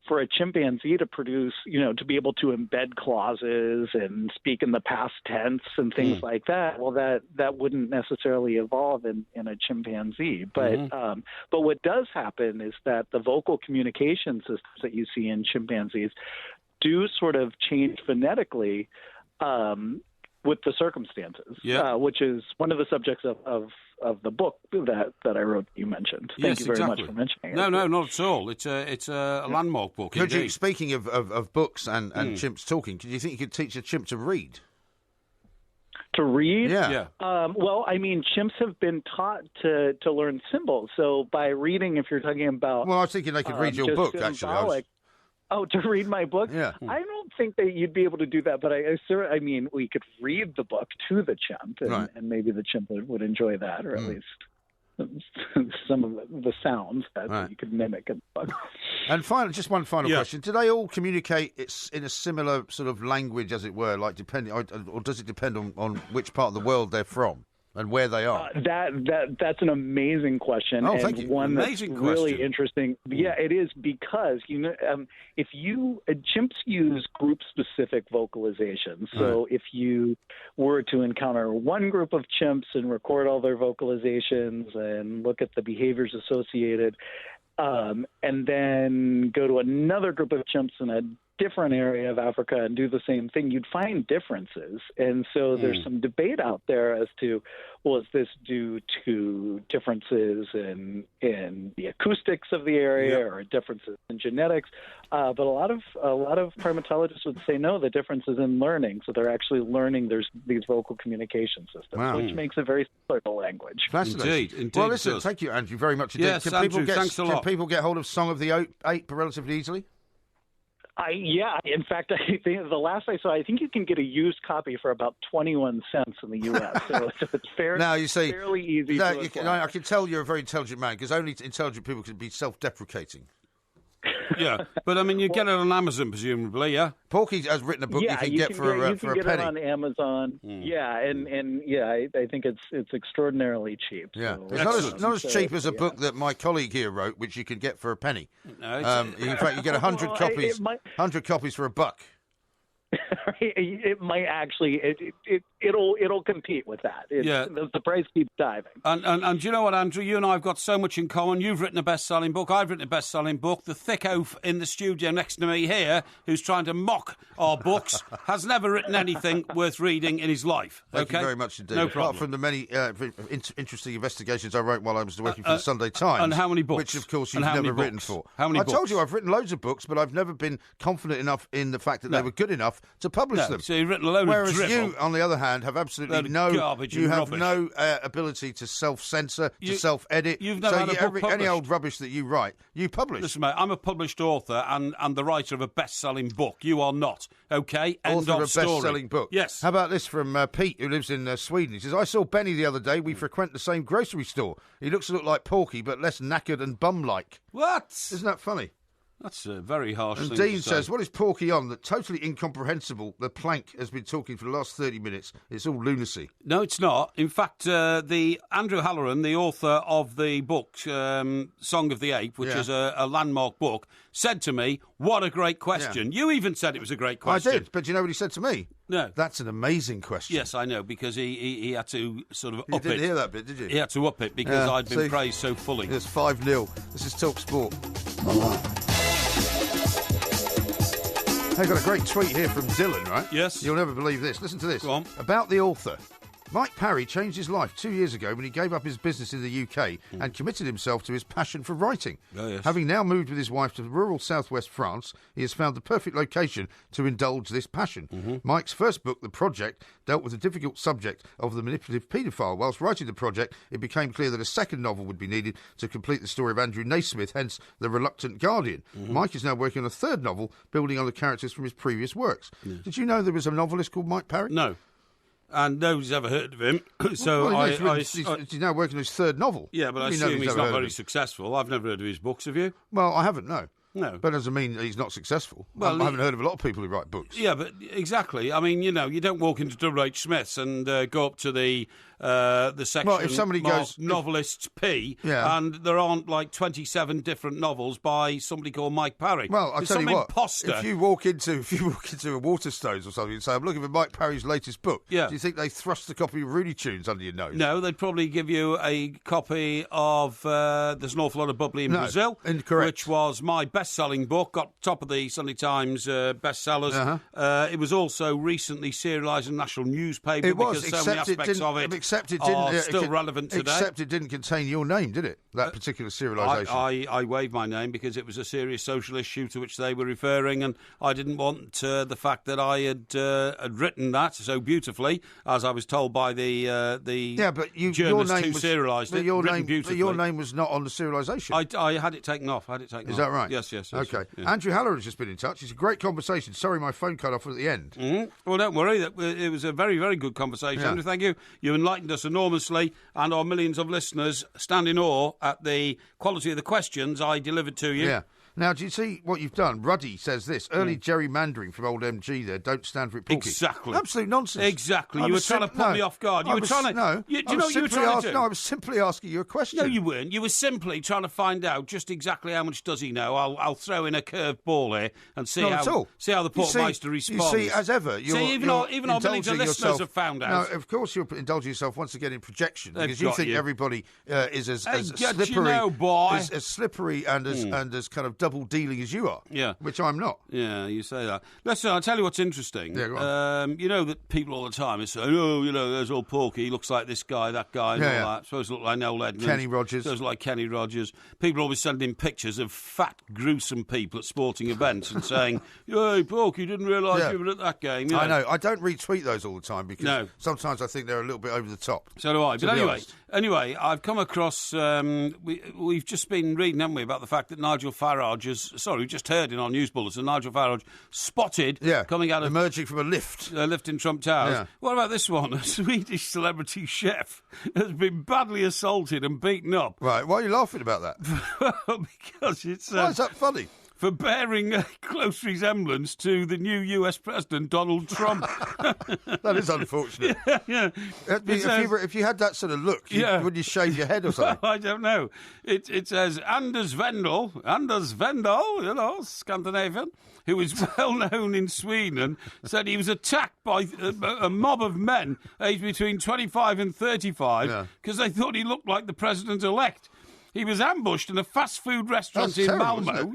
for a chimpanzee to produce, to be able to embed clauses and speak in the past tense and things like that, well, that wouldn't necessarily evolve in a chimpanzee. But what does happen is that the vocal communication systems that you see in chimpanzees do sort of change phonetically with the circumstances, which is one of the subjects of the book that I wrote that you mentioned. Thank you very much for mentioning it. No, not at all. It's a landmark book. Speaking of books and chimps talking, do you think you could teach a chimp to read? To read? Yeah. Well, I mean, chimps have been taught to learn symbols. So by reading, if you're talking about... Well, I was thinking they could read your book, actually. Oh, to read my book? Yeah. I don't think that you'd be able to do that, but I mean, we could read the book to the chimp, and maybe the chimp would enjoy that, or at least some of the sounds that you could mimic in the book. And just one final question. Do they all communicate in a similar sort of language, as it were, like depending, or does it depend on which part of the world they're from? And where they are? That's an amazing question. Oh, thank you. One amazing that's question. Really interesting. Yeah, it is, because if chimps use group-specific vocalizations. So if you were to encounter one group of chimps and record all their vocalizations and look at the behaviors associated, and then go to another group of chimps in a different area of Africa and do the same thing, you'd find differences. And so there's some debate out there as to, well, is this due to differences in the acoustics of the area or differences in genetics? But a lot of primatologists would say no, the difference is in learning. So they're actually learning there's these vocal communication systems, which makes it very similar to language. Fascinating. Indeed. Well, listen, thank you, Andrew, very much indeed. Yes, Andrew, thanks a lot. Can people get hold of Song of the Ape relatively easily? In fact, I think the last I saw, I think you can get a used copy for about 21 cents in the U.S. So it's fairly easy. I can tell you're a very intelligent man, because only intelligent people can be self-deprecating. Yeah, but I mean, you get it on Amazon, presumably, yeah? Porky has written a book you can get for a penny. You can get it on Amazon. Yeah, and I think it's extraordinarily cheap. Yeah, so, it's not as cheap as a book that my colleague here wrote, which you can get for a penny. No, in fact, you get 100 copies. 100 copies for $1. It might actually it'll compete with that. The price keeps diving. And do you know what, Andrew? You and I have got so much in common. You've written a best-selling book. I've written a best-selling book. The thick oaf in the studio next to me here, who's trying to mock our books, has never written anything worth reading in his life. Thank you very much indeed. No problem. Apart from the many interesting investigations I wrote while I was working for the Sunday Times. And how many books? Which, of course, you've never written for. How many books? I told you I've written loads of books, but I've never been confident enough in the fact that they were good enough to publish them. So you've written a load Whereas of drivel. you, on the other hand, have absolutely no garbage. You have rubbish. no ability to self-censor, to self-edit. You've never had a book published. Any old rubbish that you write, you publish. Listen, mate, I'm a published author and the writer of a best-selling book. You are not. Okay? Author of a best-selling book. Yes. How about this from Pete, who lives in Sweden? He says, I saw Benny the other day. We frequent the same grocery store. He looks a lot like Porky, but less knackered and bum-like. What? Isn't that funny? That's a very harsh thing to say. And Dean say. says, what is Porky on? That totally incomprehensible. The plank has been talking for the last 30 minutes. It's all lunacy. No, it's not. In fact, the Andrew Halloran, the author of the book Song of the Ape, which is a landmark book, said to me, what a great question. You even said it was a great question. I did, but do you know what he said to me? No. That's an amazing question. Yes, I know, because he had to sort of up it. You didn't hear that bit, did you? He had to up it because I'd been praised so fully. It's 5-0. This is Talk Sport. I got a great tweet here from Dylan, right? Yes. You'll never believe this. Listen to this. Go on. About the author. Mike Parry changed his life 2 years ago when he gave up his business in the UK and committed himself to his passion for writing. Oh, yes. Having now moved with his wife to rural southwest France, he has found the perfect location to indulge this passion. Mike's first book, The Project, dealt with the difficult subject of the manipulative paedophile. Whilst writing The Project, it became clear that a second novel would be needed to complete the story of Andrew Naismith, hence The Reluctant Guardian. Mike is now working on a third novel, building on the characters from his previous works. Did you know there was a novelist called Mike Parry? No. And nobody's ever heard of him. So he's now working on his third novel. Yeah, but I assume he's not very successful. I've never heard of his books, have you? Well, I haven't, no. No. But doesn't mean he's not successful. Well, I haven't heard of a lot of people who write books. Yeah, but exactly. I mean, you don't walk into W.H. Smith's and go up to the section if somebody goes novelists P, and there aren't like 27 different novels by somebody called Mike Parry. Well, I'll tell you what. Imposter. If you walk into a Waterstones or something and say, "I'm looking for Mike Parry's latest book," do you think they thrust a copy of Rooney Tunes under your nose? No, they'd probably give you a copy of There's an Awful Lot of Bubbly in Brazil, incorrect. Which was my best-selling book, got top of the Sunday Times bestsellers. It was also recently serialised in a national newspaper because so many aspects of it are still relevant today. Except it didn't contain your name, did it? That particular serialisation. I waived my name because it was a serious social issue to which they were referring, and I didn't want the fact that I had written that so beautifully, as I was told by the journalist who serialised it. But your name was not on the serialisation. I had it taken off. Is that right? Yes. Okay. Yeah. Andrew Haller has just been in touch. It's a great conversation. Sorry, my phone cut off at the end. Well, don't worry. It was a very, very good conversation. Andrew, thank you. You enlightened us enormously, and our millions of listeners stand in awe at the quality of the questions I delivered to you. Yeah. Now, do you see what you've done? Ruddy says this. Early gerrymandering from old MG there. Don't stand for it, Porky. Exactly. Absolute nonsense. Exactly. You were trying to put me off guard. You were trying to... No. Do you know what you were trying to do? No, I was simply asking you a question. No, you weren't. You were simply trying to find out just exactly how much does he know. I'll throw in a curved ball here and see how the Portmeister responds. You see, as ever, even our millions of listeners have found out. No, of course you're indulging yourself once again in projection because you think everybody is as slippery and as kind of double dealing as you are. Yeah. Which I'm not. Yeah, you say that. Listen, I'll tell you what's interesting. Yeah, go on. You know that people all the time are saying, there's old Porky, he looks like this guy, that guy, and all that. Supposed to look like Noel Edmonds. Kenny Rogers. Supposed to look like Kenny Rogers. People are always sending pictures of fat, gruesome people at sporting events and saying, hey, Porky, didn't realise you were at that game. I know. I don't retweet those all the time because sometimes I think they're a little bit over the top. So do I. But anyway, I've come across... we've just been reading, haven't we, about the fact that Nigel Farage we just heard in our news bulletin, Nigel Farage spotted coming out of... emerging from a lift. A lift in Trump Towers. Yeah. What about this one? A Swedish celebrity chef has been badly assaulted and beaten up. Right, why are you laughing about that? Because it's... why is that funny? For bearing a close resemblance to the new US President, Donald Trump. That is unfortunate. Yeah. If you had that sort of look, would you shave your head or something? Well, I don't know. It says Anders Vendel, Scandinavian, who is well known in Sweden, said he was attacked by a mob of men aged between 25 and 35 because they thought he looked like the president-elect. He was ambushed in a fast food restaurant in Malmo,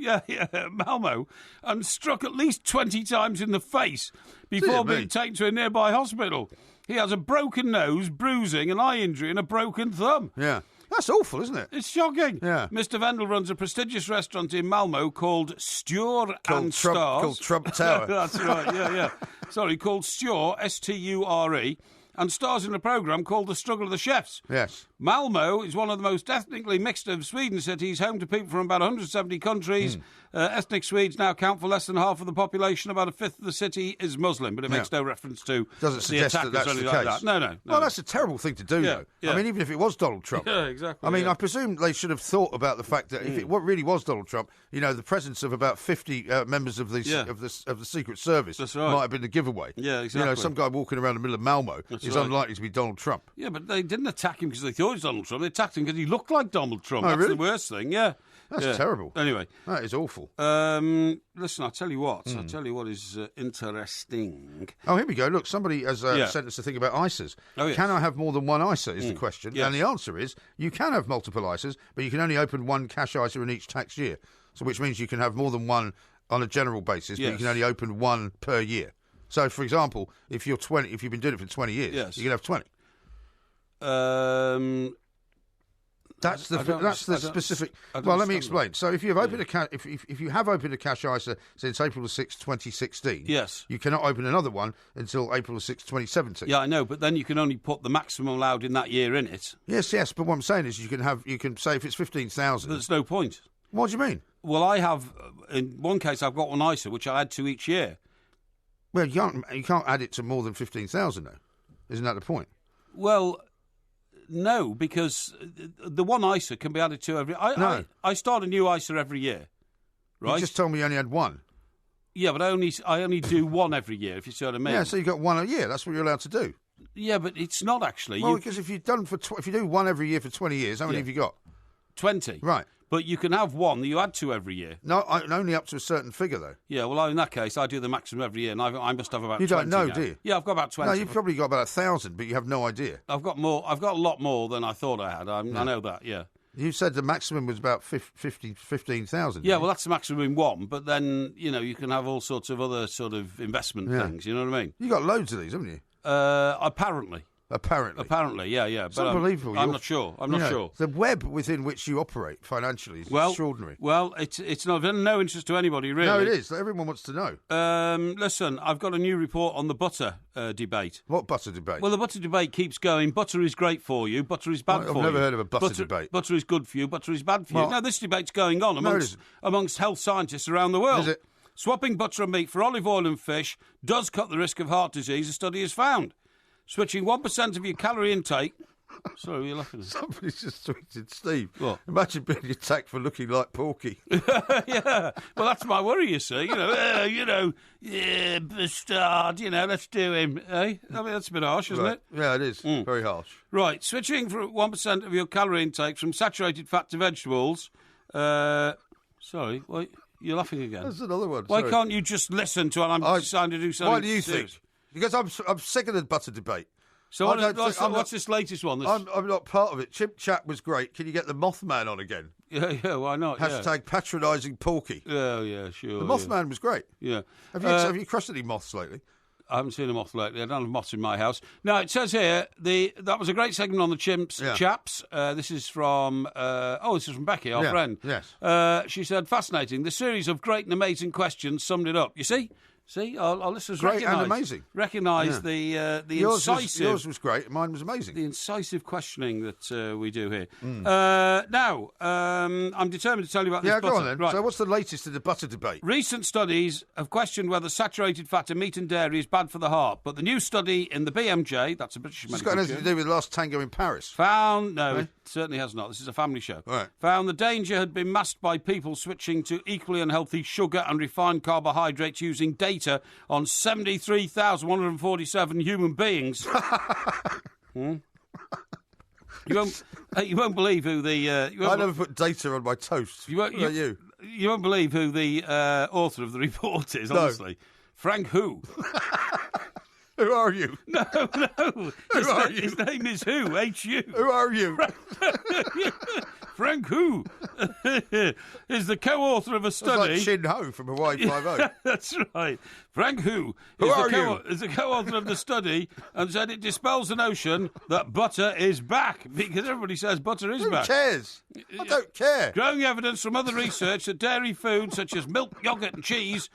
Malmo, and struck at least 20 times in the face before being taken to a nearby hospital. He has a broken nose, bruising, an eye injury, and a broken thumb. Yeah. That's awful, isn't it? It's shocking. Yeah. Mr. Vendel runs a prestigious restaurant in Malmo called Sture and Stars. Called Trump Tower. That's right, yeah. Sorry, called Sture, S-T-U-R-E, and stars in a programme called The Struggle of the Chefs. Yes. Malmo is one of the most ethnically mixed of Sweden cities, home to people from about 170 countries. Ethnic Swedes now count for less than half of the population. About a fifth of the city is Muslim, but it makes no reference to the attackers that's or anything the like case. that. No. Well, that's a terrible thing to do, though. Yeah. I mean, even if it was Donald Trump. Yeah, exactly. I mean, I presume they should have thought about the fact that if it really was Donald Trump, the presence of about 50 members of the Secret Service might have been the giveaway. Yeah, exactly. Some guy walking around the middle of Malmo is unlikely to be Donald Trump. Yeah, but they didn't attack him because they thought he was Donald Trump. They attacked him because he looked like Donald Trump. Oh, That's really? the worst thing, yeah. That's terrible. Anyway. That is awful. Listen, I'll tell you what. I'll tell you what is interesting. Oh, here we go. Look, somebody has sent us a thing about ISAs. Oh, yes. Can I have more than one ISA is the question. Yes. And the answer is you can have multiple ISAs, but you can only open one cash ISA in each tax year. So which means you can have more than one on a general basis, but you can only open one per year. So, for example, if you're 20, if you've been doing it for 20 years, you can have 20. That's the specific. Well, let me explain. So, if you have opened if you have opened a cash ISA since April the 6th, 2016, yes, you cannot open another one until April the 6th, 2017. Yeah, I know, but then you can only put the maximum allowed in that year in it. Yes. But what I'm saying is, you can say if it's 15,000. There's no point. What do you mean? Well, I have in one case I've got one ISA which I add to each year. Well, you can't add it to more than 15,000, though. Isn't that the point? Well. No, because the one ISA can be added to every... I start a new ISA every year, right? You just told me you only had one. Yeah, but I only do one every year, if you see what I mean. Yeah, so you got one a year. That's what you're allowed to do. Yeah, but it's not actually. Well, because if you do one every year for 20 years, how many have you got? 20. Right. But you can have one that you add to every year. No, only up to a certain figure, though. Yeah, well, in that case, I do the maximum every year, and I must have about 20 You don't know, now. do you? Yeah, I've got about 20. No, you've probably got about 1,000, but you have no idea. I've got more. I've got a lot more than I thought I had. I know that, yeah. You said the maximum was about 15,000. Yeah, well, that's the maximum in one, but then, you can have all sorts of other sort of investment things, you know what I mean? You got loads of these, haven't you? Apparently. Apparently, yeah. It's unbelievable. I'm not sure. I'm not sure. The web within which you operate financially is extraordinary. Well, it's not of no interest to anybody, really. No, it is. Everyone wants to know. Listen, I've got a new report on the butter debate. What butter debate? Well, the butter debate keeps going. Butter is great for you. Butter is bad for you. I've never heard of a butter debate. Butter is good for you. Butter is bad for you. No, this debate's going on amongst health scientists around the world. Is it? Swapping butter and meat for olive oil and fish does cut the risk of heart disease, a study has found. Switching 1% of your calorie intake... Sorry, you're laughing at? Somebody's just tweeted, Steve. What? Imagine being attacked for looking like Porky. Yeah, well, that's my worry, you see. Bastard, let's do him, eh? I mean, that's a bit harsh, isn't it? Yeah, it is. Very harsh. Right, switching for 1% of your calorie intake from saturated fat to vegetables... sorry, what? You're laughing again. That's another one. Why can't you just listen to it? I'm trying to do something. Why do you think? Because I'm sick of the butter debate. So what's this latest one? I'm not part of it. Chimp Chat was great. Can you get the Mothman on again? Yeah, why not? Hashtag patronising Porky. Yeah, sure. The Mothman was great. Yeah. Have you crushed any moths lately? I haven't seen a moth lately. I don't have moths in my house. Now, it says here, that was a great segment on the chimps, chaps. This is from Becky, our friend. Yes. She said, fascinating. The series of great and amazing questions summed it up. You see? Our listeners great and amazing. Recognise the incisive... Yours was great, mine was amazing. The incisive questioning that we do here. Now, I'm determined to tell you about this butter. Yeah, go on then. Right. So what's the latest in the butter debate? Recent studies have questioned whether saturated fat in meat and dairy is bad for the heart, but the new study in the BMJ, that's a British medical... It's got nothing to do with the last tango in Paris. It certainly has not. This is a family show. Right. Found the danger had been masked by people switching to equally unhealthy sugar and refined carbohydrates using data on 73,147 human beings. You won't believe who the... I never put data on my toast. What about you? You won't believe who the author of the report is, honestly. Frank who? Who are you? No. His name is Who, H-U. Who are you? Frank Who is the co-author of a study... That's like Shin Ho from Hawaii Five-0. That's right. Frank Who is the co-author of the study and said it dispels the notion that butter is back, because everybody says butter is back. Who cares? I don't care. Growing evidence from other research that dairy foods such as milk, yoghurt and cheese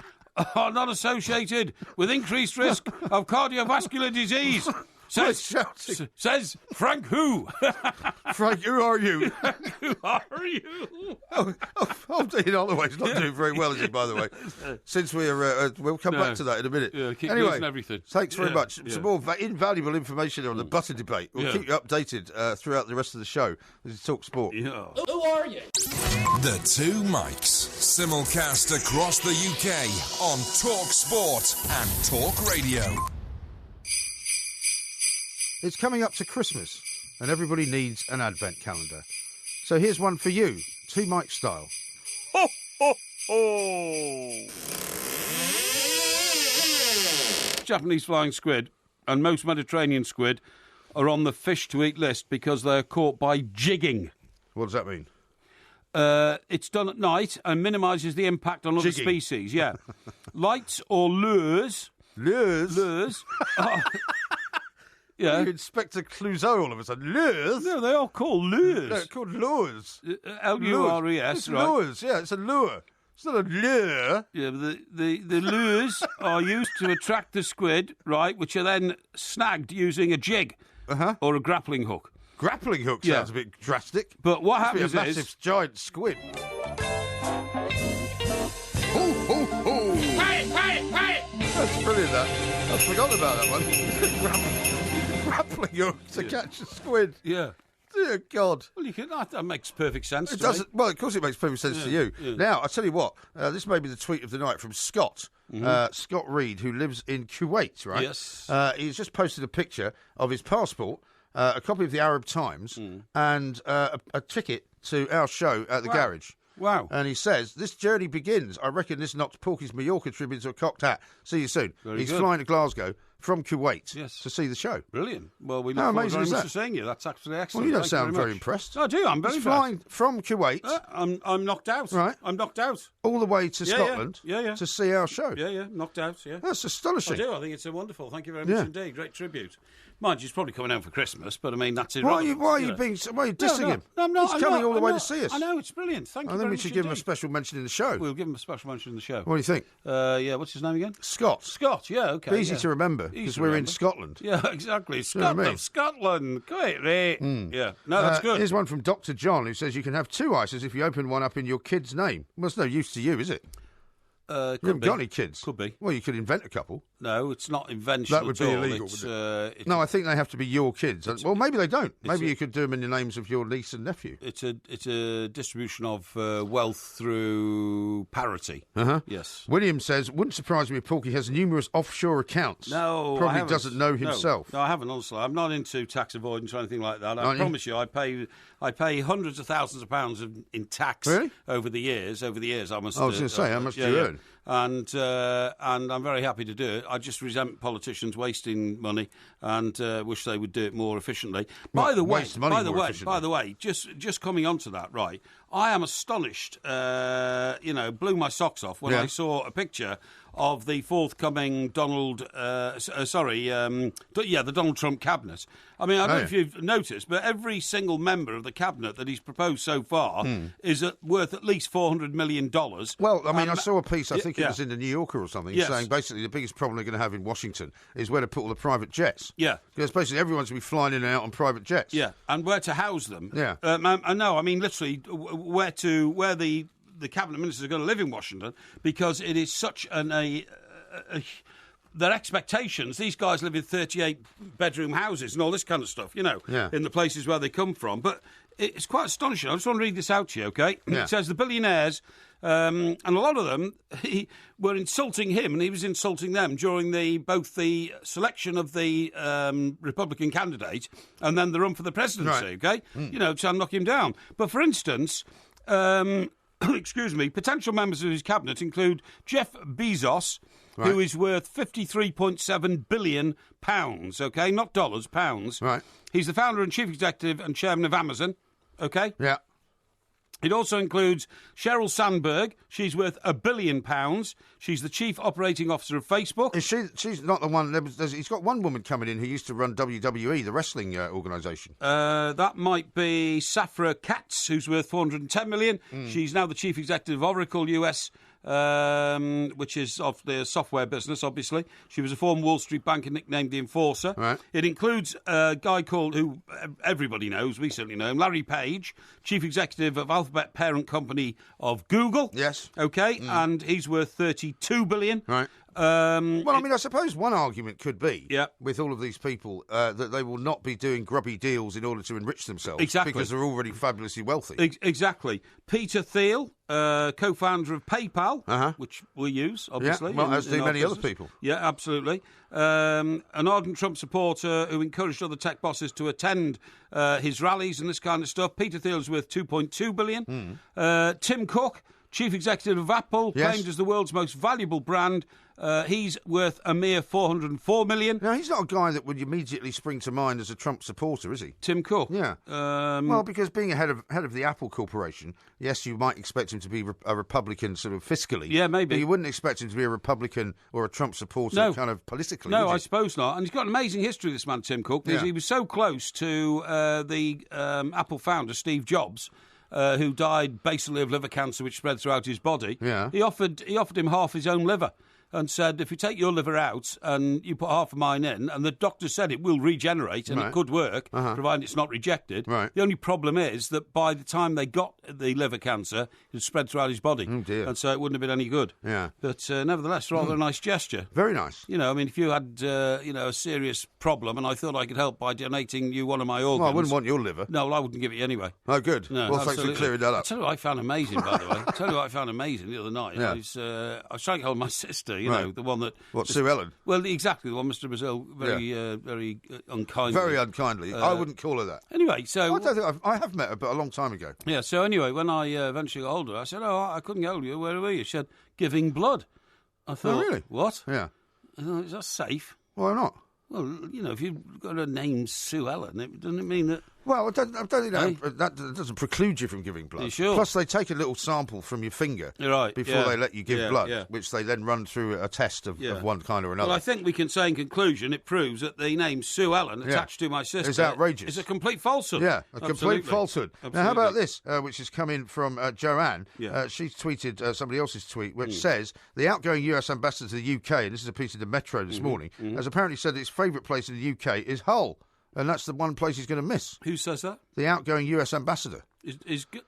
are not associated with increased risk of cardiovascular disease. Says Frank Who. Frank, who are you? Who are you? Ian Holloway's not doing very well, is he, by the way? Since we'll come back to that in a minute. Yeah, keep anyway, everything. Thanks very much. Some more invaluable information on the butter debate. We'll keep you updated throughout the rest of the show. This is Talk Sport. Yeah. Who are you? The Two Mics, simulcast across the UK on Talk Sport and Talk Radio. It's coming up to Christmas, and everybody needs an advent calendar. So here's one for you, Two Mics style. Ho, ho, ho! Japanese flying squid and most Mediterranean squid are on the fish to eat list because they're caught by jigging. What does that mean? It's done at night and minimises the impact on other species, yeah. Lights or lures... Lures? Lures... Yeah. Inspector Clouseau all of a sudden. Lures? No, they are called lures. No, they're called lures. L-U-R-E-S, it's right? Lures, yeah, it's a lure. It's not a lure. Yeah, but the lures are used to attract the squid, right, which are then snagged using a jig or a grappling hook. Grappling hook sounds a bit drastic. But what happens is... a massive, giant squid. Ho, ho, ho! Hey! That's brilliant, that. I've forgotten about that one. Grappling hook to catch a squid. Yeah. Dear God. Well, that makes perfect sense It to me. doesn't. Well, of course it makes perfect sense to you. Yeah. Now, I'll tell you what. This may be the tweet of the night from Scott. Scott Reed, who lives in Kuwait, right? Yes. He's just posted a picture of his passport, a copy of the Arab Times, and a ticket to our show at the garage. Wow. And he says, this journey begins. I reckon this knocks Porky's Mallorca trip into a cocked hat. See you soon. He's flying to Glasgow from Kuwait to see see the show. Brilliant. Well, we look forward very much to seeing you. That's absolutely excellent. Well, you don't sound very impressed. I do. I'm very He's flying from Kuwait. I'm knocked out. Right. I'm knocked out. All the way to Scotland to see our show. Yeah, knocked out, yeah. That's astonishing. I do. I think it's wonderful. Thank you very much indeed. Great tribute. Mind you, he's probably coming home for Christmas, but I mean, that's it. Why are you dissing him? No, I'm not. He's coming all the way to see us. I know, it's brilliant. Thank you very much. I think we should give him a special mention in the show. We'll give him a special mention in the show. What do you think? Yeah, what's his name again? Scott. Scott, yeah, okay. Easy to remember, because we're in Scotland. Yeah, exactly. Scotland, Scotland. Great, right? Yeah. No, that's good. Here's one from Dr. John, who says you can have 2 ices if you open one up in your kid's name. Well, it's no use to you, is it? You haven't got any kids. Could be. Well, you could invent a couple. No, it's not invention. That would be illegal. No, I think they have to be your kids. Well, maybe they don't. Maybe you could do them in the names of your niece and nephew. It's a distribution of wealth through parity. Yes. William says, wouldn't surprise me if Porky has numerous offshore accounts. No, probably doesn't know himself. No, I haven't. Honestly, I'm not into tax avoidance or anything like that. I promise you, I pay hundreds of thousands of pounds in tax over the years. I was going to say, how much do you earn? And I'm very happy to do it. I just resent politicians wasting money and wish they would do it more efficiently. By the way, just coming on to that, right? I am astonished. Blew my socks off when I saw a picture of the forthcoming the Donald Trump cabinet. I mean, I don't know if you've noticed, but every single member of the cabinet that he's proposed so far is worth at least $400 million. Well, I mean, I saw a piece, I think it was in the New Yorker or something, saying basically the biggest problem they're going to have in Washington is where to put all the private jets. Yeah. Because basically everyone's going to be flying in and out on private jets. Yeah, and where to house them. Yeah. I mean, literally, where the cabinet ministers are going to live in Washington, because it is such their expectations. These guys live in 38-bedroom houses and all this kind of stuff, in the places where they come from. But it's quite astonishing. I just want to read this out to you, okay? Yeah. It says the billionaires, and a lot of them were insulting him, and he was insulting them during both the selection of the Republican candidate and then the run for the presidency, okay? To try and knock him down. But for instance... excuse me, potential members of his cabinet include Jeff Bezos, who is worth £53.7 billion, okay? Not dollars, pounds. Right. He's the founder and chief executive and chairman of Amazon, okay? Yeah. It also includes Sheryl Sandberg. She's worth £1 billion. She's the chief operating officer of Facebook. She's not the one. He's got one woman coming in who used to run WWE, the wrestling organisation. That might be Safra Katz, who's worth $410 million. She's now the chief executive of Oracle US, which is of the software business, obviously. She was a former Wall Street banker nicknamed the Enforcer. Right. It includes a guy who everybody knows, we certainly know him, Larry Page, chief executive of Alphabet parent company of Google. Yes. Okay, and he's worth $32 billion. Right. I mean, I suppose one argument could be, with all of these people, that they will not be doing grubby deals in order to enrich themselves. Exactly. Because they're already fabulously wealthy. Exactly. Peter Thiel, co-founder of PayPal, which we use, obviously. Yeah, well, as do many other people. Yeah, absolutely. An ardent Trump supporter who encouraged other tech bosses to attend his rallies and this kind of stuff. Peter Thiel's worth $2.2 billion. Tim Cook, chief executive of Apple, claimed as the world's most valuable brand. He's worth a mere $404 million. Now, he's not a guy that would immediately spring to mind as a Trump supporter, is he? Tim Cook? Yeah. Well, because being head of the Apple Corporation, yes, you might expect him to be a Republican sort of fiscally. Yeah, maybe. But you wouldn't expect him to be a Republican or a Trump supporter kind of politically. No, I suppose not. And he's got an amazing history, this man, Tim Cook, because he was so close to the Apple founder, Steve Jobs, who died basically of liver cancer, which spread throughout his body. Yeah. He offered him half his own liver and said, if you take your liver out and you put half of mine in, and the doctor said it will regenerate and it could work, provided it's not rejected. Right. The only problem is that by the time they got the liver cancer, it spread throughout his body. Oh, dear. And so it wouldn't have been any good. Yeah. But nevertheless, rather a nice gesture. Very nice. You know, I mean, if you had, a serious problem and I thought I could help by donating you one of my organs... Well, I wouldn't want your liver. No, well, I wouldn't give it you anyway. Oh, good. No, well, thanks for clearing that up. I'll tell you what I found amazing, by the way. I'll tell you what I found amazing the other night. Yeah. I was trying to hold my sister, you know, the one that... What, Sue Ellen? Well, exactly, the one Mr. Brazil very unkindly... Very unkindly. I wouldn't call her that. Anyway, so... I don't think I have met her, but a long time ago. Yeah, so anyway, when I eventually got hold of her, I said, I couldn't get hold of you. Where were you? She said, giving blood. I thought, really? What? Yeah. I thought, is that safe? Why not? Well, you know, if you've got a name Sue Ellen, doesn't it mean that... Well, I don't think that doesn't preclude you from giving blood. Are you sure? Plus, they take a little sample from your finger before they let you give blood, which they then run through a test of one kind or another. Well, I think we can say in conclusion it proves that the name Sue Ellen attached to my sister is outrageous. It's a complete falsehood. Yeah, complete falsehood. Absolutely. Now, how about this, which has come in from Joanne? Yeah. She's tweeted somebody else's tweet, which says, the outgoing US ambassador to the UK, and this is a piece of the Metro this morning, has apparently said his favourite place in the UK is Hull. And that's the one place he's going to miss. Who says that? The outgoing US ambassador.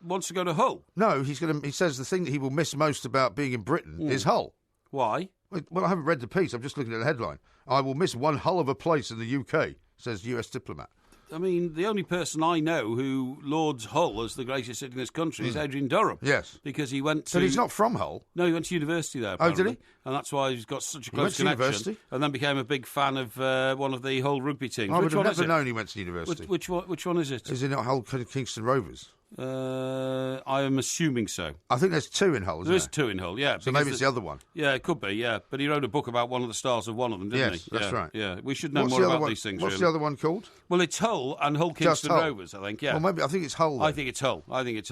Wants to go to Hull? No, he says the thing that he will miss most about being in Britain is Hull. Why? Well, I haven't read the piece. I'm just looking at the headline. I will miss one hull of a place in the UK, says US diplomat. I mean, the only person I know who lauds Hull as the greatest city in this country is Adrian Durham. Yes. Because he went to... But he's not from Hull. No, he went to university there, apparently. Oh, did he? And that's why he's got such a close went to connection. university? And then became a big fan of one of the Hull rugby teams. I would Which have one never is it? known he went to university. Which one is it? Is it not Hull Kingston Rovers? I am assuming so. I think there's two in Hull, isn't there? There is two in Hull, yeah. So maybe it's the other one. Yeah, it could be, yeah. But he wrote a book about one of the stars of one of them, didn't he? Yes, that's right. Yeah, we should know more about these things, What's the other one called? Well, it's Hull and Hull Kingston Rovers, I think, yeah. Well, maybe I think it's Hull, then. I think it's Hull. I think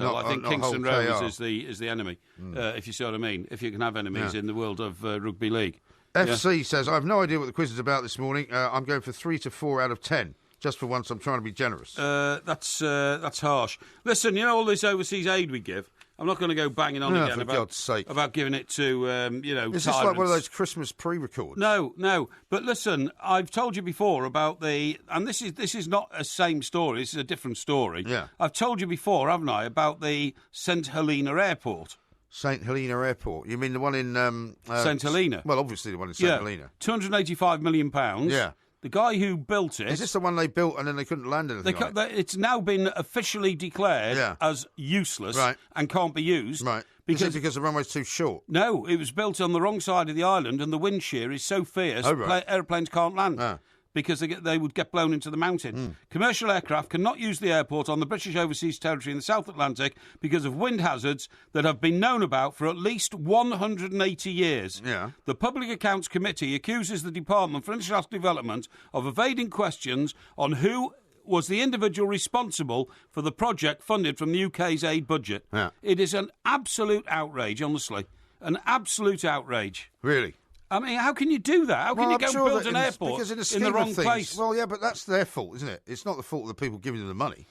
Kingston Rovers is the enemy, if you see what I mean, if you can have enemies in the world of rugby league. FC says, I have no idea what the quiz is about this morning. I'm going for 3 to 4 out of 10. Just for once, I'm trying to be generous. That's harsh. Listen, you know all this overseas aid we give? I'm not going to go banging on again about giving it to, Is this like one of those Christmas pre-records? No. But listen, I've told you before about and this is not a same story, this is a different story. Yeah. I've told you before, haven't I, about the St Helena Airport. St Helena Airport? You mean the one in... St Helena? Well, obviously the one in St Helena. £285 million. Yeah. The guy who built it... Is this the one they built and then they couldn't land anything on it? It's now been officially declared as useless and can't be used. Right. Because the runway's too short? No, it was built on the wrong side of the island and the wind shear is so fierce aeroplanes can't land. Because they would get blown into the mountain. Commercial aircraft cannot use the airport on the British overseas territory in the South Atlantic because of wind hazards that have been known about for at least 180 years. Yeah. The Public Accounts Committee accuses the Department for International Development of evading questions on who was the individual responsible for the project funded from the UK's aid budget. Yeah. It is an absolute outrage, honestly. An absolute outrage. Really? I mean, how can you do that? How can you go build an airport in the wrong place? Well, yeah, but that's their fault, isn't it? It's not the fault of the people giving them the money.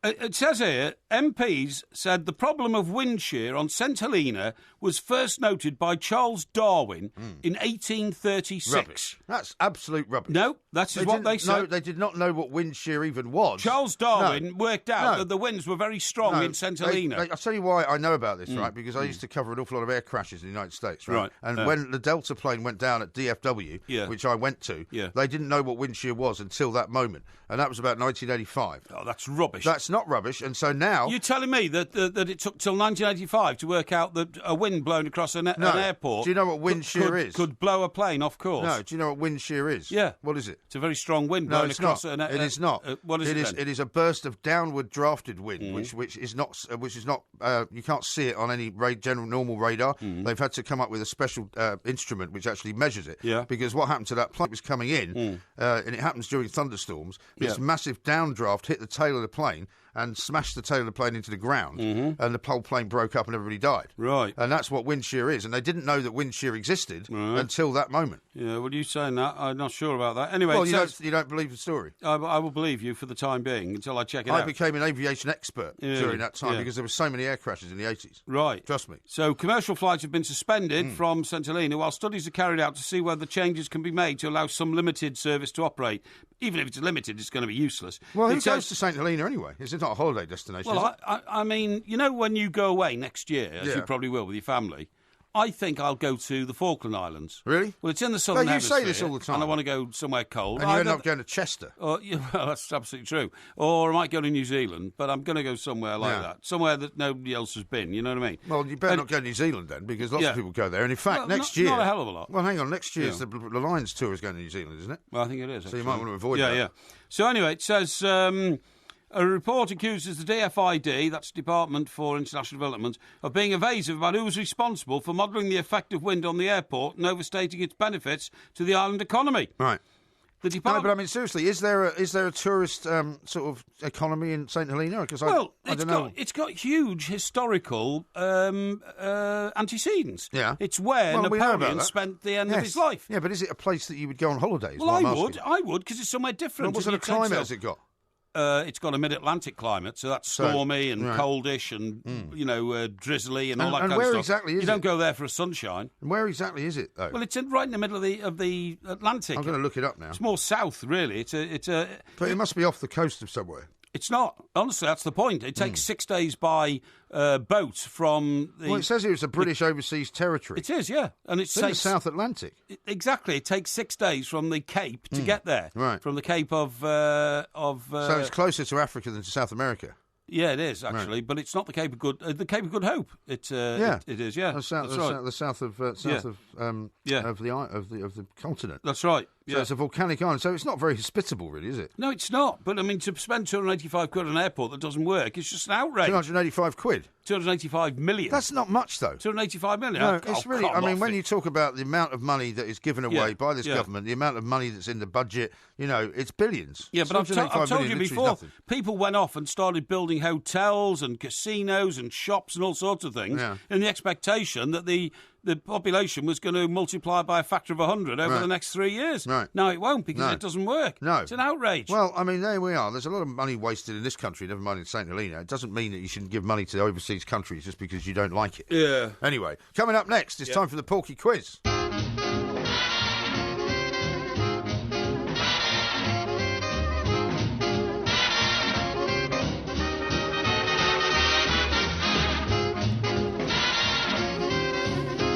It says here, MPs said the problem of wind shear on St Helena was first noted by Charles Darwin in 1836. Rubbish. That's absolute rubbish. No, that's what they said. No, they did not know what wind shear even was. Charles Darwin worked out that the winds were very strong in St Helena. I'll tell you why I know about this, right? Because I used to cover an awful lot of air crashes in the United States, right? And when the Delta plane went down at DFW, which I went to, they didn't know what wind shear was until that moment. And that was about 1985. Oh, that's rubbish. That's not not rubbish, and so now... You're telling me that it took till 1985 to work out that a wind blowing across an airport... Do you know what wind shear is? Could blow a plane off course. No, do you know what wind shear is? Yeah. What is it? It's a very strong wind blowing across an airport. It is not. What is it then? It is a burst of downward drafted wind, which is not you can't see it on any general normal radar. They've had to come up with a special instrument which actually measures it. Yeah. Because what happened to that plane was coming in, and it happens during thunderstorms. This massive downdraft hit the tail of the plane and smashed the tail of the plane into the ground, and the whole plane broke up and everybody died. Right. And that's what wind shear is. And they didn't know that wind shear existed until that moment. Yeah, well, you saying that, I'm not sure about that. Anyway, well, you don't believe the story. I will believe you for the time being until I check it out. I became an aviation expert during that time because there were so many air crashes in the 80s. Right. Trust me. So commercial flights have been suspended from St Helena while studies are carried out to see whether changes can be made to allow some limited service to operate. Even if it's limited, it's going to be useless. Well, who goes to St Helena anyway? It's not a holiday destination. Well, I mean, you know, when you go away next year, as you probably will with your family, I think I'll go to the Falkland Islands. Really? Well, it's in the southern hemisphere. You say this all the time. And I want to go somewhere cold. And you end up going to Chester. Well, that's absolutely true. Or I might go to New Zealand, but I'm going to go somewhere like that. Somewhere that nobody else has been, you know what I mean? Well, you better not go to New Zealand then, because lots of people go there. And in fact, next year... Not a hell of a lot. Well, hang on. Next year, the Lions tour is going to New Zealand, isn't it? Well, I think it is, actually. So you might want to avoid that. Yeah. So anyway, it says... a report accuses the DFID, that's Department for International Development, of being evasive about who was responsible for modelling the effect of wind on the airport and overstating its benefits to the island economy. Right. The department... No, but I mean, seriously, is there a tourist sort of economy in St Helena? Because it's got huge historical antecedents. Yeah. It's where Napoleon spent the end of his life. Yeah, but is it a place that you would go on holidays? Well, I would, because it's somewhere different. What sort of climate has it got? It's got a mid-Atlantic climate, so that's stormy and coldish and, drizzly and all that kind of stuff. And where exactly is it? You don't go there for a sunshine. And where exactly is it, though? Well, it's right in the middle of the Atlantic. I'm going to look it up now. It's more south, really. But it must be off the coast of somewhere. It's not. Honestly, that's the point. It takes 6 days by boat from the... Well, it says here it's a British overseas territory. It is, yeah. And it's in the South Atlantic. Exactly. It takes 6 days from the Cape to get there. Right. From the Cape of... So it's closer to Africa than to South America. Yeah, it is actually, but it's not the Cape of Good. The Cape of Good Hope. It is. Yeah, the south of the continent. That's right. So it's a volcanic island. So it's not very hospitable, really, is it? No, it's not. But I mean, to spend 285 quid on an airport that doesn't work, it's just an outrage. 285 quid. 285 million. That's not much, though. 285 million. No, it's really. I mean, when you talk about the amount of money that is given away by this government, the amount of money that's in the budget, it's billions. Yeah, but I've told you before, people went off and started building hotels and casinos and shops and all sorts of things in the expectation that the population was going to multiply by a factor of 100 over the next 3 years. Right. No, it won't, because it doesn't work. No. It's an outrage. Well, I mean, there we are. There's a lot of money wasted in this country, never mind in St Helena. It doesn't mean that you shouldn't give money to overseas countries just because you don't like it. Yeah. Anyway, coming up next, it's time for the Porky Quiz.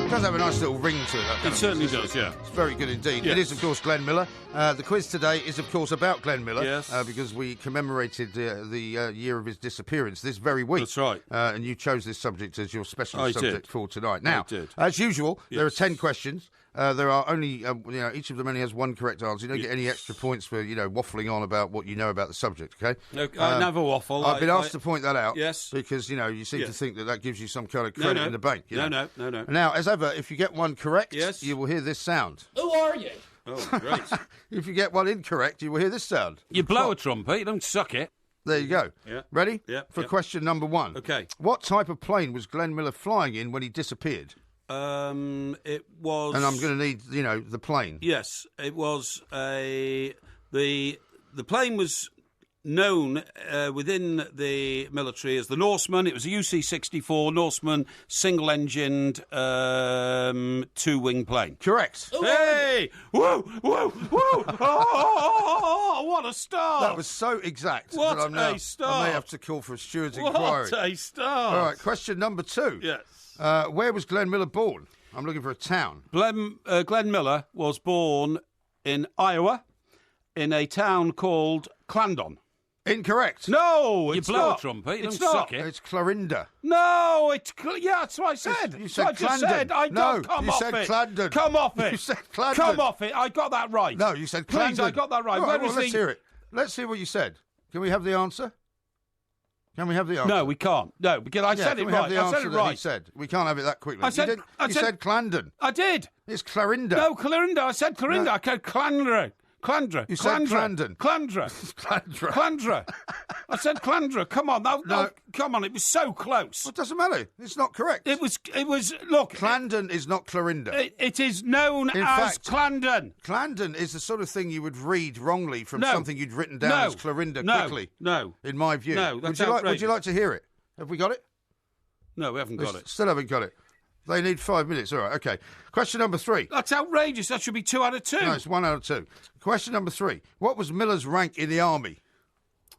It does have a nice little ring to it. It certainly does, yeah. It's very good indeed. Yes. It is, of course, Glenn Miller. The quiz today is, of course, about Glenn Miller. Yes. Because we commemorated the year of his disappearance this very week. That's right. And you chose this subject as your special subject for tonight. Now, I did. As usual, there are 10 questions. There are only, each of them only has one correct answer. You don't get any extra points for, waffling on about what you know about the subject, okay? I never waffle. I've been asked to point that out. Yes. Because, you seem to think that gives you some kind of credit in the bank. No. Now, as ever, if you get one correct, you will hear this sound. Who are you? Oh, great. If you get one incorrect, you will hear this sound. You blow a trumpet, you don't suck it. There you go. Yeah. Ready? Yeah. For question number 1. Okay. What type of plane was Glenn Miller flying in when he disappeared? It was... And I'm going to need, the plane. Yes, it was the plane was known within the military as the Norseman. It was a UC-64 Norseman single-engined two-wing plane. Correct. Hey! Whoa! Oh, what a start! That was so exact. What that a start! I may have to call for a steward's inquiry. What a start! All right, question number 2. Yes. Where was Glenn Miller born? I'm looking for a town. Glenn Miller was born in Iowa, in a town called Clarendon. Incorrect. No, you blow a trumpet. It's not. Suck it. It's Clarinda. No, it's that's what I said. You said Clarendon. You said Clarendon. Come off it. You said Clarendon. Come off it. I got that right. No, you said Clarendon. Please, I got that right. All right, let's hear it. Let's hear what you said. Can we have the answer? Can we have the answer? No, we can't. No, because I said it right. I said it right. He said we can't have it that quickly. You said Clarendon. I did. It's Clarinda. No, Clarinda. I said Clarinda. No. I said Clandra. Clandra. You said Clarendon. Clandra. Clandra. Clandra. I said Clandra. Come on. No, come on. It was so close. Well, it doesn't matter. It's not correct. It was. Look. Clarendon is not Clarinda. It is known as Clarendon. Clarendon is the sort of thing you would read wrongly from something you'd written down as Clarinda quickly. No. In my view. No, that's would you like to hear it? Have we got it? No, we haven't got it. Still haven't got it. They need 5 minutes. All right, okay. Question number 3. That's outrageous. That should be 2 out of 2. No, it's 1 out of 2. Question number 3. What was Miller's rank in the army?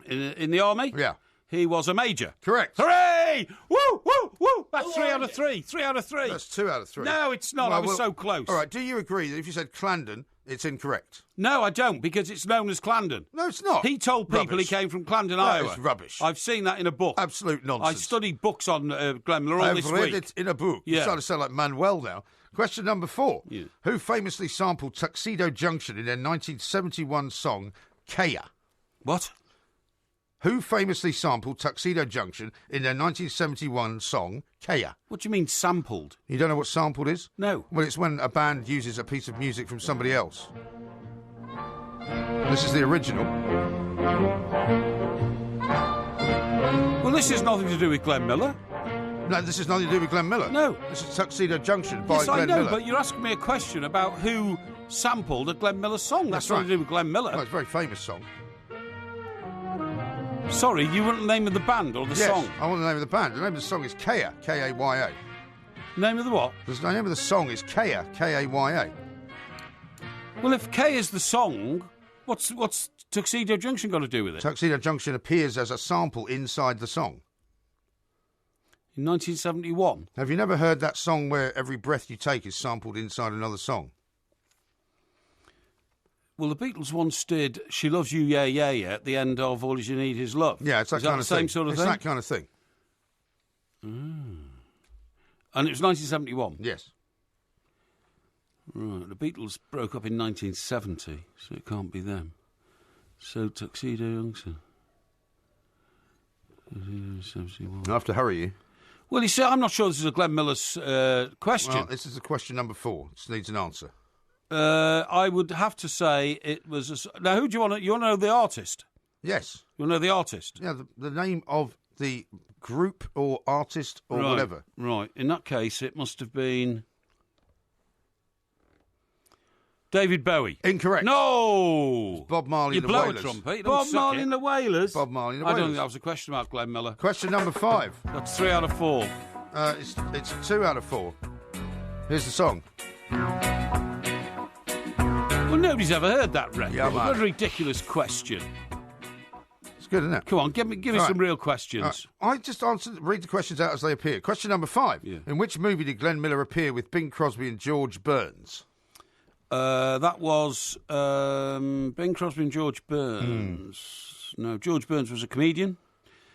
In the army? Yeah. He was a major. Correct. Hooray! Woo, woo, woo! That's 3 out of 3. 3 out of 3. That's 2 out of 3. No, it's not. I was so close. All right, do you agree that if you said Clarendon, it's incorrect? No, I don't, because it's known as Clarendon. No, it's not. He told people he came from Clarendon, Iowa. That is rubbish. I've seen that in a book. Absolute nonsense. I studied books on Glenn Miller all this week. I've read it in a book. Yeah. You're starting to sound like Manuel now. Question number 4. Yeah. Who famously sampled Tuxedo Junction in their 1971 song, Kaya? What? Who famously sampled Tuxedo Junction in their 1971 song, Kaya? What do you mean, sampled? You don't know what sampled is? No. Well, it's when a band uses a piece of music from somebody else. This is the original. Well, this has nothing to do with Glenn Miller. No, this has nothing to do with Glenn Miller. No. This is Tuxedo Junction by Glenn Miller. Miller. But you're asking me a question about who sampled a Glenn Miller song. That's nothing to do with Glenn Miller. No, it's a very famous song. Sorry, you want the name of the band or the song? I want the name of the band. The name of the song is Kaya, K-A-Y-A. Name of the what? The name of the song is Kaya, K-A-Y-A. Well, if K is the song, what's Tuxedo Junction got to do with it? Tuxedo Junction appears as a sample inside the song. In 1971? Have you never heard that song where every breath you take is sampled inside another song? Well, the Beatles once did "She Loves You, Yeah, Yeah, Yeah" at the end of "All You Need Is Love." Yeah, it's that kind of thing. Same sort of thing. It's that kind of thing. And it was 1971. Yes. Right. The Beatles broke up in 1970, so it can't be them. So Tuxedo Junction. I have to hurry you. Well, you see, I'm not sure this is a Glenn Miller's question. Well, this is the question number 4. This needs an answer. I would have to say it was... Now, who do you want to... You want to know the artist? Yes. You want to know the artist? Yeah, the name of the group or artist or whatever. Right. In that case, it must have been... David Bowie. Incorrect. No! It's Bob Marley and the Wailers. Wailers. Trumpet. Bob Marley and the Wailers? Bob Marley and the I Wailers. don't think that was a question about Glenn Miller. Question number 5. That's 3 out of 4. It's 2 out of 4. Here's the song. Well, nobody's ever heard that record. Yeah, man. What a ridiculous question. It's good, isn't it? Come on, give me some real questions. I just read the questions out as they appear. Question number 5. Yeah. In which movie did Glenn Miller appear with Bing Crosby and George Burns? That was Bing Crosby and George Burns. No, George Burns was a comedian.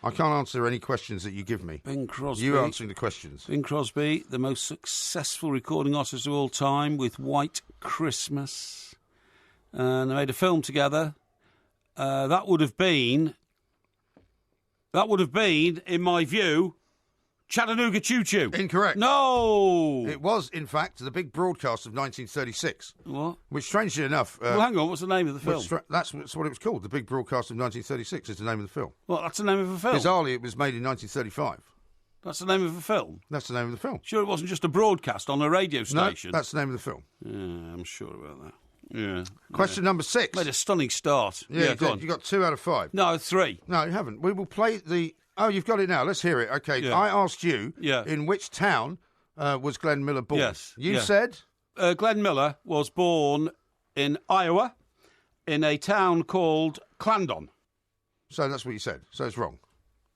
I can't answer any questions that you give me. Bing Crosby. You answering the questions. Bing Crosby, the most successful recording artist of all time with White Christmas. And they made a film together. That would have been, in my view, Chattanooga Choo Choo. Incorrect. No! It was, in fact, the big broadcast of 1936. What? Which, strangely enough... well, hang on, what's the name of the film? That's what it was called. The big broadcast of 1936 is the name of the film. Well, that's the name of a film? Bizarrely, it was made in 1935. That's the name of a film? That's the name of the film. Sure it wasn't just a broadcast on a radio station? No, that's the name of the film. Yeah, I'm sure about that. Yeah. Question number 6. Made a stunning start. Yeah, go on. You got 2 out of 5. No, 3. No, you haven't. We will play the... Oh, you've got it now. Let's hear it. Okay, yeah. I asked you in which town was Glenn Miller born? Yes. You said? Glenn Miller was born in Iowa in a town called Clarendon. So that's what you said. So it's wrong.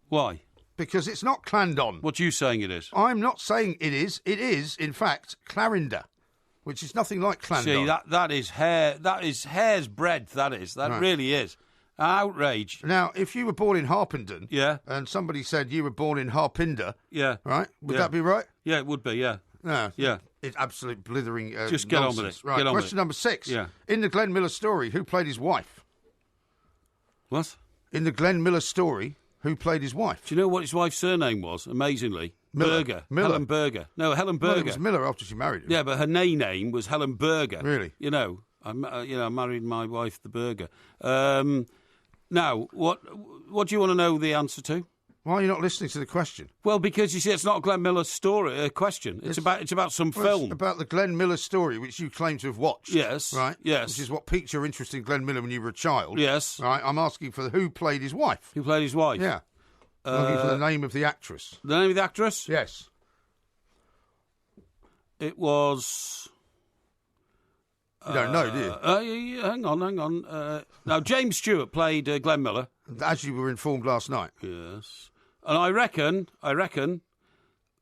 Why? Because it's not Clarendon. What are you saying it is? I'm not saying it is. It is, in fact, Clarinda, which is nothing like Clarendon. See, that is hair's breadth, that is. That really is. Outrage. Now, if you were born in Harpenden, and somebody said you were born in Harpinder, right? Would that be right? Yeah, it would be. Yeah. No. Yeah. It's absolute blithering. Just get nonsense. on with it. Right. Get on Question with it. number 6. Yeah. In the Glenn Miller story, who played his wife? What? In the Glenn Miller story, who played his wife? Do you know what his wife's surname was? Amazingly, Berger. Miller. Helen Berger. No, Helen Berger. Well, it was Miller after she married him. Yeah, but her name was Helen Berger. Really? You know, I married my wife, the Berger. Now, what do you want to know the answer to? Why are you not listening to the question? Well, because you see, it's not a Glenn Miller story question. It's about some film. It's about the Glenn Miller story, which you claim to have watched. Yes. Right? Yes. Which is what piqued your interest in Glenn Miller when you were a child. Yes. Right? I'm asking for who played his wife. Who played his wife? Yeah. I'm looking for the name of the actress. The name of the actress? Yes. It was... You don't know, do you? Hang on. Now, James Stewart played Glenn Miller. As you were informed last night. Yes. And I reckon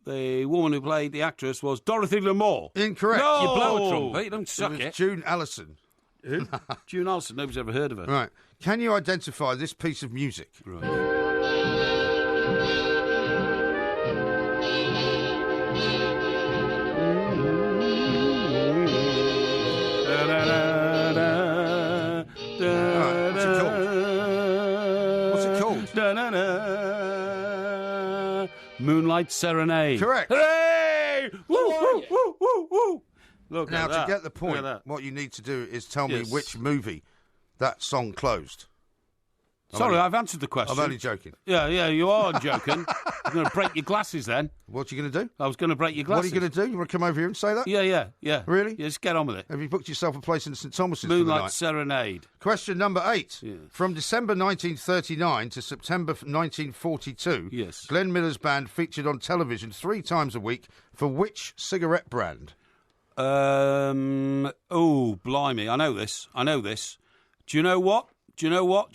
the woman who played the actress was Dorothy Lamour. Incorrect. No! You blow a trumpet, you don't suck it. June Allison. Who? June Allison, nobody's ever heard of her. Right. Can you identify this piece of music? Right. Moonlight Serenade. Correct. Hooray! Woo, woo, woo, woo, woo. Look now, at that. to get the point, what you need to do is tell me which movie that song closed. Sorry, I've answered the question. I'm only joking. Yeah, you are joking. I'm going to break your glasses then. What are you going to do? I was going to break your glasses. What are you going to do? You want to come over here and say that? Yeah. Really? Yeah, just get on with it. Have you booked yourself a place in St Thomas's for the Moonlight night? Serenade. Question number 8. Yes. From December 1939 to September 1942, Glenn Miller's band featured on television 3 times a week for which cigarette brand? Oh, blimey. I know this. Do you know what? Do you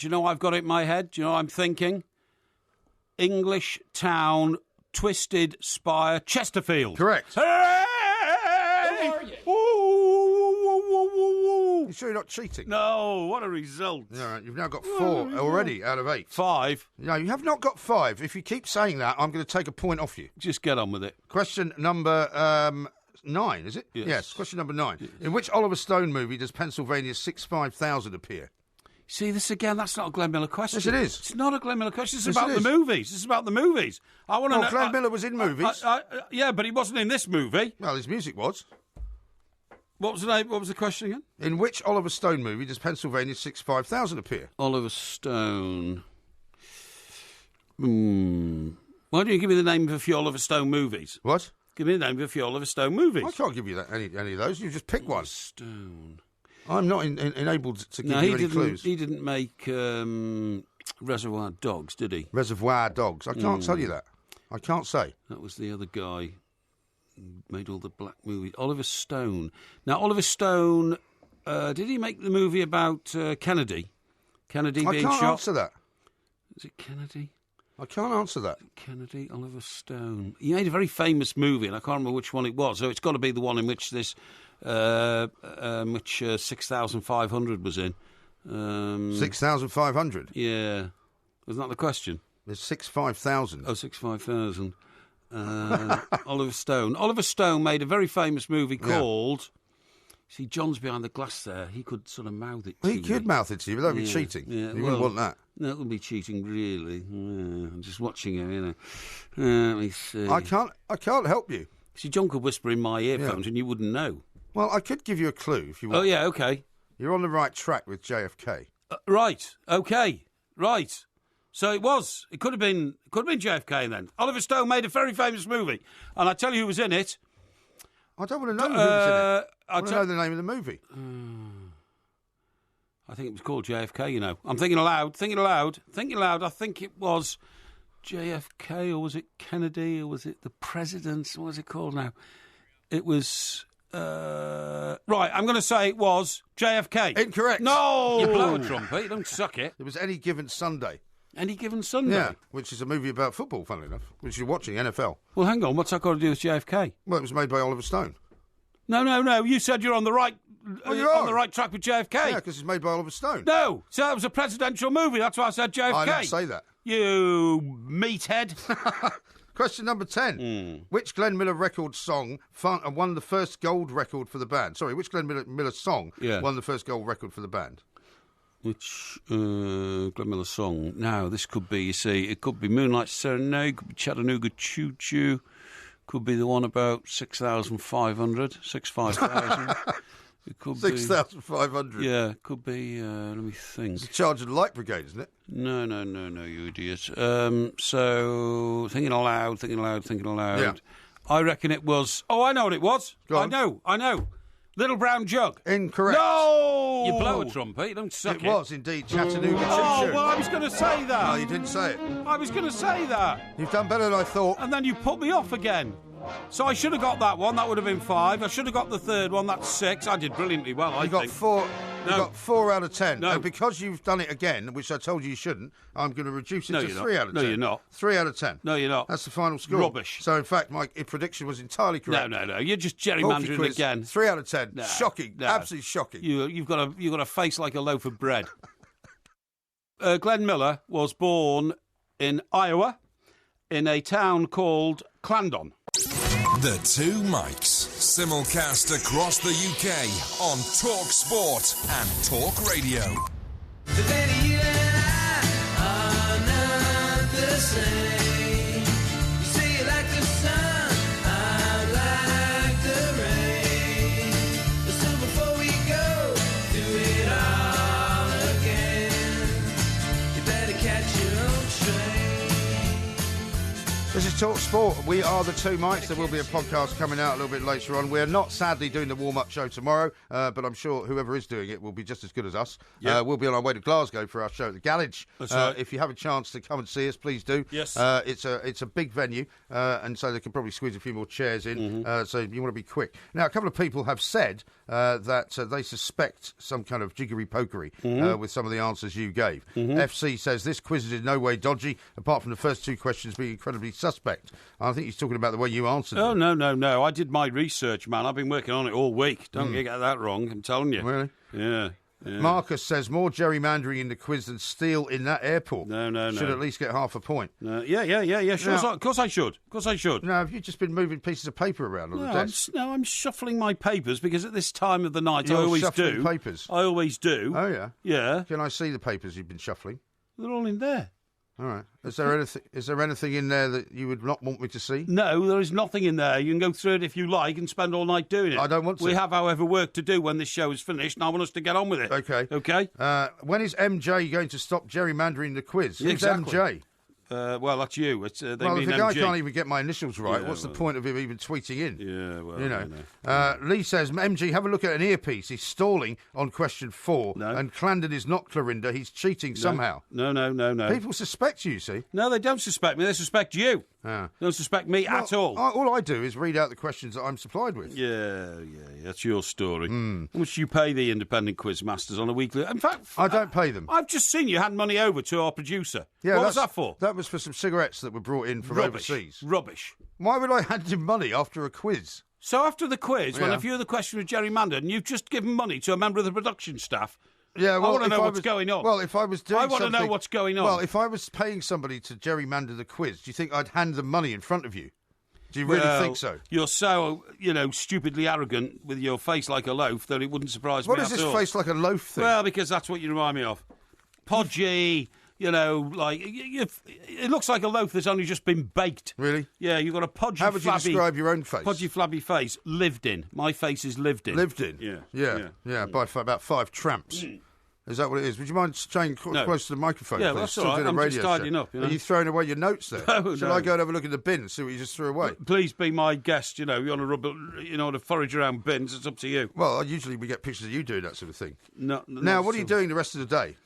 know I've got it in my head? Do you know what I'm thinking? English Town, Twisted Spire, Chesterfield. Correct. Hooray! How are you? You sure you're not cheating? No, what a result. All right, you've now got 4 already out of 8. 5. No, you have not got 5. If you keep saying that, I'm going to take a point off you. Just get on with it. Question number 9, is it? Yes. Question number 9. Yes. In which Oliver Stone movie does Pennsylvania's 65000 appear? See, this again, that's not a Glenn Miller question. Yes, it is. It's not a Glenn Miller question. It's about the movies. It's about the movies. I want to know. Glenn Miller was in movies. Yeah, but he wasn't in this movie. Well, his music was. What was the name? What was the question again? In which Oliver Stone movie does Pennsylvania's 65000 appear? Oliver Stone. Why don't you give me the name of a few Oliver Stone movies? What? Give me the name of a few Oliver Stone movies. I can't give you that any of those. You just pick one. Stone. I'm not enabled to give you any clues. He didn't make Reservoir Dogs, did he? Reservoir Dogs. I can't tell you that. I can't say. That was the other guy who made all the black movies. Oliver Stone. Now, Oliver Stone, did he make the movie about Kennedy? Kennedy being shot? I can't answer that. Is it Kennedy? I can't answer that. Kennedy, Oliver Stone. He made a very famous movie, and I can't remember which one it was. So it's got to be the one in which this... which 6,500 was in. 6,500? Yeah. Wasn't that the question? There's 6,500. Oh, 6,500. Oliver Stone. Oliver Stone made a very famous movie called... See, John's behind the glass there. He could sort of mouth it to you. He could mouth it to you, but that would be cheating. Yeah, you wouldn't want that. That would be cheating, really. Yeah, I'm just watching him, you know. Let me see. I can't help you. See, John could whisper in my earphones and you wouldn't know. Well, I could give you a clue if you want. Oh, yeah, OK. You're on the right track with JFK. Right, OK, right. So it was. It could have been JFK then. Oliver Stone made a very famous movie. And I tell you who was in it. I don't want to know who was in it. I want to know the name of the movie. I think it was called JFK, you know. I'm thinking aloud. I think it was JFK, or was it Kennedy, or was it the President? What was it called now? It was... right, I'm going to say it was JFK. Incorrect. No! You blow a trumpet, you don't suck it. It was Any Given Sunday. Any Given Sunday? Yeah, which is a movie about football, funnily enough, which you're watching, NFL. Well, hang on, what's that got to do with JFK? Well, it was made by Oliver Stone. No, you said you're on the right on the right track with JFK. Yeah, because it's made by Oliver Stone. No, so that was a presidential movie. That's why I said JFK. I didn't say that. You meathead. Question number 10. Which Glenn Miller record song won the first gold record for the band? Sorry, which Glenn Miller song won the first gold record for the band? Which Glenn Miller song? Now, this could be, you see, it could be Moonlight Serenade, could be Chattanooga Choo Choo, could be the one about 6,500, 6,500. It could 6,500. be... Yeah, it could be, let me think. It's a charge of the Light Brigade, isn't it? No, you idiot. So, thinking aloud. Yeah. I reckon it was... Oh, I know what it was. Go on. I know. Little Brown Jug. Incorrect. No! You blow a trumpet, you don't suck it. It was indeed Chattanooga Choo Choo. Oh, well, I was going to say that. No, you didn't say it. I was going to say that. You've done better than I thought. And then you put me off again. So I should have got that one. That would have been 5. I should have got the third one. That's 6. I did brilliantly well, I think. You got 4 out of 10. No. And because you've done it again, which I told you shouldn't, I'm going to reduce it to 3 out of 10. No, you're not. 3 out of 10. No, you're not. That's the final score. Rubbish. So, in fact, my prediction was entirely correct. No. You're just gerrymandering Quiz, again. 3 out of 10. No, shocking. no. Absolutely shocking. You've got a face like a loaf of bread. Glenn Miller was born in Iowa in a town called Clarendon. The Two Mics, simulcast across the UK on Talk Sport and Talk Radio. Today you and I are not the same. You say you like the sun, I like the rain. But so before we go do it all again, you better catch your own train. This is Talk Sport. We are the Two Mics. There will be a podcast coming out a little bit later on. We're not, sadly, doing the warm-up show tomorrow, but I'm sure whoever is doing it will be just as good as us. Yeah. We'll be on our way to Glasgow for our show at the Garage. That's right. If you have a chance to come and see us, please do. Yes. It's a big venue, and so they can probably squeeze a few more chairs in, so you want to be quick. Now, a couple of people have said that they suspect some kind of jiggery-pokery with some of the answers you gave. FC says, this quiz is in no way dodgy, apart from the first 2 questions being incredibly suspect. I think he's talking about the way you answered them. No. I did my research, man. I've been working on it all week. Don't get that wrong, I'm telling you. Really? Yeah. Marcus says, more gerrymandering in the quiz than steal in that airport. No. Should at least get half a point. Yeah, sure. Of course I should. No, have you just been moving pieces of paper around on the desk? I'm shuffling my papers because at this time of the night You're I always shuffling do. papers? I always do. Oh, yeah? Yeah. Can I see the papers you've been shuffling? They're all in there. All right. Is there anything in there that you would not want me to see? No, there is nothing in there. You can go through it if you like and spend all night doing it. I don't want to. We have, however, work to do when this show is finished, and I want us to get on with it. Okay. Okay? When is MJ going to stop gerrymandering the quiz? Yeah, exactly. Who's MJ? Well, that's you. Well, if the guy can't even get my initials right, what's the point of him even tweeting in? Yeah, well, you know. Lee says, MG, have a look at an earpiece. He's stalling on question 4. No. And Clarendon is not Clarinda. He's cheating somehow. No. People suspect you, see? No, they don't suspect me. They suspect you. They don't suspect me at all. All I do is read out the questions that I'm supplied with. Yeah. That's your story. How much do you pay the independent quiz masters on a weekly? In fact, I don't pay them. I've just seen you hand money over to our producer. Yeah, what was that for? That was for some cigarettes that were brought in from overseas. Rubbish. Why would I hand him money after a quiz? So after the quiz, when a few of the questions were gerrymandered, and you've just given money to a member of the production staff. Yeah, well, I want to know what's going on. Well, if I was doing something... I want to know what's going on. Well, if I was paying somebody to gerrymander the quiz, do you think I'd hand them money in front of you? Do you really think so? You're so, stupidly arrogant with your face like a loaf that it wouldn't surprise me at all. What is this face like a loaf thing? Well, because that's what you remind me of. Podgy... it looks like a loaf that's only just been baked. Really? Yeah, you've got a podgy, How would you describe your own face? Podgy, flabby face. Lived in. My face is lived in. Lived in? Yeah. By about 5 tramps. Is that what it is? Would you mind staying close to the microphone? Yeah, please? that's all right. I'm just tidying up. Are you throwing away your notes there? No, Shall I go and have a look in the bin and see what you just threw away? Please be my guest. You want to forage around bins. It's up to you. Well, usually we get pictures of you doing that sort of thing. No. Now, what are you doing the rest of the day?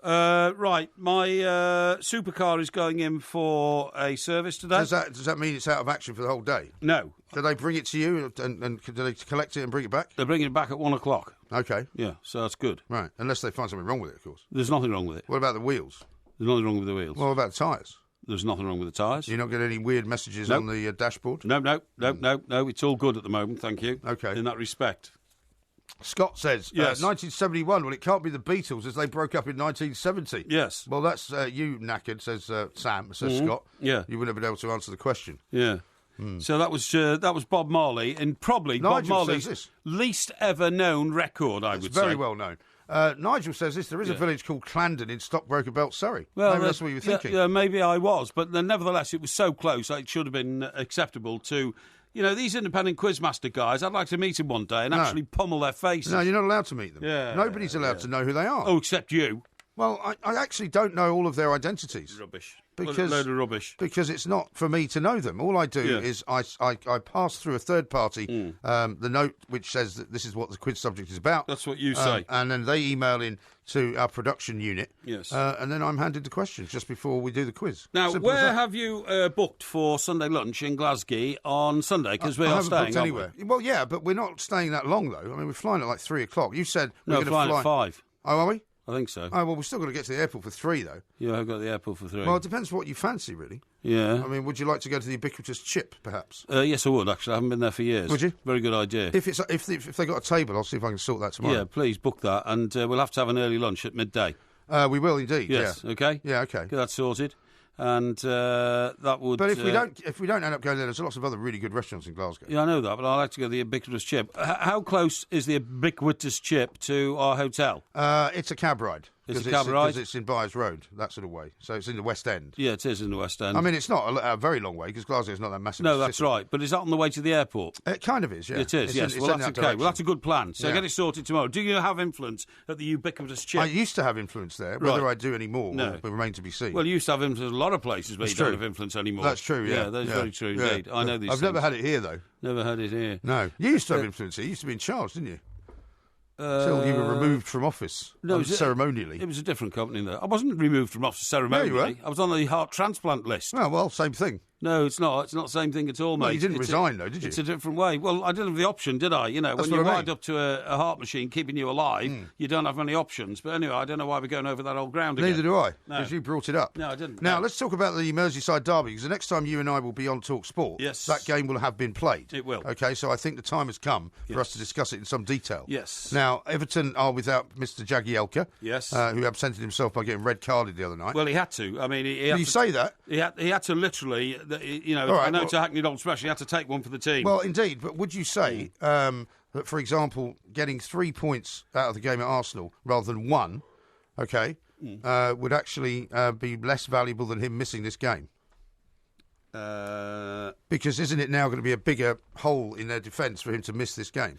Right, my supercar is going in for a service today. Does that mean it's out of action for the whole day? No. Do they bring it to you and do they collect it and bring it back? They're bringing it back at 1 o'clock. Okay. Yeah, so that's good. Right, unless they find something wrong with it, of course. There's nothing wrong with it. What about the wheels? There's nothing wrong with the wheels. What about the tyres? There's nothing wrong with the tyres. You're not getting any weird messages on the dashboard? No. It's all good at the moment, thank you. Okay. In that respect. Scott says, 1971, well, it can't be the Beatles as they broke up in 1970. Yes. Well, that's you knackered, says Scott. Yeah. You wouldn't have been able to answer the question. Yeah. So that was Bob Marley, and probably Nigel Bob Marley's says this. least ever known record, I would say. Very well known. Nigel says this, there is a village called Clandon in Stockbroker Belt, Surrey. Well, maybe that's what you were thinking. Yeah, maybe I was, but nevertheless, it was so close, it should have been acceptable to... You know, these independent quizmaster guys, I'd like to meet them one day and actually pummel their faces. No, you're not allowed to meet them. Yeah, Nobody's allowed to know who they are. Oh, except you. Well, I actually don't know all of their identities. Rubbish. Because, load of rubbish. Because it's not for me to know them. All I do is I pass through a third party the note which says that this is what the quiz subject is about. That's what you say. And then they email in to our production unit. Yes. And then I'm handed the questions just before we do the quiz. Now, where have you booked for Sunday lunch in Glasgow on Sunday? Because we are staying anywhere. Well, yeah, but we're not staying that long, though. I mean, we're flying at like 3 o'clock. You said we're going to fly at 5. Oh, are we? I think so. Oh, well, we've still got to get to the airport for 3, though. Yeah, I've got the airport for 3. Well, it depends what you fancy, really. Yeah. I mean, would you like to go to the ubiquitous Chip, perhaps? Yes, I would, actually. I haven't been there for years. Would you? Very good idea. If they got a table, I'll see if I can sort that tomorrow. Yeah, please book that, and we'll have to have an early lunch at midday. We will indeed, yes, yeah. Okay? Yeah, okay. Get that sorted. And that would... But if we don't end up going there, there's lots of other really good restaurants in Glasgow. Yeah, I know that, but I'd like to go to the ubiquitous Chip. How close is the ubiquitous Chip to our hotel? It's a cab ride. It's a cab ride? Because it's in Byres Road, that sort of way. So it's in the West End. Yeah, it is in the West End. I mean, it's not a very long way, because Glasgow's not that massive. No, that's right. But is that on the way to the airport? It kind of is, yeah. It is, yes. Well, that's okay. Well, that's a good plan. So get it sorted tomorrow. Do you have influence at the ubiquitous Chip? I used to have influence there. Whether I do anymore will remain to be seen. Well, you used to have influence in a lot of places where you don't have influence anymore. That's true, yeah. Yeah, that's very true indeed. I know these I've never had it here, though. Never had it here. No. You used to have influence here. You used to be in charge, didn't you? Until you were removed from office ceremonially. It was a different company, though. I wasn't removed from office ceremonially. No, you were. I was on the heart transplant list. Oh, well, same thing. No, it's not. It's not the same thing at all, mate. No, you didn't resign, though, did you? It's a different way. Well, I didn't have the option, did I? You know, when you're wired up to a heart machine keeping you alive, you don't have many options. But anyway, I don't know why we're going over that old ground again. Neither do I, because you brought it up. No, I didn't. Now, let's talk about the Merseyside Derby, because the next time you and I will be on Talk Sport, that game will have been played. It will. OK, so I think the time has come for us to discuss it in some detail. Yes. Now, Everton are without Mr Jagielka, yes, who absented himself by getting red carded the other night. Well, he had to. I mean, Did you say that? He had to literally, you know, I know it's a hackneyed old expression, he had to take one for the team. Well, indeed, but would you say that, for example, getting 3 points out of the game at Arsenal rather than 1, would actually be less valuable than him missing this game? Because isn't it now going to be a bigger hole in their defence for him to miss this game?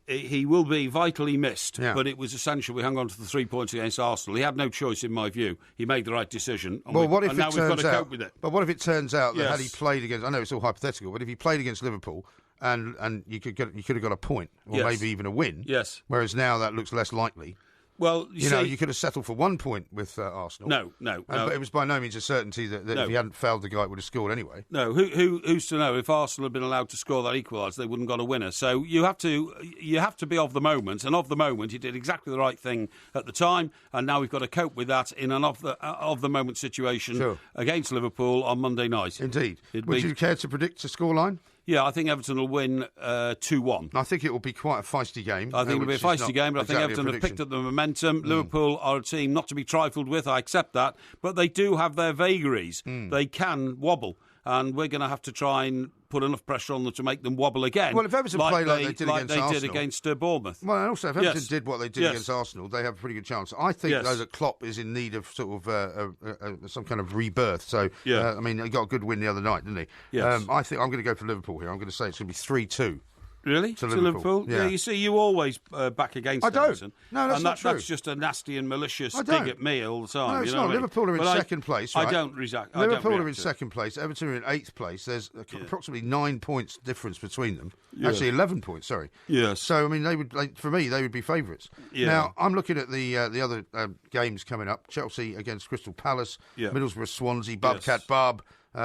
He will be vitally missed, but it was essential we hung on to the 3 points against Arsenal. He had no choice, in my view. He made the right decision. Well, what if now it we've got turns to out? cope with it. But what if it turns out that had he played against? I know it's all hypothetical, but if he played against Liverpool and you could have got a point or maybe even a win. Yes. Whereas now that looks less likely. Well, you know, you could have settled for 1 point with Arsenal. No. But it was by no means a certainty that if he hadn't failed, the guy would have scored anyway. No, who's to know? If Arsenal had been allowed to score that equaliser, they wouldn't have got a winner. So you have to be of the moment, and of the moment, he did exactly the right thing at the time, and now we've got to cope with that in an of the moment situation against Liverpool on Monday night. Indeed. Would you care to predict a scoreline? Yeah, I think Everton will win 2-1. I think it will be quite a feisty game. I think it'll be a feisty game, but I think Everton have picked up the momentum. Liverpool are a team not to be trifled with, I accept that, but they do have their vagaries. They can wobble, and we're going to have to try and put enough pressure on them to make them wobble again. Well, if Everton play like they did against Arsenal. Did against Bournemouth. Well, and also, if Everton did what they did against Arsenal, they have a pretty good chance. I think, though, that Klopp is in need of sort of some kind of rebirth. So, I mean, he got a good win the other night, didn't he? Yes. I think I'm going to go for Liverpool here. I'm going to say it's going to be 3-2. Really? To Liverpool? Yeah, you see, you always back against Everton. No, that's not true. That's just a nasty and malicious dig at me all the time. No, it's not. Liverpool are in second place, right? I don't react. Liverpool are in second place. Everton are in 8th place. There's approximately 9 points difference between them. Yeah. Actually, 11 points, sorry. Yes. So, I mean, for me, they would be favourites. Yeah. Now, I'm looking at the other games coming up. Chelsea against Crystal Palace, Middlesbrough, Swansea, Bobcat Barb.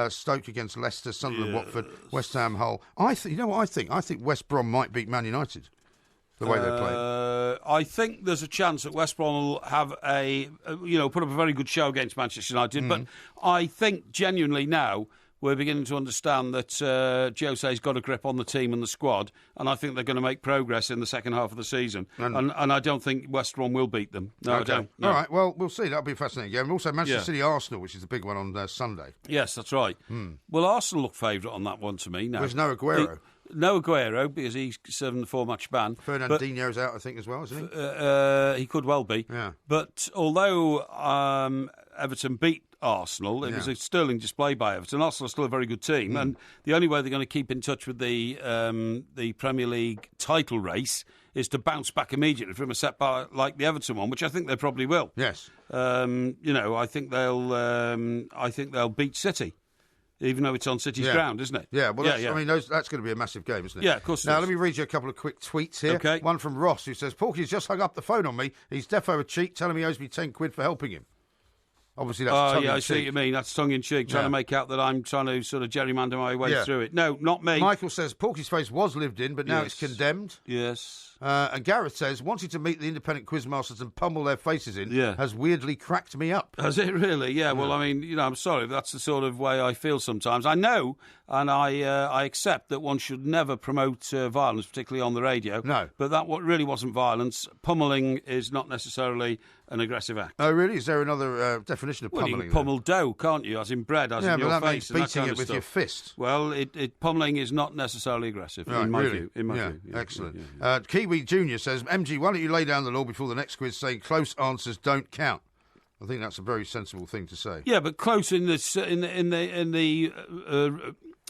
Stoke against Leicester, Sunderland, Watford, West Ham, Hull. You know what I think? I think West Brom might beat Man United. The way they're playing. I think there's a chance that West Brom will have put up a very good show against Manchester United. But I think genuinely now, we're beginning to understand that Jose's got a grip on the team and the squad, and I think they're going to make progress in the second half of the season. And I don't think West Brom will beat them. No, I don't. No. All right, well, we'll see. That'll be a fascinating game. Also, Manchester City-Arsenal, which is the big one on Sunday. Yes, that's right. Well, Arsenal look favourite on that one to me. There's no Aguero. No Aguero, because he's serving the 4-match ban. Fernandinho's out, I think, as well, isn't he? He could well be. Yeah. But although Everton beat Arsenal, it was a sterling display by Everton. Arsenal are still a very good team, and the only way they're going to keep in touch with the Premier League title race is to bounce back immediately from a setback like the Everton one, which I think they probably will. Yes. I think they'll beat City. Even though it's on City's ground, isn't it? Yeah, well, I mean, that's going to be a massive game, isn't it? Yeah, of course. Now, let me read you a couple of quick tweets here. Okay. One from Ross, who says, Porky's just hung up the phone on me. He's defo a cheat, telling me he owes me 10 quid for helping him. Obviously, that's tongue-in-cheek. I see what you mean. That's tongue-in-cheek, trying to make out that I'm trying to sort of gerrymander my way through it. No, not me. Michael says, Porky's face was lived in, but now it's condemned. Yes. And Gareth says, wanting to meet the independent quizmasters and pummel their faces in has weirdly cracked me up. Has it really? Yeah, well, I mean, I'm sorry. That's the sort of way I feel sometimes. I know, and I accept that one should never promote violence, particularly on the radio. No. But that really wasn't violence. Pummelling is not necessarily an aggressive act. Oh, really? Is there another definition of pummelling? Well, you can pummel dough, can't you? As in bread, as in your but that face. means beating and that kind it with stuff. your fist. Well, pummelling is not necessarily aggressive, in my view. In my view. Excellent. Kiwi Junior says, MG, why don't you lay down the law before the next quiz saying close answers don't count? I think that's a very sensible thing to say. Yeah, but close in the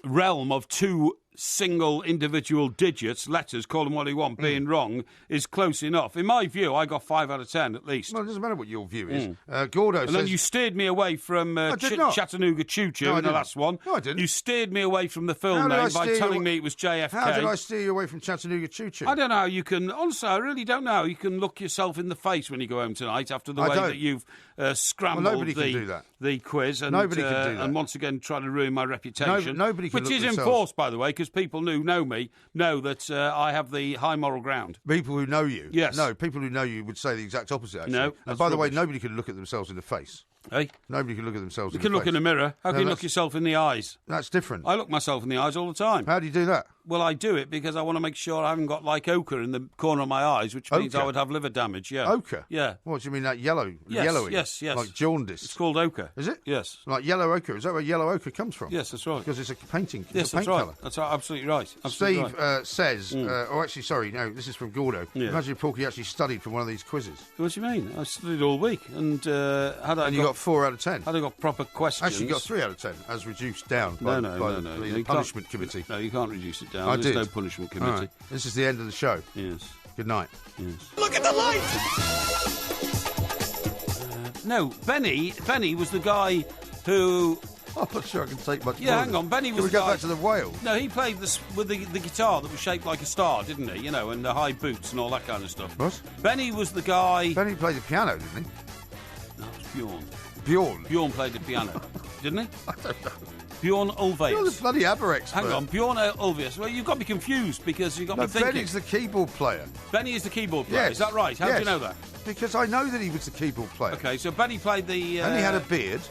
realm of two single individual digits, letters, call them what you want, being wrong, is close enough. In my view, I got 5 out of 10 at least. Well, it doesn't matter what your view is. Gordo says... And then you steered me away from Chattanooga Choo Choo in the last one. No, I didn't. You steered me away from the film name by telling me it was JFK. How did I steer you away from Chattanooga Choo Choo? I don't know how you can... Honestly, I really don't know how you can look yourself in the face when you go home tonight after the way that you've scrambled the quiz. And, nobody can do that. And once again try to ruin my reputation. Nobody can Which is enforced, by the way, because people who know me know that I have the high moral ground. People who know you? Yes. No, people who know you would say the exact opposite, actually. No. And by the way, nobody can look at themselves in the face. Hey? Nobody can look at themselves in the face. You can look in a mirror. How can you look yourself in the eyes? That's different. I look myself in the eyes all the time. How do you do that? Well, I do it because I want to make sure I haven't got like ochre in the corner of my eyes, which means I would have liver damage, yeah. Ochre? Yeah. What do you mean, that yellowy? Yes. Like jaundice? It's called ochre. Is it? Yes. Like yellow ochre? Is that where yellow ochre comes from? Yes, that's right. Because it's a painting. Yes, it's a paint colour. That's right. Absolutely right. Steve says, this is from Gordo. Yeah. Imagine if Porky actually studied for one of these quizzes. What do you mean? I studied all week. And you got 4 out of 10. Had I got proper questions... Actually, you got 3 out of 10, as reduced down by the punishment committee. No, you can't reduce it down. There's no punishment committee. Right. This is the end of the show. Yes. Good night. Yes. Look at the light! No, Benny was the guy who... I'm not sure I can take much more. Yeah, hang on. Benny was Can we go back to the whale? No, he played this with the guitar that was shaped like a star, didn't he? You know, and the high boots and all that kind of stuff. What? Benny was the guy... Benny played the piano, didn't he? No, it was Bjorn. Bjorn? Bjorn played the piano, didn't he? I don't know. Bjorn Ulvaeus. You're the bloody Abba expert. Hang on, Bjorn Ulvaeus. Well, you've got me confused because you've got me thinking. Benny's the keyboard player. Benny is the keyboard player, Yes. is that right? How do you know that? Because I know that he was the keyboard player. Okay, so Benny played the... And he had a beard.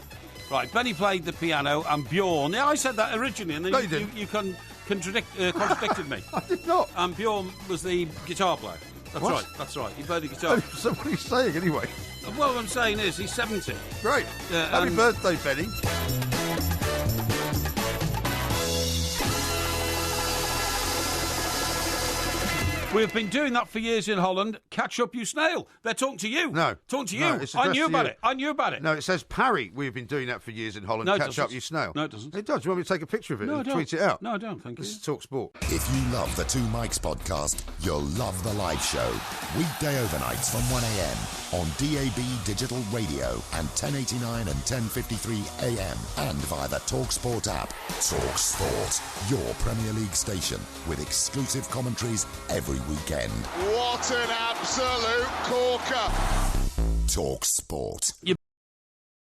Right, Benny played the piano and Bjorn... Yeah, I said that originally and then you didn't. You contradicted me. I did not. And Bjorn was the guitar player. That's right. He played the guitar. So what are you saying anyway? Well, what I'm saying is he's 70. Great. Happy birthday, Benny. We've been doing that for years in Holland. Catch up, you snail. They're talking to you. No. Talking to No, you. it's I addressed knew to about you. it. I knew about it. No, it says Parry. We've been doing that for years in Holland. No, it Catch doesn't. up, you snail. No, it doesn't. It does. Do you want me to take a picture of it No, I and don't. tweet it out? No, I don't. Thank you. This is Talk Sport. If you love the Two Mics podcast, you'll love the live show. Weekday overnights from 1am on DAB Digital Radio and 1089 and 1053 AM and via the Talk Sport app. Talk Sport, your Premier League station with exclusive commentaries every weekend. What an absolute corker! Talk Sport.